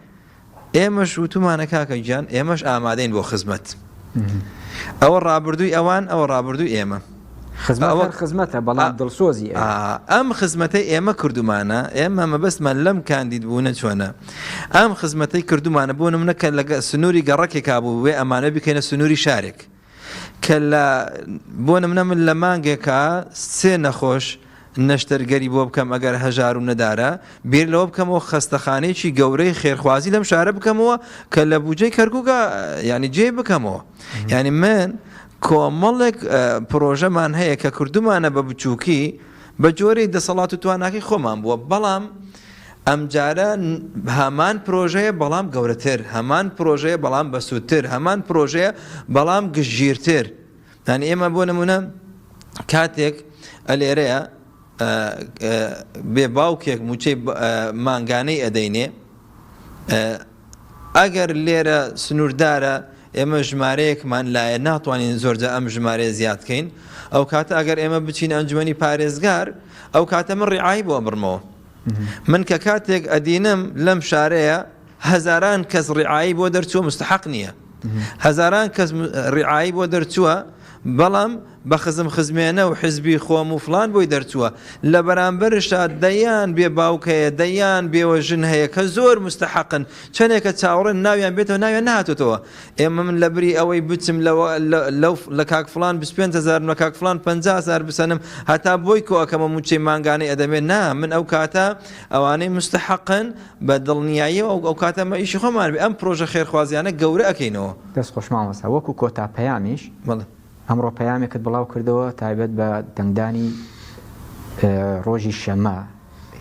ئێمەش وتومانە کاکە گیان ئێمەش ئامادەین بۆ خزمەت ئەوە ڕابردووی ئەوان ئەوە ڕابردووی ئێمە خزمەتە بەڵام دڵسۆزی ئەم خزمەتەی ئێمە کردومانە ئێمە مەبەستمان لەم کاندید بوونە چۆنە ئەم خزمەتەی کردومانە بۆ نمونە کە لە سنووری گەڕەکێکا بوو وێ ئەمانە بکەینە سنووری شارێک کە بۆ نمونە من لە مانگێکە 3 نەخۆش نەشتەرگەری بۆ بکەم ئەگەر هەژار و نەدارە بیر لەوە بکەمەوە خەستەخانەیەکی گەورەی خێرخوازی لەم شارە بکەمەوە کە لە بودجەی کەرکووکە ینی جێ بکەمەوە ینی من کۆمەڵێک پرۆژەمان هەیە کە کردومانە بە بچووکی بە جۆرەی دەسەڵات و تواناکی خۆمان بووە بەڵام ئەم جارە هەمان پرۆژەیە بەڵام گەورەتر هەمان پرۆژەیە بەڵام بەسوودتر هەمان پرۆژەیە بەڵام گشتگیرتر یعنی ئێمە بۆ نمونە کاتێک ئەلێرەیە بێ باوکێک موچەی مانگانەی ئەدەینێ ئەگەر لێرە سنووردارە ئێمە ژمارەیەکمان لایە ناتوانین زۆرجە ئەم ژمارەیە زیادکەین ئەو کاتە ئەگەر ئێمە بچین ئەنجومەنی پارێزگار ئەو کاتە من ڕیعایی بۆ بڕمەوە من کە کاتێک ئەدینم لەم شارەیە هەزاران کەس ڕیعایی بۆ دەرچووە مستحق نییە هەزاران کەس ڕیعایی بۆ دەرچووە بەڵام بە خزمێنە و حزبی خۆم و فلان بۆی دەرچووە لە بەرامبەرشا دەیان بێ باوکەیە دەیان بێوە ژن هەیە کە زۆر مستحقن چەندێکە چاوەڕێن ناویان بێتەوە ناویان نهاتوتەوە ئێمە من لە بری ئەوەی بچم لە کاک فلان 25,000 لە کاک فلان 50,000 بسەنم هەتا بۆی کۆکەمە موچەی مانگانەی ئەدەمێت نا من ئەو کاتە ئەوانەی مستحقن بە دڵنیاییەوە ئەو کاتەمە ئیشی خۆمان بێ ئەم پرۆژە خێرخوازیانە گەورە ئەکەینەوە دەست خۆشماوەسا وەکو کۆتا پەیامیش ئەمڕۆ پەیامێکت بڵاو کردەوە تایبەت بە دەنگدانی ڕۆژی شەمە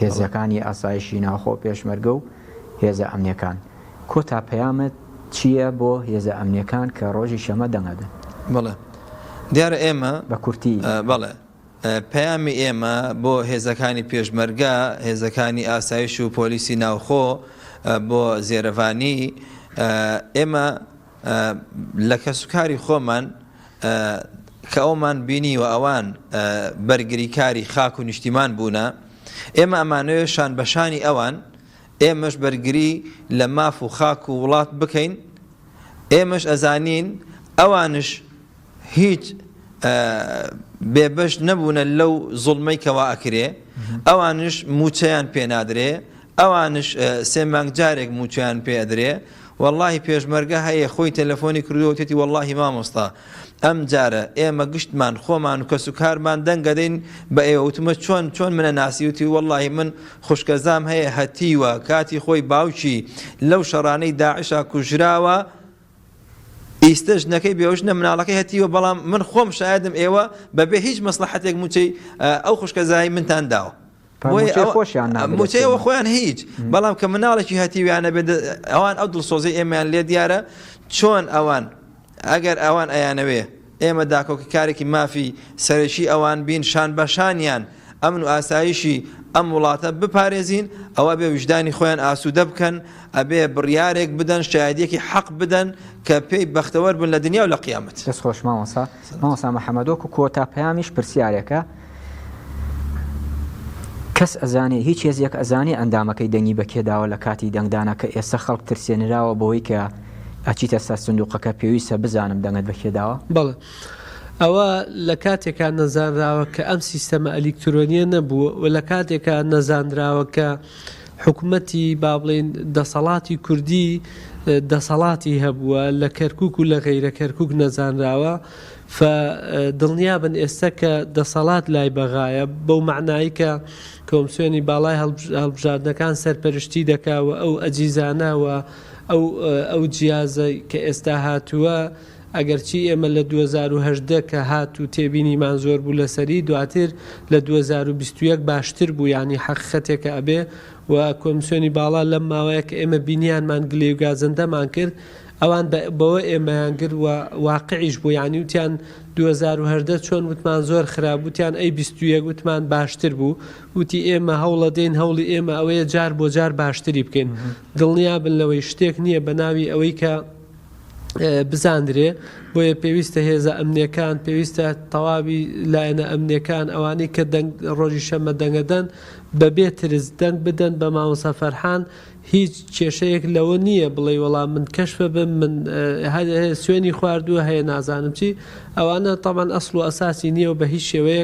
هێزەکانی ئاسایشی ناوخۆ پێشمەرگە و هێزە ئەمنیەکان کۆتا پەیامت چییە بۆ هێزە ئەمنیەکان کە ڕۆژی شەمە دەنگەدەن بڵێ دیارە ئێمە بە کورتی بەڵێ پەیامی ئێمە بۆ هێزەکانی پێشمەرگە هێزەکانی ئاسایش و پۆلیسی ناوخۆ بۆ زێرەڤانی ئێمە لە کەسوکاری خۆمان کە ئەومان بینی و ئەوان بەرگریکاری خاک و نیشتیمان بوونە ئێمە ئەمانەوێ شان بەشانی ئەوان ئێمەش بەرگری لە ماف و خاک و وڵات بکەین ئێمەش ئەزانین ئەوانش هیچ بێبەش نەبوونە لەو زوڵمەی کەوا ئەکرێ ئەوانش موچەیان پێنادرێ ئەوانش 3 مانگ جارێک موچەیان پێدرێ واللهی پێشمەرگە هەیە خۆی تەلەفۆنی کردووە وتێتی واللهی مامۆستا ئەم جارە ئێمە گشتمان خۆمان و کەسوکارمان دەنگەدەین بە ئێوە وتمە چۆن منە ناسیوتی واللهی من خوشکەزام هەیە هەتیوە کاتی خۆی باوکی لەو شەڕانەی داعشا کوژراوە ئیستەش نەکەی بێوژنە مناڵەکەی هەتیوە بەڵام من خۆم شایدم ئێوە بەبێ هیچ مەسلحەتێک موچەی ئەو خوشکەزایی منتان داوە موچەیەوە خۆیان هیچ بەڵام کە مناڵێکی هەتیویانە بێت ئەوان ئەو دڵسۆزی ئێمەیان لێ دیارە چۆن ئەوان ئەگەر ئەوان ئەیانەوێ ئێمە داکۆکە کارێکی مافی سەرەکی ئەوان بین شان بەشانیان ئەمن و ئاسایشی ئەم وڵاتە بپارێزین ئەوە بێ وجدانی خۆیان ئاسوودە بکەن ئەبێ بڕیارێک بدەن شایەدیەکی حەق بدەن کە پێی بەختەوەر بن لە دنیا و لە قیامەت دەست خۆش مامۆستا مەحەمەدۆکو کۆتا پەیامیش پرسیارێکە کەس ئەزانێ هیچ هێزێک ئەزانێ ئەندامەکەی دەنگی بەکێداوە لە کاتی دەنگدانە کە ئێستا خەڵک ترسێنراوە بۆی کە ئەچیتە سەر سندوقەکە پێویستە بزانم دەنگت بەکێداوە بەڵێ ئەوە لە کاتێکا نەزانراوە کە ئەم سیستەمە ئەلیکترۆنیە نەبووە و لە کاتێکا نەزانراوە کە حکوومەتی با بڵێن دەسەڵاتی کوردی دەسەڵاتی هەبووە لە کەرکووک و لە غەیرە کەرکووک نەزانراوە دڵنیابن ئێستا کە دەسەڵات لای بەغایە بەو معنایی کە کۆمسیۆنی باڵای هەڵبژاردنەکان سەرپەرشتی دەکاوە ئەو ئەجیزانەوە ئەو جیازە کە ئێستا هاتووە ئەگەرچی ئێمە لە 2010 کە هات و تێبینیمان زۆر بوو لەسەری دواتر لە 2021 باشتر بوو ینی حەقیقەتێکە ئەبێ و کۆمسیۆنی باڵا لەم ماوەیە کە ئێمە بینیانمان گلێ و گازەندەمان کرد ئەوان بەوە ئێمەیان کرد و واقعیش بوو یانی وتیان 2010 چۆن وتمان زۆر خراپوتیان ئەی 21 وتمان باشتر بوو وتی ئێمە هەوڵە دێن هەوڵی ئێمە ئەوەیە جار بۆ جار باشتری بکەین دڵنیا بن لەوەی شتێک نییە بە ناوی ئەوەی کە بزاندرێ بۆیە پێویستە هێزە ئەمنیەکان پێویستە تەواوی لایەنە ئەمنیەکان ئەوانەی کە ڕۆژی شەمە دەنگەدەن بەبێ ترس دەنگ بدەن بە مامۆستا فەرحان هیچ کێشەیەک لەوە نییە بڵێ وەڵام من کەشفە بم من سوێنی خواردووە هەیە نازانم چی ئەوانە تەمان ئەسڵ و ئەساسی نییە و بە هیچ شێوەیە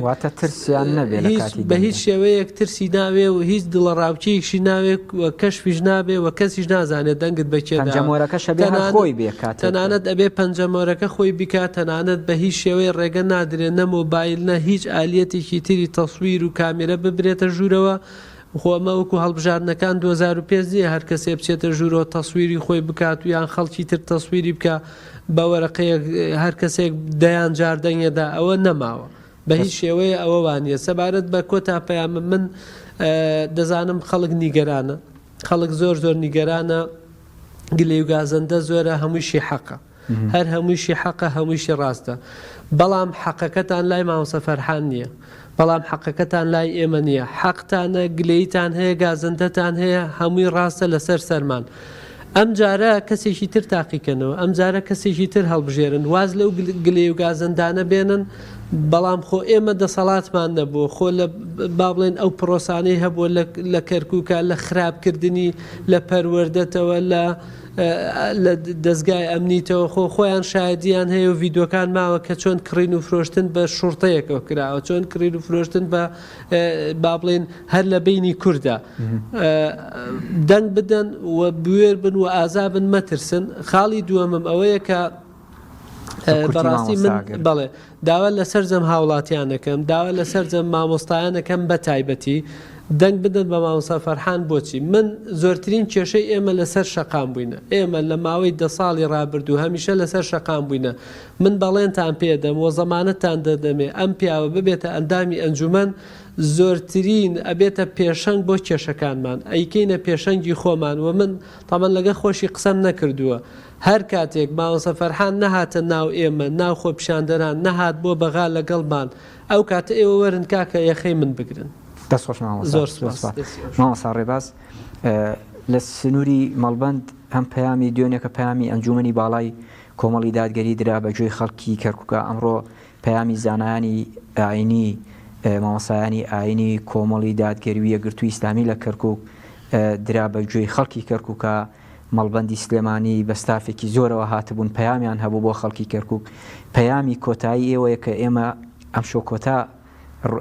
بە هیچ شێوەیەک ترسی ناوێ و هیچ دڵە ڕاوچەیەکشی ناوێت و کەشفیش نابێ و کەسیش نازانێت دەنگت تەنانەت ئەبێ پەنجەمۆرەکە خۆی بکات تەنانەت بە هیچ شێوەیە ڕێگە نادرێت نە مۆبایل نە هیچ ئالەتێکی تری تەسویر و کامێرە ببرێتە ژوورەوە خۆمە وەکو هەڵبژاردنەکان 2005 هەر کەسێ بچێتە ژوورەوە تەسویری خۆی بکات و یان خەڵکی تر تەسویری بکە بە وەرەقەیەک هەر کەسێک دەیان جاردەنگێدا ئەوە نەماوە بە هیچ شێوەیە ئەوە وانە سەبارەت بە کۆتا پەیامە من دەزانم خەڵک نیگەرانە خەڵک زۆر نیگەرانە گلەی و گازەندە زۆرە هەموویشی حەقە هەر هەموویشی حەقە هەموویشی ڕاستە بەڵام حەقەکەتان لای مامۆستا فەرحان نییە بەڵام حەقەکەتان لای ئێمە نییە حەقتانە گلەیتان هەیە گازەندەتان هەیە هەمووی ڕاستە لەسەر سەرمان ئەم جارە کەسێکی تر تاقیکەنەوە ئەم جارە کەسێکی تر هەڵبژێرن واز لەو گلەی و گازەندانە بێنن بەڵام خۆ ئێمە دەسەڵاتمان نەبوو خۆ لە با بڵێن ئەو پرۆسانەی هەبووە لە کەرکووکە لە خراپکردنی لە پەروەردەتەوە لە دەستگای ئەمنیتەوە خۆیان شایدیان هەیە و ڤیدۆکان ماوە کە چۆن کڕین و فرۆشتن بە شوڕتەیەکەوە کراوە چۆن کڕین و فرۆشتن بە با بڵێن هەر لە بینی کووردا دەنگ بدەن و بوێر بن و ئازا بن مەترسن خاڵی دووەمم ئەوەیە کە بەڕاستی من بەڵێ داوا لەسەر جەم هاوڵاتیانەکەم داوا لەسەر جەم مامۆستایانەکەم بە تایبەتی دەنگ بدەن بە مامۆستا فەرحان بۆچی من زۆرترین کێشەی ئێمە لەسەر شەقام بووینە ئێمە لە ماوەی 10 ساڵی ڕابردوو هەمیشە لەسەر شەقام بووینە من بەڵێنتان پێدەم و زەمانەتان دەدەمێ ئەم پیاوە ببێتە ئەندامی ئەنجومەن زۆرترین ئەبێتە پێشەنگ بۆ کێشەکانمان ئەیکەینە پێشەنگی خۆمان و من تامان لەگە خۆشی قسەم نەکردووە هەر کاتێک مامۆستا فەرحان نەهاتە ناو ئێمە ناو خۆ پیشاندەران نەهات بۆ بەغا لەگەڵمان ئەو کاتە ئێوە وەرن کاکە یەخەی من بگرن دەستخۆش مامۆستا ڕێباز لە سنووری مەڵبەند هەم پەیامی دوێنێکە پەیامی ئەنجومەنی باڵای کۆمەڵی دادگەری درا بەگوێی خەڵکی کەرکووکە ئەمڕۆ پەیامی زانایانی ئاینی مامۆستایانی ئاینی کۆمەڵی دادگەری و یەکگرتووی ئیسلامی لە کەرکووک درا بەگوێی خەڵکی کەرکووکە مەڵبەندی سلێمانی بە ستافێکی زۆرەوە هاتبوون پەیامیان هەبوو بۆ خەڵکی کەرکووک پەیامی کۆتایی ئێوەیە کە ئێمە ئەم شۆ کۆتا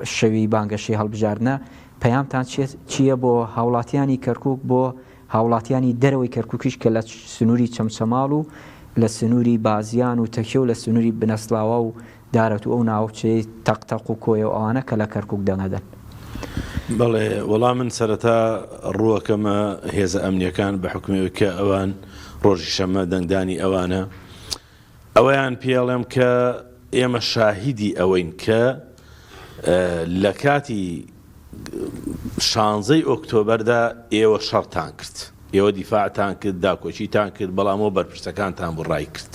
شەوی بانگەشەی هەڵبژاردنە پەیامتان چییە بۆ هاوڵاتیانی کەرکووک بۆ هاوڵاتیانی دەرەوەی کەرکووکیش کە لە سنووری چەمچەماڵ و لە سنووری بازیان و تەکیە و لە سنووری بنەسلاوە و دارەت و ئەو ناوچەی تەقتەق و کۆیە و ئەوانە کە لە کەرکووک دەنەدەن بەڵێ وەڵام من سەرەتا ڕووەکەمە هێزە ئەمنیەکان بە حکومەوەی کە ئەوان ڕۆژی شەمە دەنگدانی ئەوانە ئەوەیان پێڵێم کە ئێمە شاهیدی ئەوەین کە لە کاتی 16 ئۆکتۆبەردا ئێوە شەڕتان کرد ئێوە دیفاعتان کرد داکۆچیتان کرد بەڵامەوە بەرپرسەکانتان بۆ ڕای کرد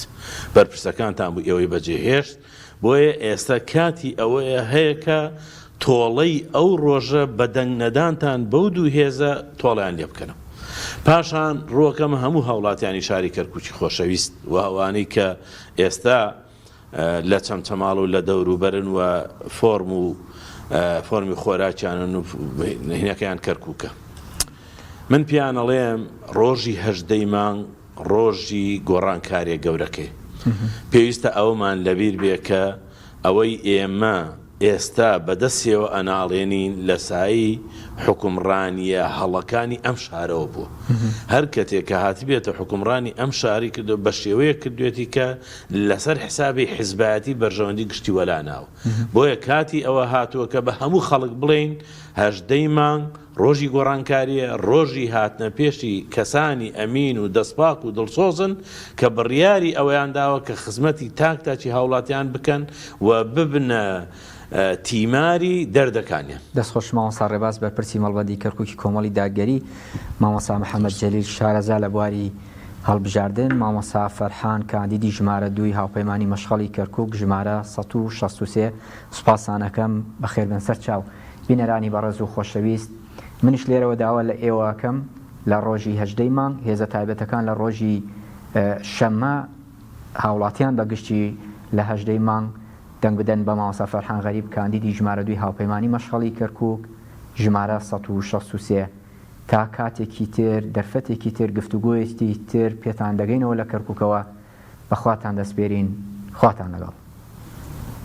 بەرپرسەکانتان بوو ئێوەی بەجێهێشت بۆیە ئێستا کاتی ئەوەیە هەیە کە تۆڵەی ئەو ڕۆژە بەدەنگ نەدانتان بەو دوو هێزە تۆڵیان لێ بکەنەوە پاشان ڕۆکەمە هەموو هاوڵاتیانی شاری کەرکووکی خۆشەویست و ئەوانەی کە ئێستا لە چەمچەماڵ و لە دەوروبەرن و فۆرمی خۆراکیانن و هینەکەیان کەرکووکە من پیانەڵێم ڕۆژی 18 مانگ ڕۆژی گۆڕانکاریە گەورەکەی پێویستە ئەومان لەبیر بێ کە ئەوەی ئێمە ئێستا بەدەستیەوە ئەناڵێنین لە سایی حکومڕانیە هەڵەکانی ئەم شارەوە بوو هەر کەتێک کە هاتبێتە حکومڕانی ئەم شاری کردو بە شێوەیە کردوێتی کە لەسەر حسابی حیزبایەتی بەرژەوەندی گشتی وەلاناوە بۆیە کاتی ئەوە هاتووە کە بە هەموو خەڵک بڵێن 18 مانگ ڕۆژی گۆڕانکاریە ڕۆژی هاتنە پێشی کەسانی ئەمین و دەستپاک و دڵسۆزن کە بڕیاری ئەوەیان داوە کە خزمەتی تاکتاکی هاوڵاتیان بکەن و ببنە تیماری دەردەکانیان دەستخۆش مامۆستا ڕێباز بەرپرسی مەڵبەندی کەرکووکی کۆمەڵی داگەری مامۆستا محەممەد جەلیل شارەزا لە بواری هەڵبژاردن مامۆستا فەرحان کاندیدی ژمارە 2 هاوپەیمانی مەشغەڵی کەرکووک ژمارە 163 سوپاسانەکەم بەخێربن سەر چاو بینەرانی بەڕێز و خۆشەویست منیش لێرەوە داوا لە ئێوەکەم لە ڕۆژی هەژدەی مانگ هێزە تایبەتەکان لە ڕۆژی شەممە هاوڵاتیان بەگشتی لە هەژدەی مانگ دەنگ بدەن بە مامۆستا فەرحان غەریب کاندیدی ژمارە 2 هاوپەیمانی مەشغەڵی کەرکووک ژمارە 163 تا کاتێکی تر دەرفەتێکی تر گفتوگۆیەکی تر پێتان دەگەینەوە لە کەرکووکەوە بەخواتان دەسپێرین خواتان لەگەڵ